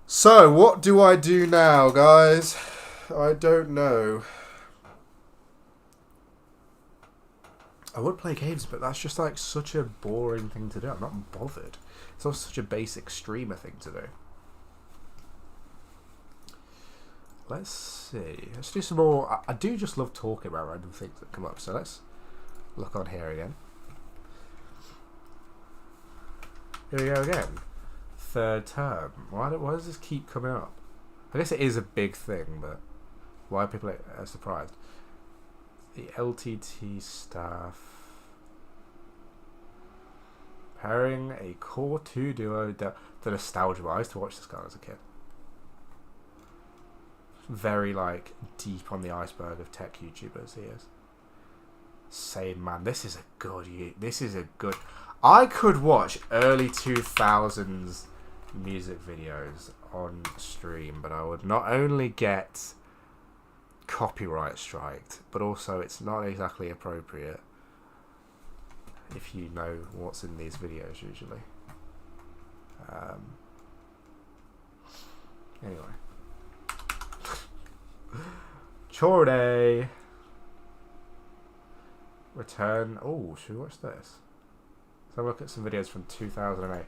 So, what do I do now, guys? I don't know. I would play games, but that's just such a boring thing to do. I'm not bothered. It's also such a basic streamer thing to do. Let's see. Let's do some more. I do just love talking about random things that come up. So let's look on here again. Here we go again. Third term. Why does this keep coming up? I guess it is a big thing, but why are people surprised? The LTT staff. Pairing a Core 2 Duo. The nostalgia. I used to watch this guy as a kid. Very deep on the iceberg of tech YouTubers he is. Same man. This is a good. I could watch early 2000s music videos on stream, but I would not only get copyright striked, but also it's not exactly appropriate if you know what's in these videos usually. Anyway. Chore day. Return. Oh, should we watch this? Let's have a look at some videos from 2008.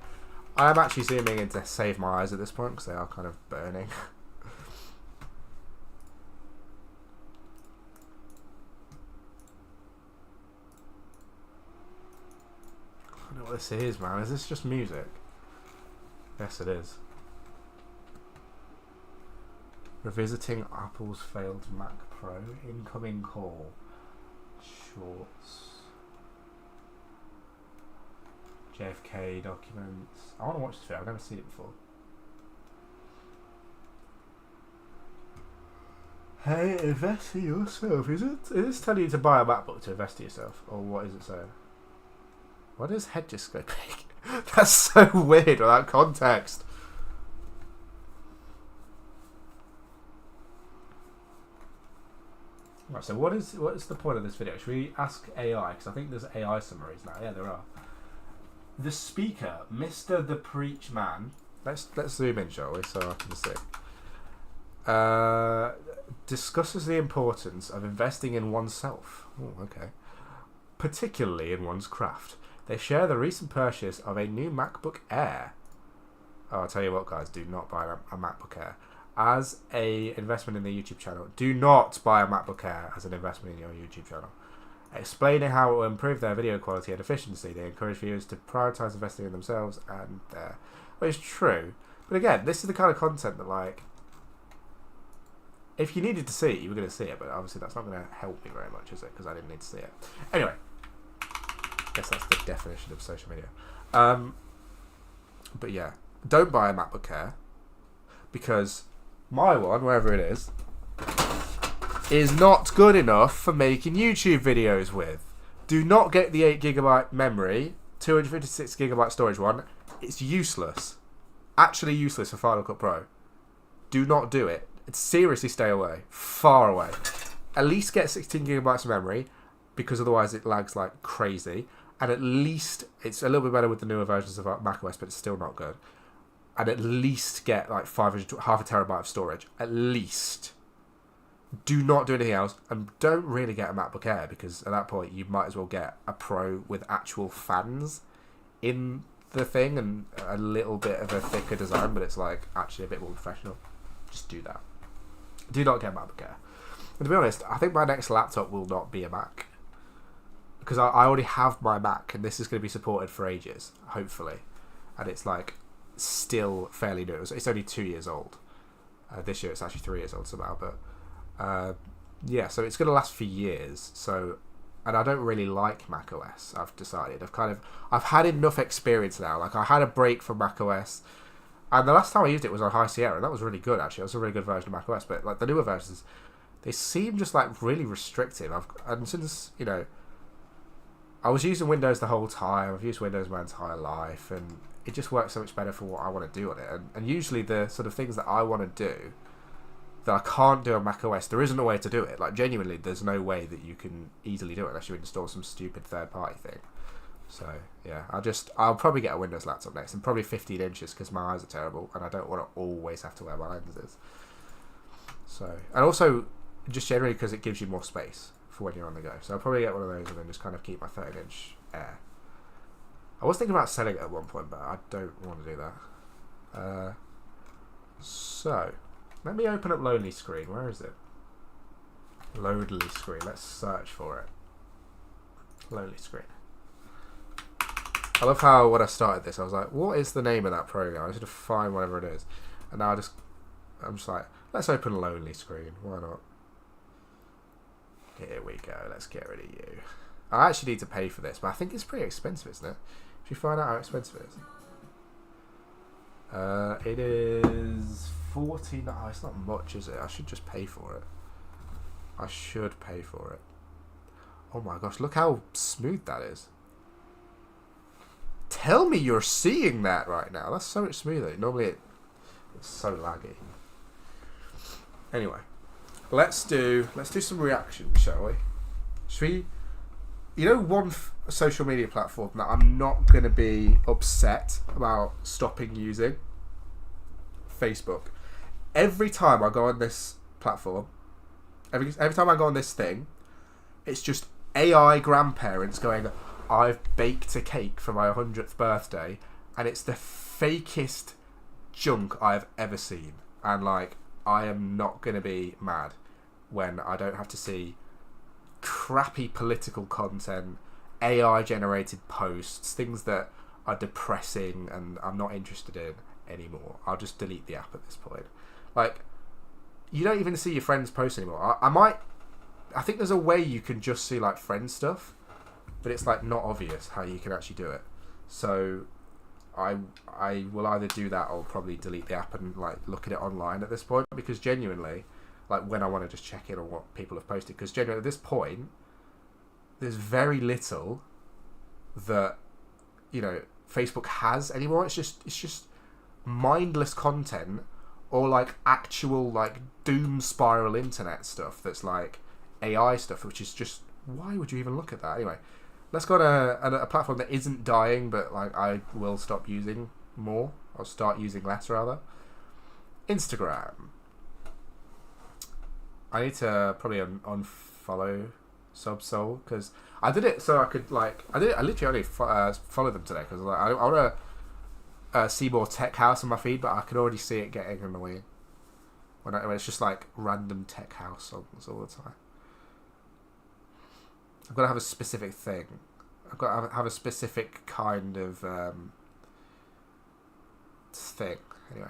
I am actually zooming in to save my eyes at this point because they are kind of burning. I don't know what this is, man. Is this just music? Yes, it is. Revisiting Apple's failed Mac Pro. Incoming call. Shorts. JFK documents. I want to watch this video. I've never seen it before. Hey, invest in yourself. Is this telling you to buy a MacBook to invest in yourself? Or what is it saying? Why does head just go big? That's so weird without context. Right, so what is the point of this video? Should we ask AI? Because I think there's AI summaries now. Yeah, there are. The speaker, Mr. The Preach Man. Let's zoom in, shall we, so I can see. Discusses the importance of investing in oneself. Oh, okay. Particularly in one's craft. They share the recent purchase of a new MacBook Air. Oh, I'll tell you what, guys, do not buy a MacBook Air as a investment in the YouTube channel. Do not buy a MacBook Air as an investment in your YouTube channel. Explaining how it will improve their video quality and efficiency, they encourage viewers to prioritise investing in themselves and their... Well, it's true. But again, this is the kind of content that, like, if you needed to see it, you were going to see it, but obviously that's not going to help me very much, is it? Because I didn't need to see it. Anyway, I guess that's the definition of social media. But yeah, don't buy a MacBook Air, because my one, wherever it is not good enough for making YouTube videos with. Do not get the 8GB memory, 256GB storage one. It's useless. Actually useless for Final Cut Pro. Do not do it. Seriously, stay away. Far away. At least get 16GB of memory, because otherwise it lags like crazy. And at least, it's a little bit better with the newer versions of macOS, but it's still not good. And at least get like half a terabyte of storage. At least. Do not do anything else, and don't really get a MacBook Air, because at that point you might as well get a Pro with actual fans in the thing and a little bit of a thicker design, but it's like actually a bit more professional. Just do that. Do not get a MacBook Air. And to be honest, I think my next laptop will not be a Mac, because I already have my Mac, and this is going to be supported for ages, hopefully. And it's like still fairly new. It's only 2 years old. This year it's actually 3 years old somehow, but yeah, so it's going to last for years. So, and I don't really like macOS. I've decided I've had enough experience now. Like, I had a break from macOS, and the last time I used it was on High Sierra, and that was really good actually. It was a really good version of macOS. But like the newer versions, they seem just like really restrictive. And since, you know, I was using Windows the whole time. I've used Windows my entire life, and it just works so much better for what I want to do on it. And usually the sort of things that I want to do that I can't do on macOS, there isn't a way to do it. Like, genuinely, there's no way that you can easily do it unless you install some stupid third-party thing. So, yeah, I'll probably get a Windows laptop next, and probably 15 inches, because my eyes are terrible, and I don't want to always have to wear my lenses. So, and also, just generally because it gives you more space for when you're on the go. So I'll probably get one of those and then just kind of keep my 13-inch Air. I was thinking about selling it at one point, but I don't want to do that. So, let me open up Lonely Screen. Where is it? Lonely Screen. Let's search for it. Lonely Screen. I love how when I started this, I was like, what is the name of that program? I should find whatever it is. And now I'm just like, let's open Lonely Screen. Why not? Here we go. Let's get rid of you. I actually need to pay for this, but I think it's pretty expensive, isn't it? Should we find out how expensive it is? It is 14. Oh, it's not much, is it? I should just pay for it. I should pay for it. Oh my gosh, look how smooth that is. Tell me you're seeing that right now. That's so much smoother. Normally it's so laggy. Anyway, let's do some reactions, shall we? Should we? You know, one social media platform that I'm not going to be upset about stopping using? Facebook. Every time I go on this platform, every time I go on this thing, it's just AI grandparents going, I've baked a cake for my 100th birthday, and it's the fakest junk I've ever seen. And like, I am not going to be mad when I don't have to see crappy political content, AI generated posts, things that are depressing and I'm not interested in anymore. I'll just delete the app at this point. Like, you don't even see your friends' posts anymore. I think there's a way you can just see like friends stuff, but it's like not obvious how you can actually do it. So I will either do that or probably delete the app and like look at it online at this point, because genuinely, like when I want to just check in on what people have posted, because genuinely at this point there's very little that, you know, Facebook has anymore. It's just mindless content or like actual like doom spiral internet stuff that's like AI stuff, which is just, why would you even look at that anyway? Let's go on a platform that isn't dying, but like I will stop using more. I'll start using less rather. Instagram. I need to probably unfollow Subsoul because I did it so I could like I literally only follow them today because like, I want to see more tech house on my feed, but I can already see it getting annoying when it's just like random tech house songs all the time. I've got to have a specific thing. I've got to have a specific kind of thing. Anyway.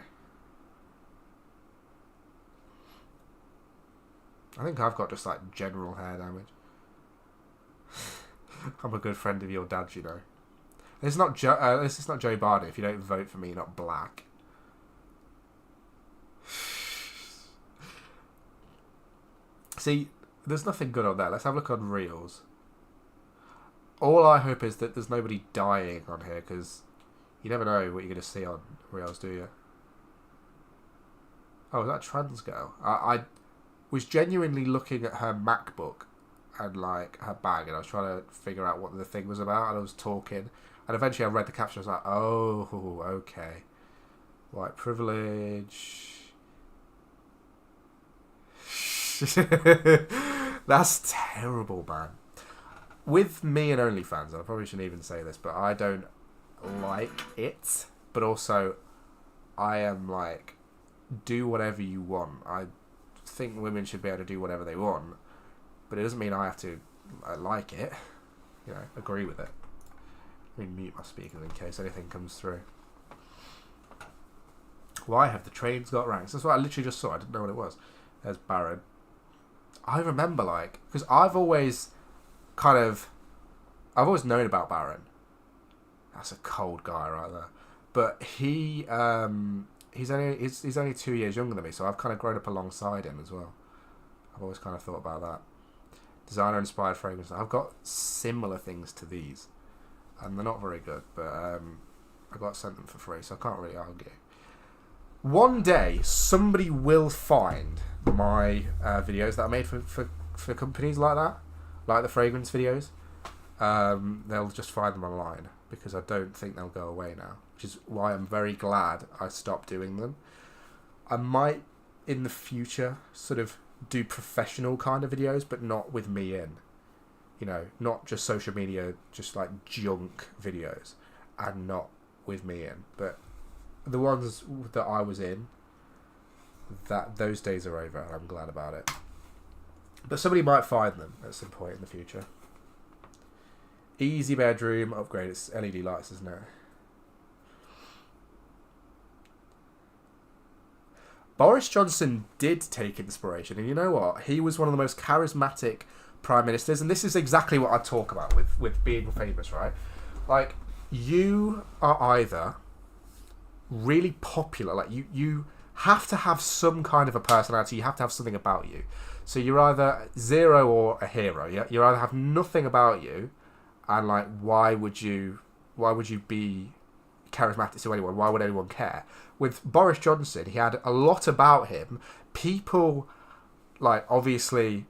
I think I've got just like general hair damage. I'm a good friend of your dad's, you know. This is not Joe Biden. If you don't vote for me, you're not black. See, there's nothing good on there. Let's have a look on Reels. All I hope is that there's nobody dying on here, because you never know what you're going to see on Reels, do you? Oh, is that a trans girl? I was genuinely looking at her MacBook and like her bag, and I was trying to figure out what the thing was about, and I was talking, and eventually I read the caption. I was like, oh, okay, white privilege. That's terrible, man. With me and OnlyFans, and I probably shouldn't even say this, but I don't like it. But also, I am like, do whatever you want. I think women should be able to do whatever they want, but it doesn't mean I have to like it. You know, agree with it. Let me mute my speakers in case anything comes through. Why have the trains got ranks? That's what I literally just saw. I didn't know what it was. There's Baron. I remember, like, because I've always known about Baron. That's a cold guy right there. But he's only 2 years younger than me, so I've kind of grown up alongside him as well. I've always kind of thought about that. Designer inspired fragrance. I've got similar things to these, and they're not very good, but I got sent them for free, so I can't really argue. One day, somebody will find my videos that I made for companies like that, like the fragrance videos. They'll just find them online, because I don't think they'll go away now, which is why I'm very glad I stopped doing them. I might, in the future, sort of do professional kind of videos, but not with me in. You know, not just social media, just like junk videos, and not with me in. But the ones that I was in, those days are over, and I'm glad about it. But somebody might find them at some point in the future. Easy bedroom upgrade. It's LED lights, isn't it? Boris Johnson did take inspiration, and you know what? He was one of the most charismatic prime ministers, and this is exactly what I talk about with being famous, right? Like, you are either really popular, like you have to have some kind of a personality, you have to have something about you. So you're either zero or a hero, yeah? You either have nothing about you, and like, why would you be charismatic to anyone? Why would anyone care? With Boris Johnson, he had a lot about him. People, like, obviously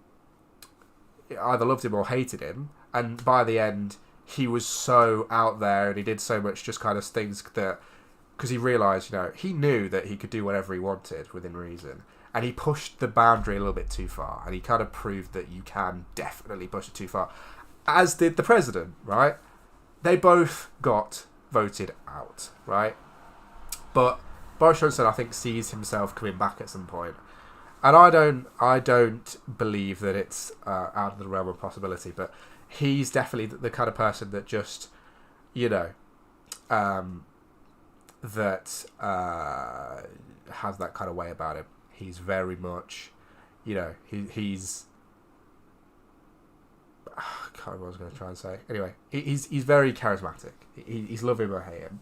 either loved him or hated him, and by the end, he was so out there, and he did so much just kind of things that, because he realised, you know, he knew that he could do whatever he wanted within reason, and he pushed the boundary a little bit too far, and he kind of proved that you can definitely push it too far, as did the president, right? They both got voted out, right? But Boris Johnson, I think, sees himself coming back at some point, and I don't believe that it's out of the realm of possibility, but he's definitely the kind of person that just, you know, that has that kind of way about him. He's very much, you know, he's I can't remember what I was going to try and say. Anyway, he's very charismatic. He's love him or hate him.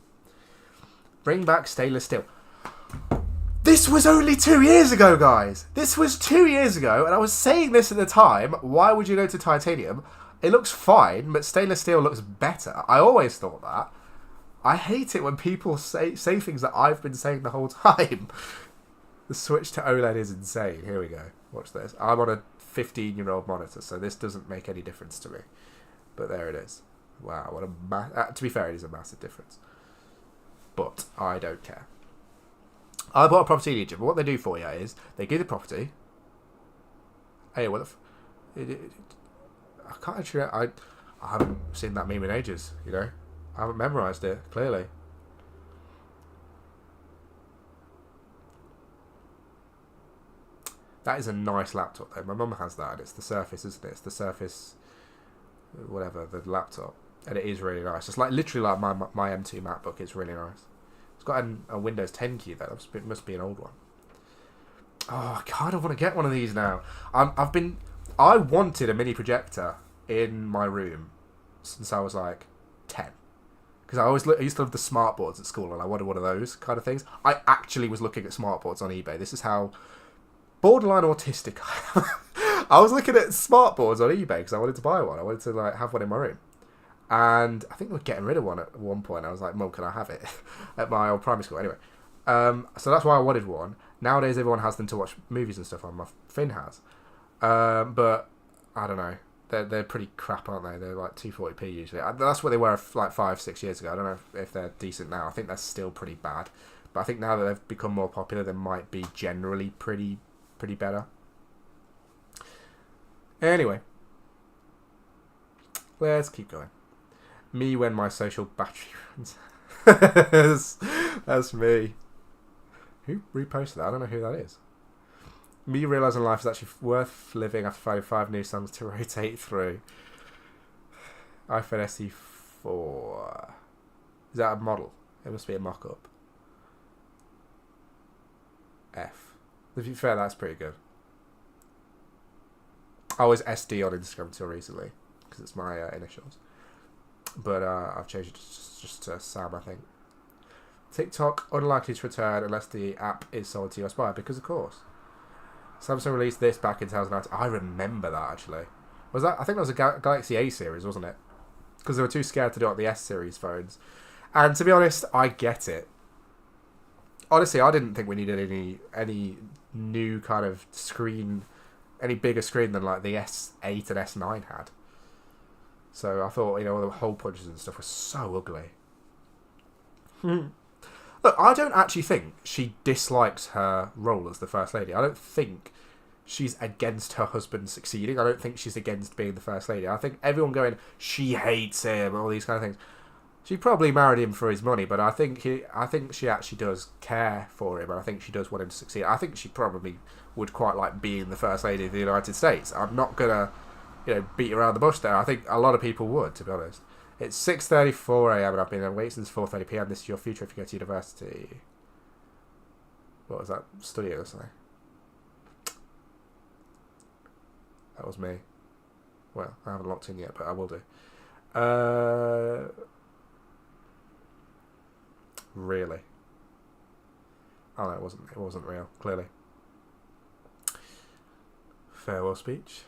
Bring back stainless steel. This was only 2 years ago, guys. This was 2 years ago, and I was saying this at the time. Why would you go to titanium? It looks fine, but stainless steel looks better. I always thought that. I hate it when people say things that I've been saying the whole time. The switch to OLED is insane. Here we go. Watch this. I'm on a 15-year-old monitor, so this doesn't make any difference to me. But there it is. Wow, what a to be fair, it is a massive difference. But I don't care. I bought a property in Egypt, but what they do for you is they give the property. Hey, what the I can't actually. I haven't seen that meme in ages. You know, I haven't memorised it clearly. That is a nice laptop though. My mum has that, and it's the Surface, isn't it? It's the Surface, whatever, the laptop, and it is really nice. It's like literally like my M2 MacBook. It's really nice. It's got a Windows 10 key though. It must be an old one. Oh, I kind of want to get one of these now. I wanted a mini projector in my room since I was like 10. Because I used to love the smart boards at school, and I wanted one of those kind of things. I actually was looking at smart boards on eBay. This is how borderline autistic I am. I was looking at smart boards on eBay because I wanted to buy one. I wanted to like have one in my room. And I think they were getting rid of one at one point. I was like, Mum, can I have it? At my old primary school. Anyway. So that's why I wanted one. Nowadays, everyone has them to watch movies and stuff on. My Finn has. But, I don't know. They're pretty crap, aren't they? They're like 240p usually. That's what they were like 5-6 years ago. I don't know if they're decent now. I think they're still pretty bad. But I think now that they've become more popular, they might be generally pretty better. Anyway. Let's keep going. Me when my social battery runs. That's me. Who reposted that? I don't know who that is. Me realising life is actually worth living after finding 5 new songs to rotate through. iPhone SE4. Is that a model? It must be a mock-up. F. To be fair, that's pretty good. I was SD on Instagram until recently, because it's my initials. But I've changed it just to Sam, I think. TikTok unlikely to return unless the app is sold to US Buyer, because of course. Samsung released this back in 2009. I remember that actually. Was that? I think that was a Galaxy A series, wasn't it? Because they were too scared to do it on the S series phones. And to be honest, I get it. Honestly, I didn't think we needed any new kind of screen, any bigger screen than like the S8 and S9 had. So I thought, you know, all the hole punches and stuff were so ugly. Look, I don't actually think she dislikes her role as the First Lady. I don't think she's against her husband succeeding. I don't think she's against being the First Lady. I think everyone going, she hates him, all these kind of things. She probably married him for his money, but I think she actually does care for him, and I think she does want him to succeed. I think she probably would quite like being the First Lady of the United States. I'm not gonna, you know, beat around the bush there. I think a lot of people would, to be honest. It's 6:34 a.m. and I've been awake since 4:30 p.m. This is your future if you go to university. What was that? Studying or something? That was me. Well, I haven't locked in yet, but I will do. Really? Oh no, it wasn't real, clearly. Farewell speech.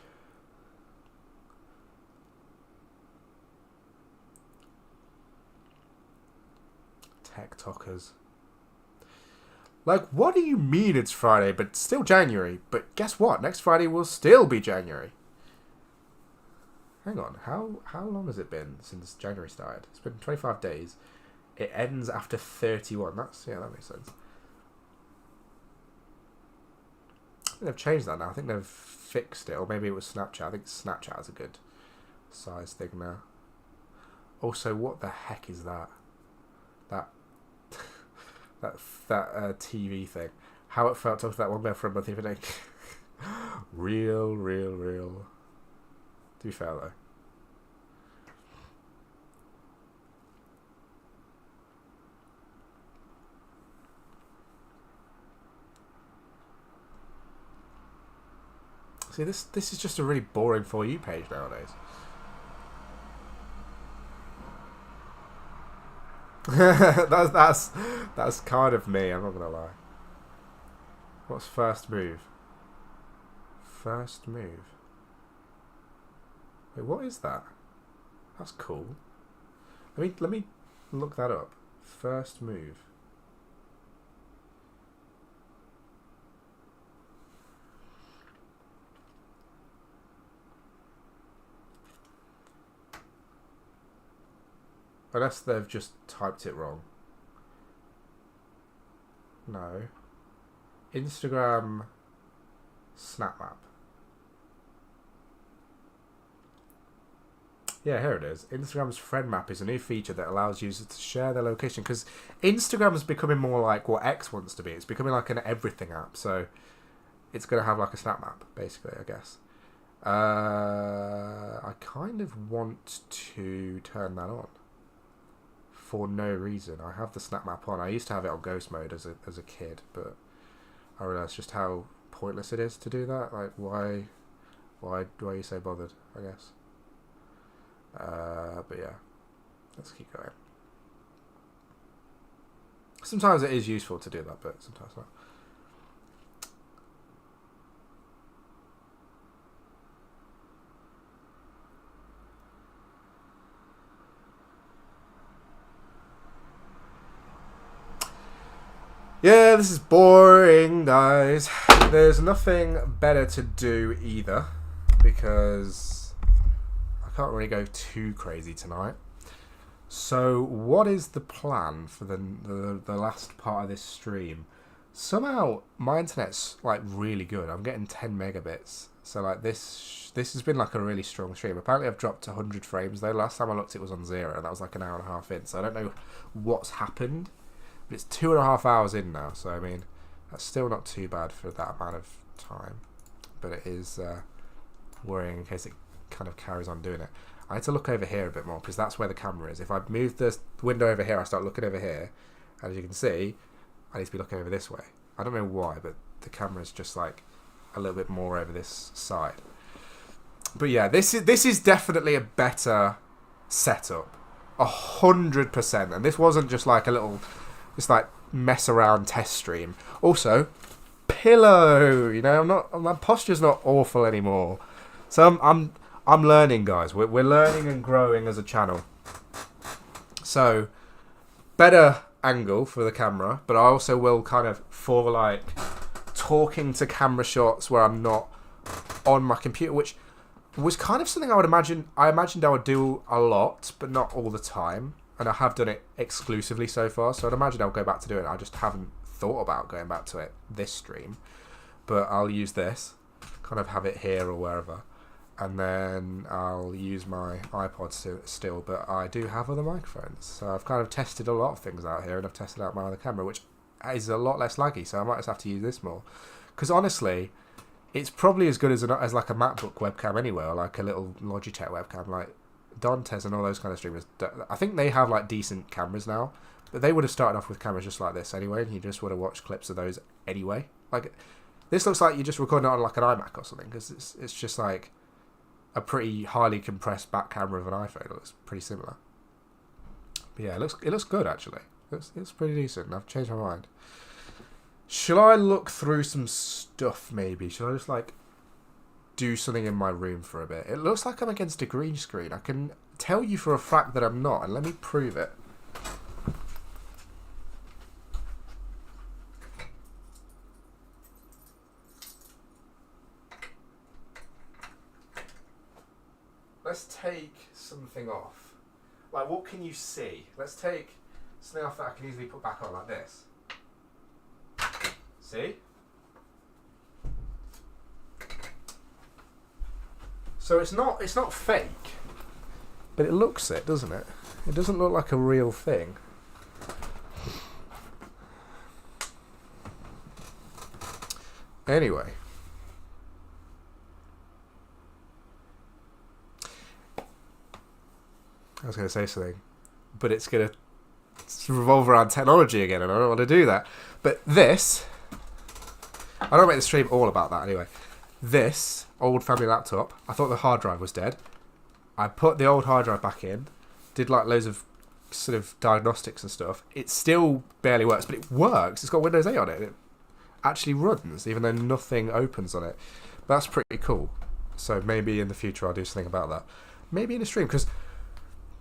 TikTokers. Like, what do you mean it's Friday, but still January? But guess what? Next Friday will still be January. Hang on, how long has it been since January started? It's been 25 days. It ends after 31. That makes sense. I think they've changed that now. I think they've fixed it, or maybe it was Snapchat. I think Snapchat is a good size thing now. Also, what the heck is that? That TV thing. How it felt to talk to that one girl for a month even like real. To be fair though. See, this is just a really boring For You page nowadays. that's kind of me, I'm not gonna lie. What's first move? First move. Wait, what is that? That's cool. Let me look that up. First move. Unless they've just typed it wrong. No. Instagram Snap Map. Yeah, here it is. Instagram's Friend Map is a new feature that allows users to share their location, because Instagram is becoming more like what X wants to be. It's becoming like an everything app, so it's going to have like a Snap Map, basically, I guess. I kind of want to turn that on for no reason. I have the Snap Map on. I used to have it on ghost mode as a kid, but I realised just how pointless it is to do that. Like, why are you so bothered, I guess. But yeah, let's keep going. Sometimes it is useful to do that, but sometimes not. Yeah, this is boring, guys. There's nothing better to do either, because I can't really go too crazy tonight. So, what is the plan for the last part of this stream? Somehow, my internet's like really good. I'm getting 10 megabits. So, like this has been like a really strong stream. Apparently, I've dropped to 100 frames though. Last time I looked, it was on 0, and that was like an hour and a half in. So I don't know what's happened. But it's 2.5 hours in now, so I mean, that's still not too bad for that amount of time. But it is worrying in case it kind of carries on doing it. I need to look over here a bit more, because that's where the camera is. If I move the window over here, I start looking over here, and as you can see, I need to be looking over this way. I don't know why, but the camera's just like a little bit more over this side. But yeah, this is definitely a better setup, 100%. And this wasn't just like a little, just like mess around test stream. Also, pillow. You know, my posture's not awful anymore. So I'm learning, guys. We're learning and growing as a channel. So better angle for the camera, but I also will kind of for like talking to camera shots where I'm not on my computer, which was kind of something I imagined I would do a lot, but not all the time. And I have done it exclusively so far, so I'd imagine I'll go back to doing it. I just haven't thought about going back to it this stream. But I'll use this, kind of have it here or wherever. And then I'll use my iPod still, but I do have other microphones. So I've kind of tested a lot of things out here, and I've tested out my other camera, which is a lot less laggy, so I might just have to use this more. Because honestly, it's probably as good as like a MacBook webcam anyway, or like a little Logitech webcam. Like Dantes and all those kind of streamers, I think they have like decent cameras now, but they would have started off with cameras just like this anyway, and you just would have watched clips of those anyway. Like, this looks like you're just recording it on like an iMac or something, because it's just like a pretty highly compressed back camera of an iPhone. It looks pretty similar. But yeah, it looks good actually. It's pretty decent. I've changed my mind. Shall I look through some stuff maybe? Shall I just like do something in my room for a bit? It looks like I'm against a green screen. I can tell you for a fact that I'm not, and let me prove it. Let's take something off. Like, what can you see? Let's take something off that I can easily put back on, like this. See? So it's not fake, but it looks it, doesn't it? It doesn't look like a real thing. Anyway. I was going to say something, but it's going to revolve around technology again, and I don't want to do that. But this, I don't make the stream all about that anyway. This old family laptop, I thought the hard drive was dead. I put the old hard drive back in, did like loads of sort of diagnostics and stuff. It still barely works, but it works. It's got Windows 8 on it. It actually runs, even though nothing opens on it. But that's pretty cool. So maybe in the future I'll do something about that. Maybe in a stream, because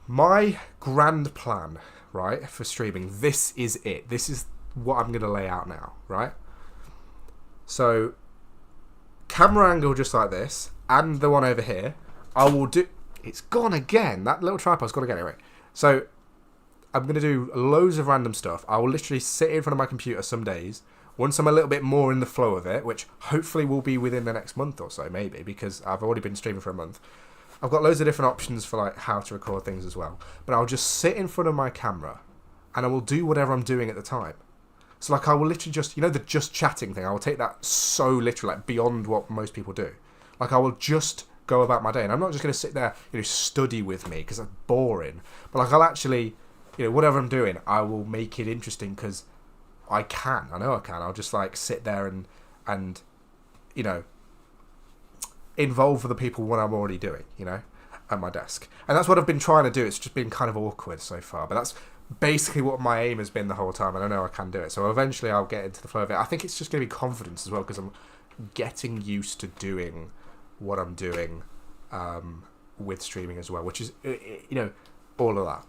my grand plan, right, for streaming, this is it. This is what I'm going to lay out now, right? So, camera angle just like this, and the one over here, I will do... It's gone again. That little tripod's gone again anyway. So, I'm going to do loads of random stuff. I will literally sit in front of my computer some days. Once I'm a little bit more in the flow of it, which hopefully will be within the next month or so, maybe, because I've already been streaming for a month. I've got loads of different options for like how to record things as well. But I'll just sit in front of my camera and I will do whatever I'm doing at the time. So like I will literally just, the just chatting thing, I will take that so literally, like beyond what most people do. Like I will just go about my day, and I'm not just going to sit there, study with me because that's boring. But like I'll actually, whatever I'm doing, I will make it interesting because I can. I know I can. I'll just like sit there and involve the people what I'm already doing, at my desk. And that's what I've been trying to do. It's just been kind of awkward so far, but that's basically what my aim has been the whole time, and I know I can do it. So eventually I'll get into the flow of it. I think it's just going to be confidence as well, because I'm getting used to doing what I'm doing with streaming as well, which is, all of that.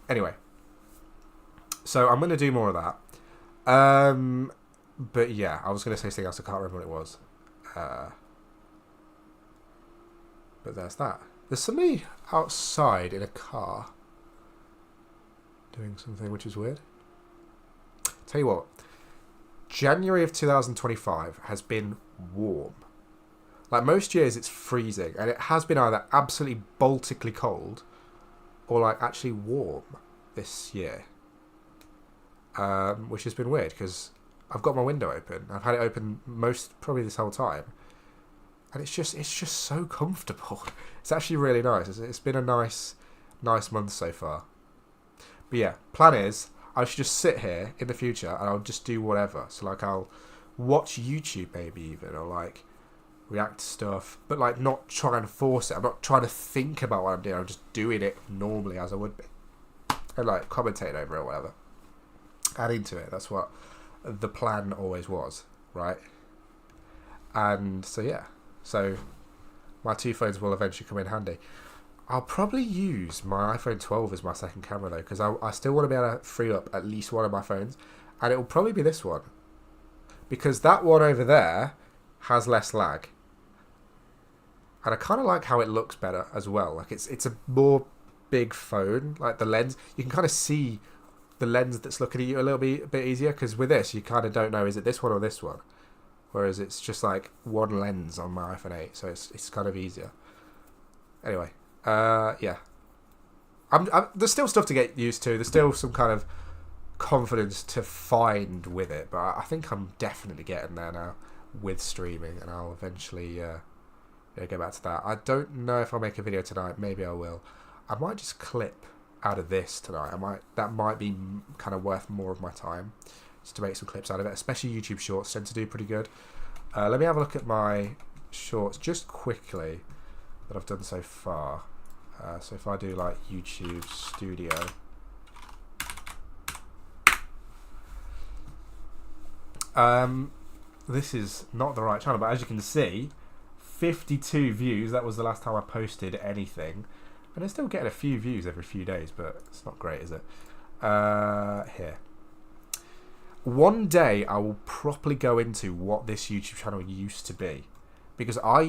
Anyway, so I'm going to do more of that. But yeah, I was going to say something else. I can't remember what it was. But there's that. There's somebody outside in a car doing something which is weird. Tell you what, January of 2025 has been warm. Like most years it's freezing, and it has been either absolutely Baltically cold or like actually warm this year, which has been weird because I've got my window open. I've had it open probably this whole time, and it's just so comfortable. It's actually really nice. It's been a nice month so far. But yeah, plan is I should just sit here in the future and I'll just do whatever. So like I'll watch YouTube maybe even, or like react to stuff, but like not try and force it. I'm not trying to think about what I'm doing. I'm just doing it normally as I would be, and like commentating over it or whatever. Adding to it. That's what the plan always was, right? And so yeah, so my two phones will eventually come in handy. I'll probably use my iPhone 12 as my second camera though, because I still want to be able to free up at least one of my phones, and it will probably be this one, because that one over there has less lag, and I kind of like how it looks better as well. Like it's a more big phone, like the lens, you can kind of see the lens that's looking at you a little bit easier, because with this you kind of don't know, is it this one or this one, whereas it's just like one lens on my iPhone 8, so it's kind of easier. Anyway, yeah, there's still stuff to get used to. There's still some kind of confidence to find with it, but I think I'm definitely getting there now with streaming, and I'll eventually go back to that. I don't know if I'll make a video tonight. Maybe I will. I might just clip out of this tonight. That might be kind of worth more of my time, just to make some clips out of it. Especially YouTube Shorts tend to do pretty good. Let me have a look at my shorts just quickly that I've done so far. So if I do like YouTube Studio, this is not the right channel, but as you can see, 52 views. That was the last time I posted anything, and it's still getting a few views every few days, but it's not great, is it? Here, one day I will properly go into what this YouTube channel used to be, because I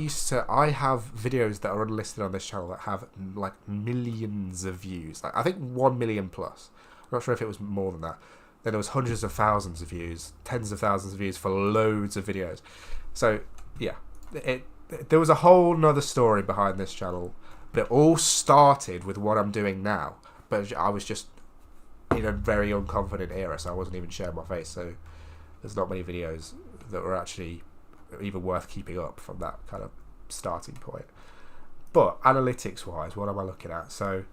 have videos that are unlisted on this channel that have like millions of views. Like I think 1 million plus. I'm not sure if it was more than that. Then there was hundreds of thousands of views, tens of thousands of views for loads of videos. So yeah, there was a whole nother story behind this channel, but it all started with what I'm doing now. But I was just in a very unconfident era, so I wasn't even showing my face. So there's not many videos that were actually even worth keeping up from that kind of starting point. But analytics wise, what am I looking at? So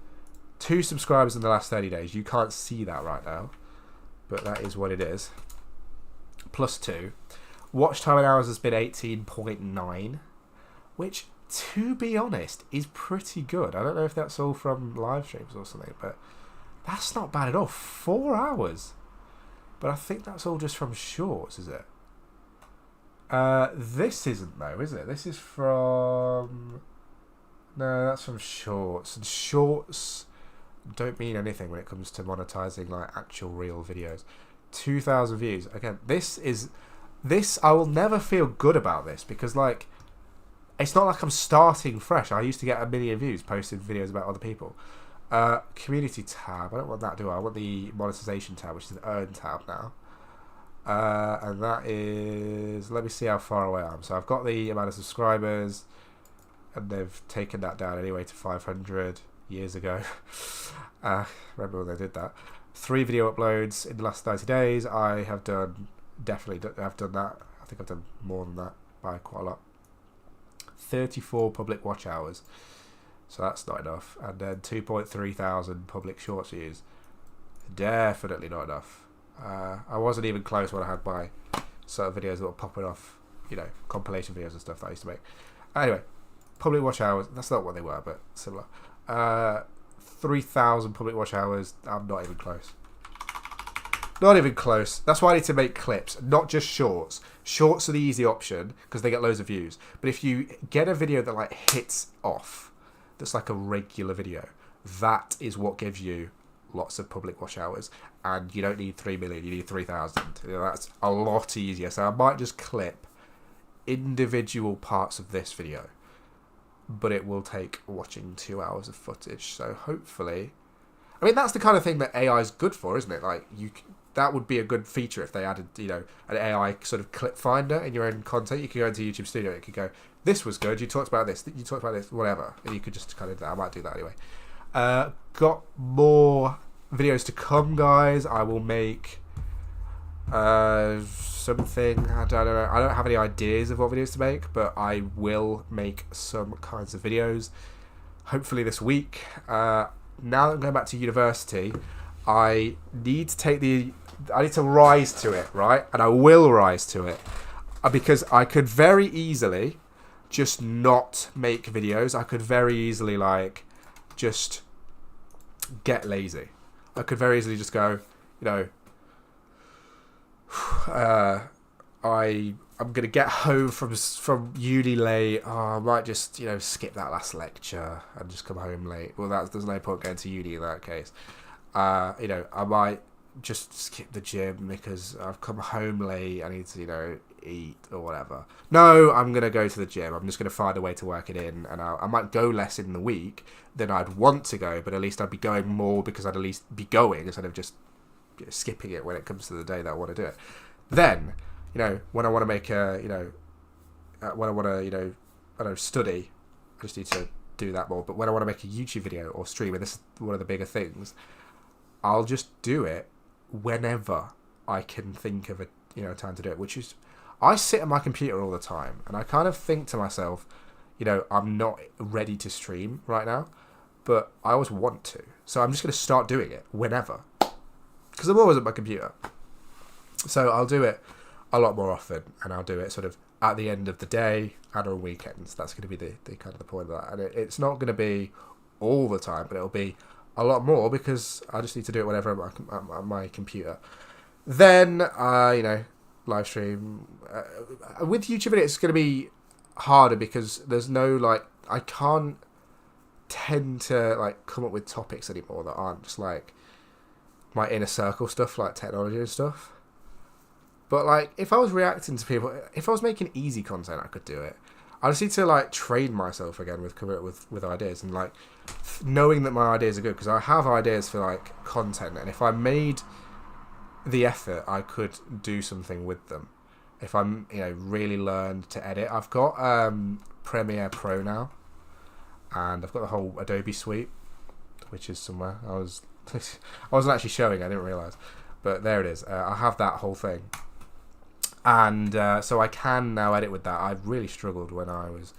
2 subscribers in the last 30 days. You can't see that right now, but that is what it is. Plus 2. Watch time in hours has been 18.9, which, to be honest, is pretty good. I don't know if that's all from live streams or something, but that's not bad at all. 4 hours. But I think that's all just from shorts, is it? This isn't though, is it? This is from... No, that's from shorts. And shorts don't mean anything when it comes to monetizing like actual real videos. 2,000 views. Again, this I will never feel good about this, because like it's not like I'm starting fresh. I used to get 1 million views posting videos about other people. Community tab. I don't want that, do I? I want the monetization tab, which is the earn tab now. And that is, let me see how far away I am. So I've got the amount of subscribers, and they've taken that down anyway to 500 years ago. Remember when they did that? 3 video uploads in the last 90 days. I have done, definitely have done that. I think I've done more than that by quite a lot. 34 public watch hours. So that's not enough. And then 2.3 thousand public shorts views. Definitely not enough. I wasn't even close when I had my sort of videos that were popping off, you know, compilation videos and stuff that I used to make. Anyway, public watch hours, that's not what they were, but similar. 3,000 public watch hours, I'm not even close. Not even close. That's why I need to make clips, not just shorts. Shorts are the easy option because they get loads of views. But if you get a video that like hits off, that's like a regular video, that is what gives you lots of public watch hours. And you don't need 3 million, you need 3,000. You know, that's a lot easier. So I might just clip individual parts of this video, but it will take watching 2 hours of footage. So hopefully, I mean, that's the kind of thing that AI is good for, isn't it? Like that would be a good feature if they added, you know, an AI sort of clip finder in your own content. You could go into YouTube Studio, it could go, this was good, you talked about this, whatever, and you could just kind of, I might do that anyway. Got more videos to come, guys. I will make something, I don't know, I don't have any ideas of what videos to make, but I will make some kinds of videos hopefully this week. Now that I'm going back to university, I need to rise to it, right? And I will rise to it, because I could very easily just not make videos. I could very easily like just get lazy. I could very easily just go, you know, I'm gonna get home from uni late. Oh, I might just, you know, skip that last lecture and just come home late. Well, there's no point going to uni in that case. You know, I might just skip the gym because I've come home late. I need to, you know, eat or whatever. No, I'm gonna go to the gym. I'm just gonna find a way to work it in, and I might go less in the week than I'd want to go, but at least I'd be going more because I'd at least be going instead of just, you know, skipping it when it comes to the day that I want to do it. Then, you know, when I want to make a, you know, when I want to, you know, I don't know, study, I just need to do that more. But when I want to make a YouTube video or stream, and this is one of the bigger things, I'll just do it whenever I can think of a, you know, time to do it, which is, I sit at my computer all the time and I kind of think to myself, you know, I'm not ready to stream right now, but I always want to. So I'm just going to start doing it whenever, because I'm always at my computer. So I'll do it a lot more often, and I'll do it sort of at the end of the day and on weekends. That's going to be the kind of the point of that. And it's not going to be all the time, but it'll be a lot more because I just need to do it whenever I'm at my computer. Then, you know, live stream. With YouTube videos, it's going to be harder because there's no, like, I can't tend to, like, come up with topics anymore that aren't just, like, my inner circle stuff, like technology and stuff. But, like, if I was reacting to people, if I was making easy content, I could do it. I just need to, like, train myself again with coming up with ideas and, like, knowing that my ideas are good, because I have ideas for, like, content, and if I made the effort, I could do something with them. If I'm, you know, really learned to edit. I've got Premiere Pro now, and I've got the whole Adobe suite, which is somewhere. I wasn't actually showing, I didn't realise. But there it is. I have that whole thing. And so I can now edit with that. I really struggled when I was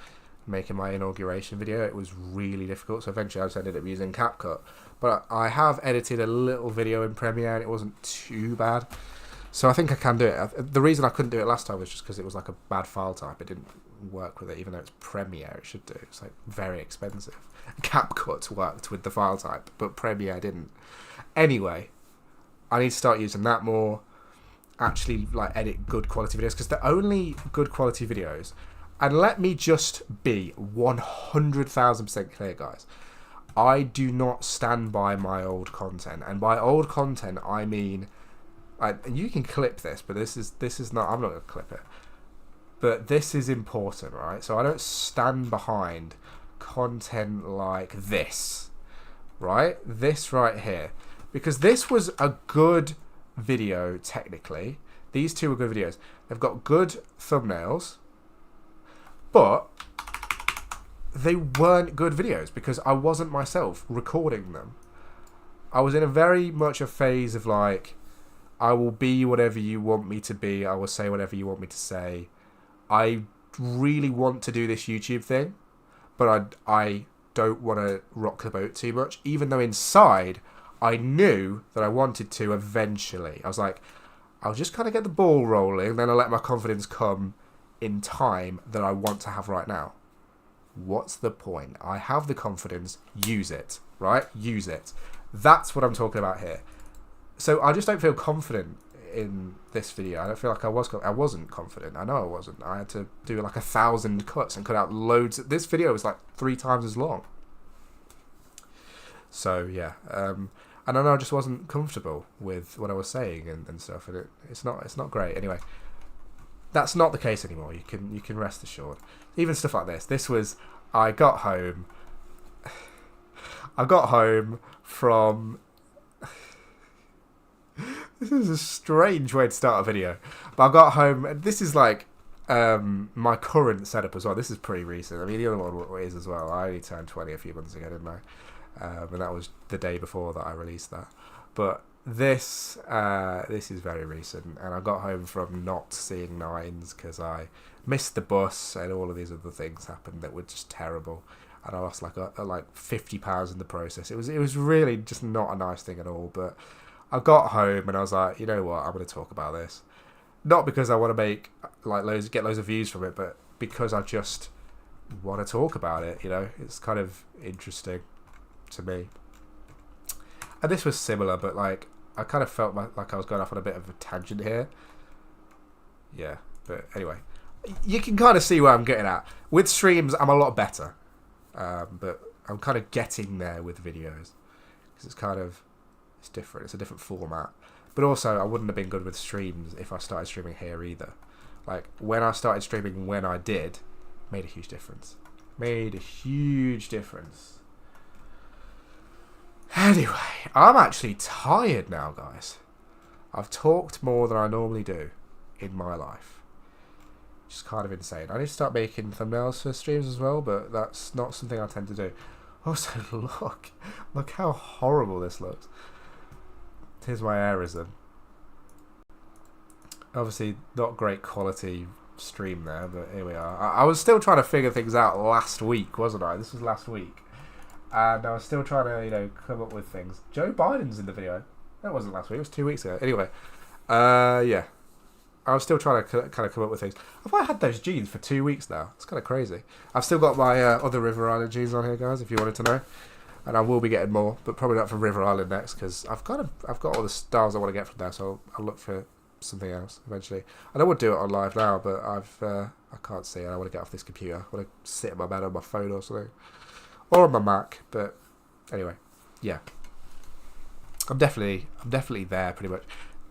making my inauguration video. It was really difficult. So eventually I just ended up using CapCut. But I have edited a little video in Premiere and it wasn't too bad. So I think I can do it. The reason I couldn't do it last time was just because it was like a bad file type. It didn't work with it, even though it's Premiere. It should do. It's like very expensive. CapCut worked with the file type, but Premiere didn't. Anyway, I need to start using that more. Actually, like, edit good quality videos, because the only good quality videos, and let me just be 100,000% clear, guys, I do not stand by my old content, and by old content I mean, and you can clip this, but this is not, I'm not going to clip it, but this is important, right? So I don't stand behind content like this, right? This right here. Because this was a good video, technically. These two were good videos. They've got good thumbnails, but they weren't good videos because I wasn't myself recording them. I was in a very much a phase of like, I will be whatever you want me to be. I will say whatever you want me to say. I really want to do this YouTube thing, but I don't want to rock the boat too much, even though inside I knew that I wanted to eventually. I was like, I'll just kind of get the ball rolling, then I'll let my confidence come in time that I want to have right now. What's the point? I have the confidence, use it, right? Use it. That's what I'm talking about here. So I just don't feel confident in this video. I don't feel like I wasn't confident. I know I wasn't. I had to do like 1,000 cuts and cut out loads. This video was like 3 times as long. So yeah, and I know I just wasn't comfortable with what I was saying and stuff, and it's not great. Anyway, that's not the case anymore. You can rest assured. Even stuff like this. This was, I got home from. This is a strange way to start a video, but I got home, and this is like my current setup as well. This is pretty recent. I mean, the other one is as well. I only turned 20 a few months ago, didn't I? And that was the day before that I released that. But this is very recent, and I got home from not seeing Nines because I missed the bus, and all of these other things happened that were just terrible, and I lost like £50 in the process. It was really just not a nice thing at all. But I got home and I was like, you know what, I'm going to talk about this, not because I want to make like get loads of views from it, but because I just want to talk about it. You know, it's kind of interesting to me. And this was similar, but like I kind of felt like I was going off on a bit of a tangent here. Yeah, but anyway, you can kind of see where I'm getting at. With streams, I'm a lot better, but I'm kind of getting there with videos because it's different. It's a different format. But also, I wouldn't have been good with streams if I started streaming here either. Like when I started streaming, when I did, made a huge difference. Made a huge difference. Anyway, I'm actually tired now, guys. I've talked more than I normally do in my life. Which is kind of insane. I need to start making thumbnails for streams as well, but that's not something I tend to do. Also, look how horrible this looks. Here's my Airism. Obviously, not great quality stream there, but here we are. I was still trying to figure things out last week, wasn't I? This was last week. And I was still trying to, you know, come up with things. Joe Biden's in the video. That wasn't last week. It was 2 weeks ago. Anyway, yeah. I was still trying to kind of come up with things. Have I had those jeans for 2 weeks now? It's kind of crazy. I've still got my other River Island jeans on here, guys, if you wanted to know. And I will be getting more, but probably not from River Island next, because I've got all the styles I want to get from there, so I'll look for something else eventually. I don't want to do it on live now, but I can't see it. I want to get off this computer. I want to sit in my bed on my phone or something. Or on my Mac, but anyway, yeah. I'm definitely there pretty much.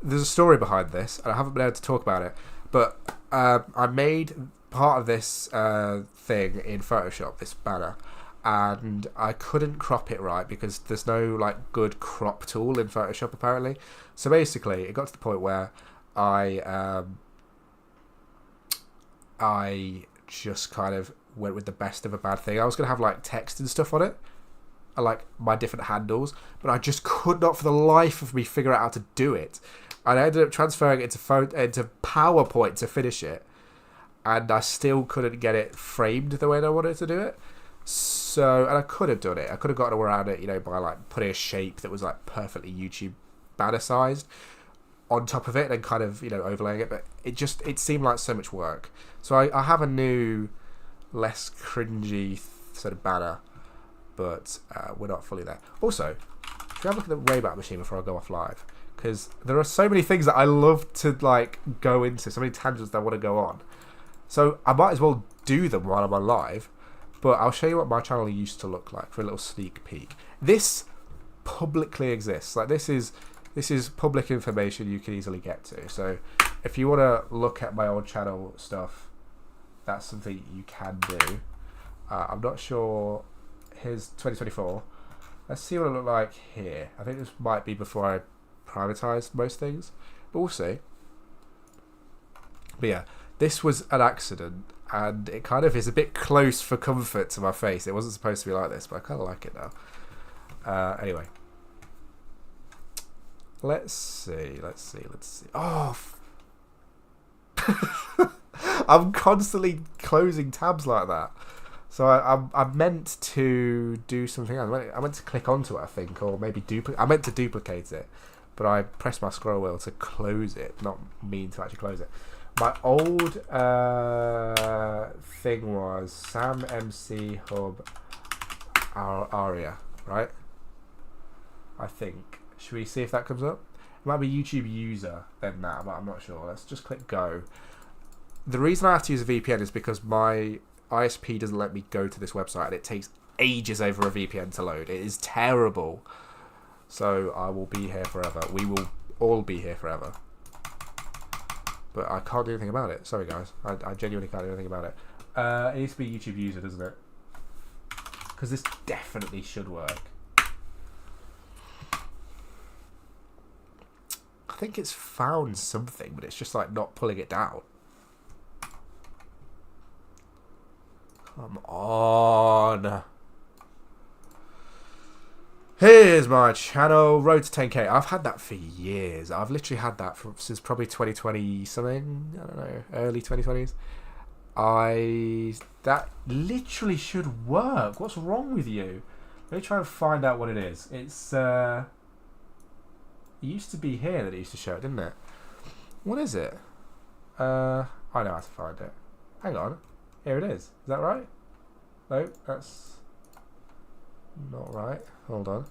There's a story behind this, and I haven't been able to talk about it, but I made part of this thing in Photoshop, this banner, and I couldn't crop it right because there's no like good crop tool in Photoshop apparently. So basically, it got to the point where I just kind of went with the best of a bad thing. I was going to have like text and stuff on it, and like my different handles, but I just could not for the life of me figure out how to do it. And I ended up transferring it into PowerPoint to finish it, and I still couldn't get it framed the way I wanted to do it. So, and I could have done it. I could have gotten around it, you know, by like putting a shape that was like perfectly YouTube banner sized on top of it and kind of, you know, overlaying it. But it seemed like so much work. So I have a new, less cringy sort of banner, but we're not fully there. Also, should we have a look at the Wayback Machine before I go off live? Because there are so many things that I love to like go into, so many tangents that I want to go on. So I might as well do them while I'm on live. But I'll show you what my channel used to look like for a little sneak peek. This publicly exists. Like this is public information you can easily get to. So if you want to look at my old channel stuff, that's something you can do. I'm not sure. Here's 2024. Let's see what it looked like here. I think this might be before I privatized most things, but we'll see. But yeah, this was an accident, and it kind of is a bit close for comfort to my face. It wasn't supposed to be like this, but I kind of like it now. Anyway. Let's see. Oh, I'm constantly closing tabs like that. So I meant to do something else. I meant to click onto it, I think, or maybe I meant to duplicate it, but I pressed my scroll wheel to close it, not mean to actually close it. My old thing was Sam MC Hub Aria, right? I think. Should we see if that comes up? It might be YouTube user then that, but I'm not sure. Let's just click go. The reason I have to use a VPN is because my ISP doesn't let me go to this website, and it takes ages over a VPN to load. It is terrible. So I will be here forever. We will all be here forever. But I can't do anything about it. Sorry guys, I genuinely can't do anything about it. It needs to be YouTube user, doesn't it? Because this definitely should work. I think it's found something, but it's just like not pulling it down. Come on. Here's my channel, Road to 10k. I've had that for years. I've literally had that since probably 2020 something. I don't know, early 2020s. That literally should work. What's wrong with you? Let me try and find out what it is. It's it used to be here that it used to show it, didn't it? What is it? I know how to find it. Hang on. Here it is. Is that right? No, that's not right. Hold on.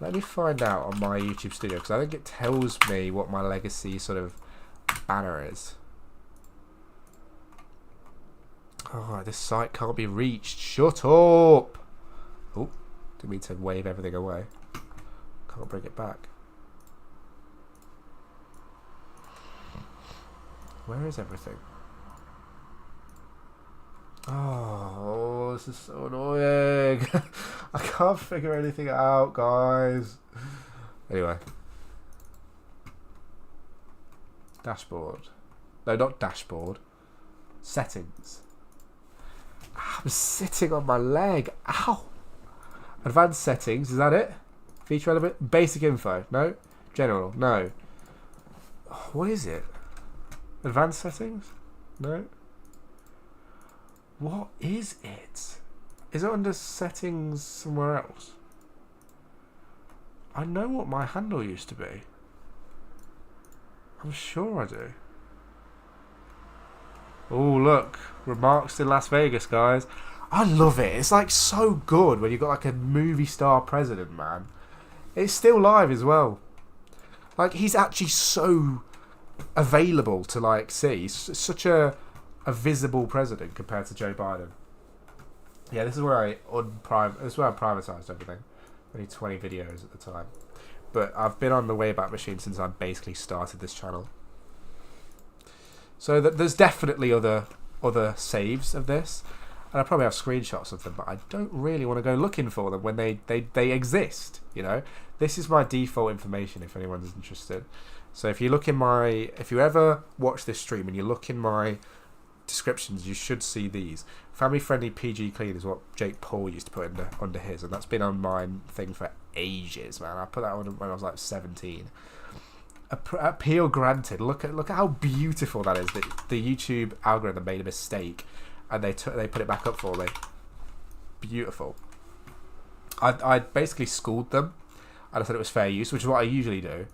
Let me find out on my YouTube studio, because I think it tells me what my legacy sort of banner is. Oh, this site can't be reached. Shut up! Oh, didn't mean to wave everything away. Can't bring it back. Where is everything? Oh, this is so annoying. I can't figure anything out, guys. Anyway. Dashboard. No, not dashboard. Settings. I'm sitting on my leg. Ow. Advanced settings. Is that it? Feature element. Basic info. No. General. No. What is it? Advanced settings? No. What is it? Is it under settings somewhere else? I know what my handle used to be. I'm sure I do. Oh, look. Remarks in Las Vegas, guys. I love it. It's like so good when you've got like a movie star president, man. It's still live as well. Like, he's actually so available to like see. He's such a visible president compared to Joe Biden. Yeah, this is where I privatized everything. Only 20 videos at the time. But I've been on the Wayback Machine since I basically started this channel. So there's definitely other saves of this. And I probably have screenshots of them, but I don't really want to go looking for them when they exist, you know? This is my default information if anyone's interested. So if you look in if you ever watch this stream and you look in my descriptions, you should see these. Family friendly PG clean is what Jake Paul used to put under his, and that's been on my thing for ages, man. I put that on when I was like 17. Appeal granted. Look at how beautiful that is. The YouTube algorithm made a mistake, and they put it back up for me. Beautiful. I basically schooled them, and I said it was fair use, which is what I usually do.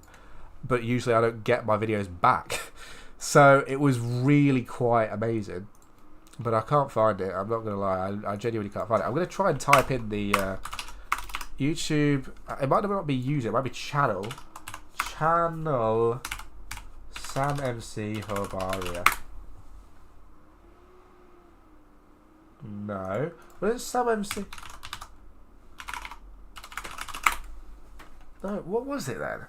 But usually I don't get my videos back. So it was really quite amazing. But I can't find it. I'm not going to lie. I genuinely can't find it. I'm going to try and type in the YouTube. It might not be user. It might be channel. Channel Sam MC Hub Aria. No. What is Sam MC? No. What was it then?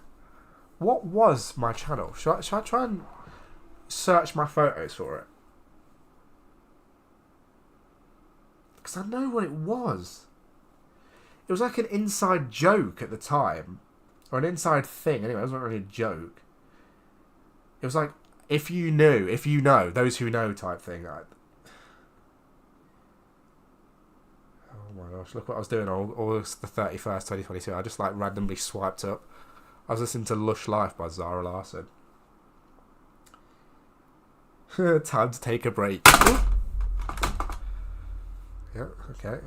What was my channel? Should I try and search my photos for it? Because I know what it was. It was like an inside joke at the time, or an inside thing. Anyway, it wasn't really a joke. It was like, if you know, those who know type thing. Oh my gosh, look what I was doing on August the 31st, 2022. I just like randomly swiped up. I was listening to Lush Life by Zara Larsson. Time to take a break. Yeah, okay.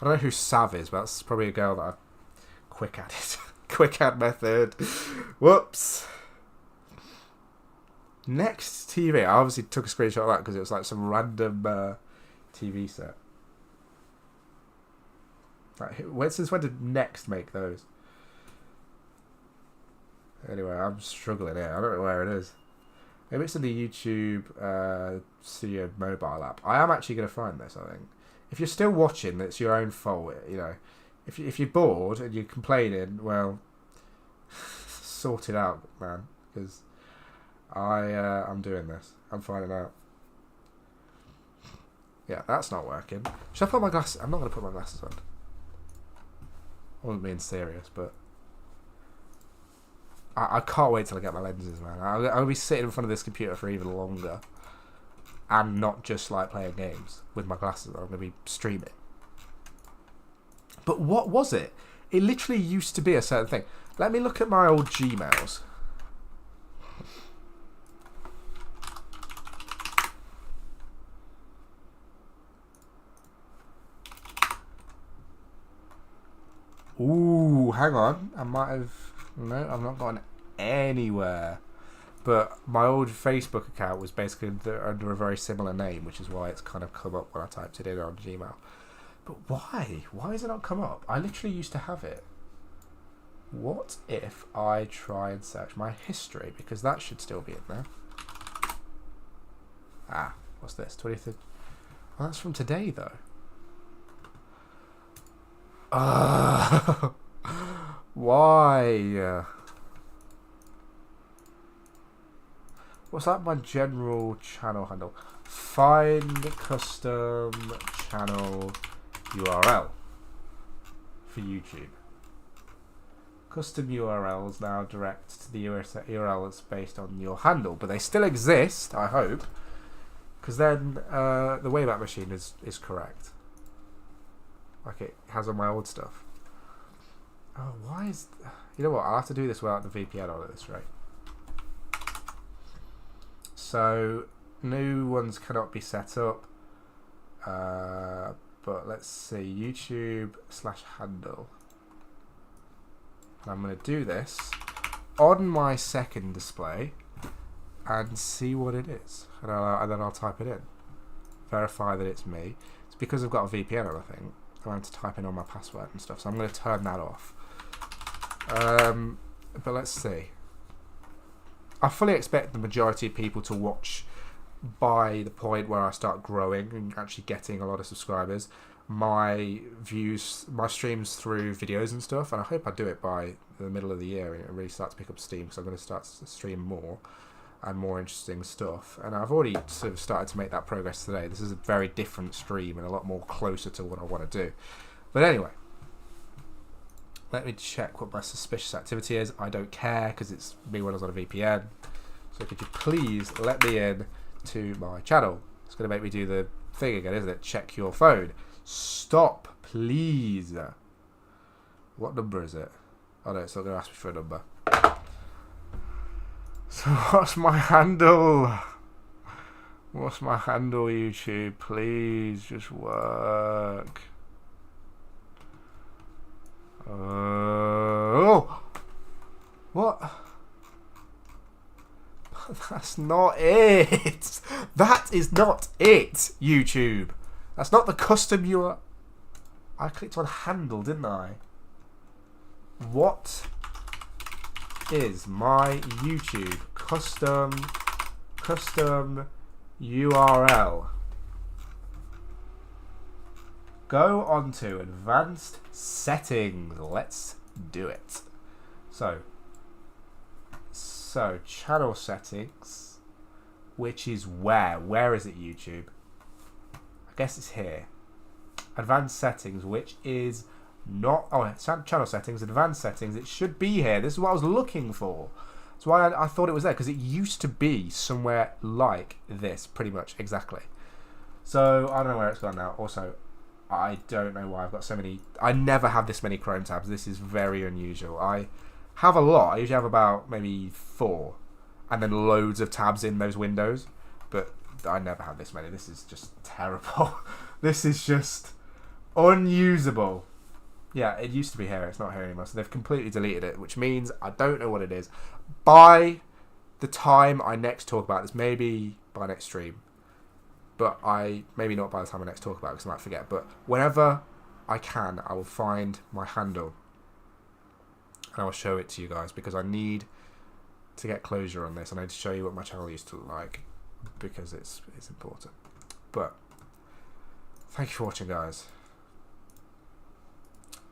I don't know who Sav is, but that's probably a girl that I quick added. Quick add method. Whoops. Next TV. I obviously took a screenshot of that because it was like some random TV set. Like, since when did Next make those? Anyway, I'm struggling here. I don't know where it is. Maybe it's in the YouTube Studio mobile app. I am actually going to find this, I think. If you're still watching, it's your own fault, you know. If you're bored and you're complaining, well, sort it out, man. Because I'm doing this. I'm finding out. Yeah, that's not working. Should I put my glasses? I'm not going to put my glasses on. I wasn't being serious, but I can't wait till I get my lenses, man. I'll be sitting in front of this computer for even longer, and not just like playing games with my glasses on. I'm going to be streaming. But what was it? It literally used to be a certain thing. Let me look at my old Gmails. Ooh, hang on. I might have... No, I've not gone anywhere. But my old Facebook account was basically under a very similar name, which is why it's kind of come up when I typed it in on Gmail. But why? Why has it not come up? I literally used to have it. What if I try and search my history? Because that should still be in there. Ah, what's this? 23rd. Well, that's from today, though. Why? What's that? My general channel handle. Find custom channel URL for YouTube. Custom URLs now direct to the URL that's based on your handle, but they still exist, I hope, because then the Wayback Machine is correct, like it has on my old stuff. Oh, why is... You know what, I'll have to do this without the VPN on at this rate. So, new ones cannot be set up, but let's see, YouTube/handle. And I'm going to do this on my second display and see what it is, and then I'll type it in, verify that it's me. It's because I've got a VPN on, I think. I want to type in all my password and stuff, so I'm going to turn that off. But let's see. I fully expect the majority of people to watch by the point where I start growing and actually getting a lot of subscribers, my streams through videos and stuff, and I hope I do it by the middle of the year and it really starts to pick up steam, because I'm going to start to stream more and more interesting stuff. And I've already sort of started to make that progress today. This is a very different stream and a lot more closer to what I want to do. But anyway, let me check what my suspicious activity is. I don't care because it's me when I was on a VPN. So could you please let me in to my channel? It's going to make me do the thing again, isn't it? Check your phone. Stop, please. What number is it? Oh no, it's not going to ask me for a number. So what's my handle? What's my handle, YouTube? Please just work. Oh, what? That's not it. That is not it, YouTube. That's not the custom URL. I clicked on handle, didn't I? What is my YouTube custom URL? Go on to advanced settings. Let's do it. So channel settings, which is where is it, YouTube? I guess it's here. Advanced settings, which is not... Oh, channel settings, advanced settings. It should be here. This is what I was looking for. That's why I thought it was there, because it used to be somewhere like this, pretty much, exactly. So, I don't know where it's gone now. Also, I don't know why I've got so many... I never have this many Chrome tabs. This is very unusual. I have a lot. I usually have about maybe 4. And then loads of tabs in those windows. But I never have this many. This is just terrible. This is just unusable. Yeah, it used to be here. It's not here anymore. So they've completely deleted it, which means I don't know what it is. By the time I next talk about this, maybe by next stream, but maybe not by the time I next talk about it because I might forget, but whenever I can, I will find my handle and I will show it to you guys because I need to get closure on this. I need to show you what my channel used to look like because it's important. But thank you for watching, guys.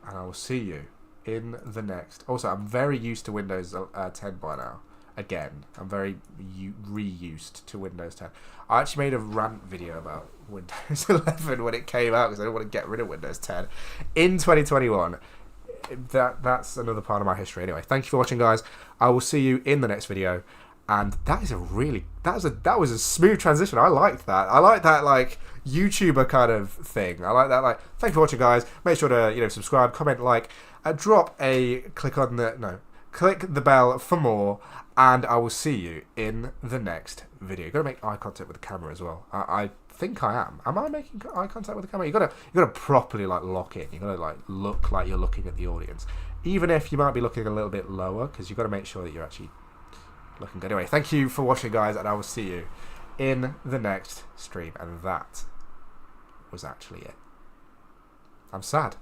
And I will see you in the next. Also, I'm very used to Windows 10 by now. Again, I'm very reused to Windows 10. I actually made a rant video about Windows 11 when it came out because I don't want to get rid of Windows 10 in 2021. That's another part of my history. Anyway, thank you for watching, guys. I will see you in the next video. And that was a smooth transition. I liked that. I like that like YouTuber kind of thing. I like that. Like, thank you for watching, guys. Make sure to subscribe, comment, like, click the bell for more, and I will see you in the next video. You've got to make eye contact with the camera as well. I think I am. Am I making eye contact with the camera? You got to properly like lock in. You got to like look like you're looking at the audience, even if you might be looking a little bit lower, because you've got to make sure that you're actually looking good. Anyway, thank you for watching, guys, and I will see you in the next stream. And that was actually it. I'm sad.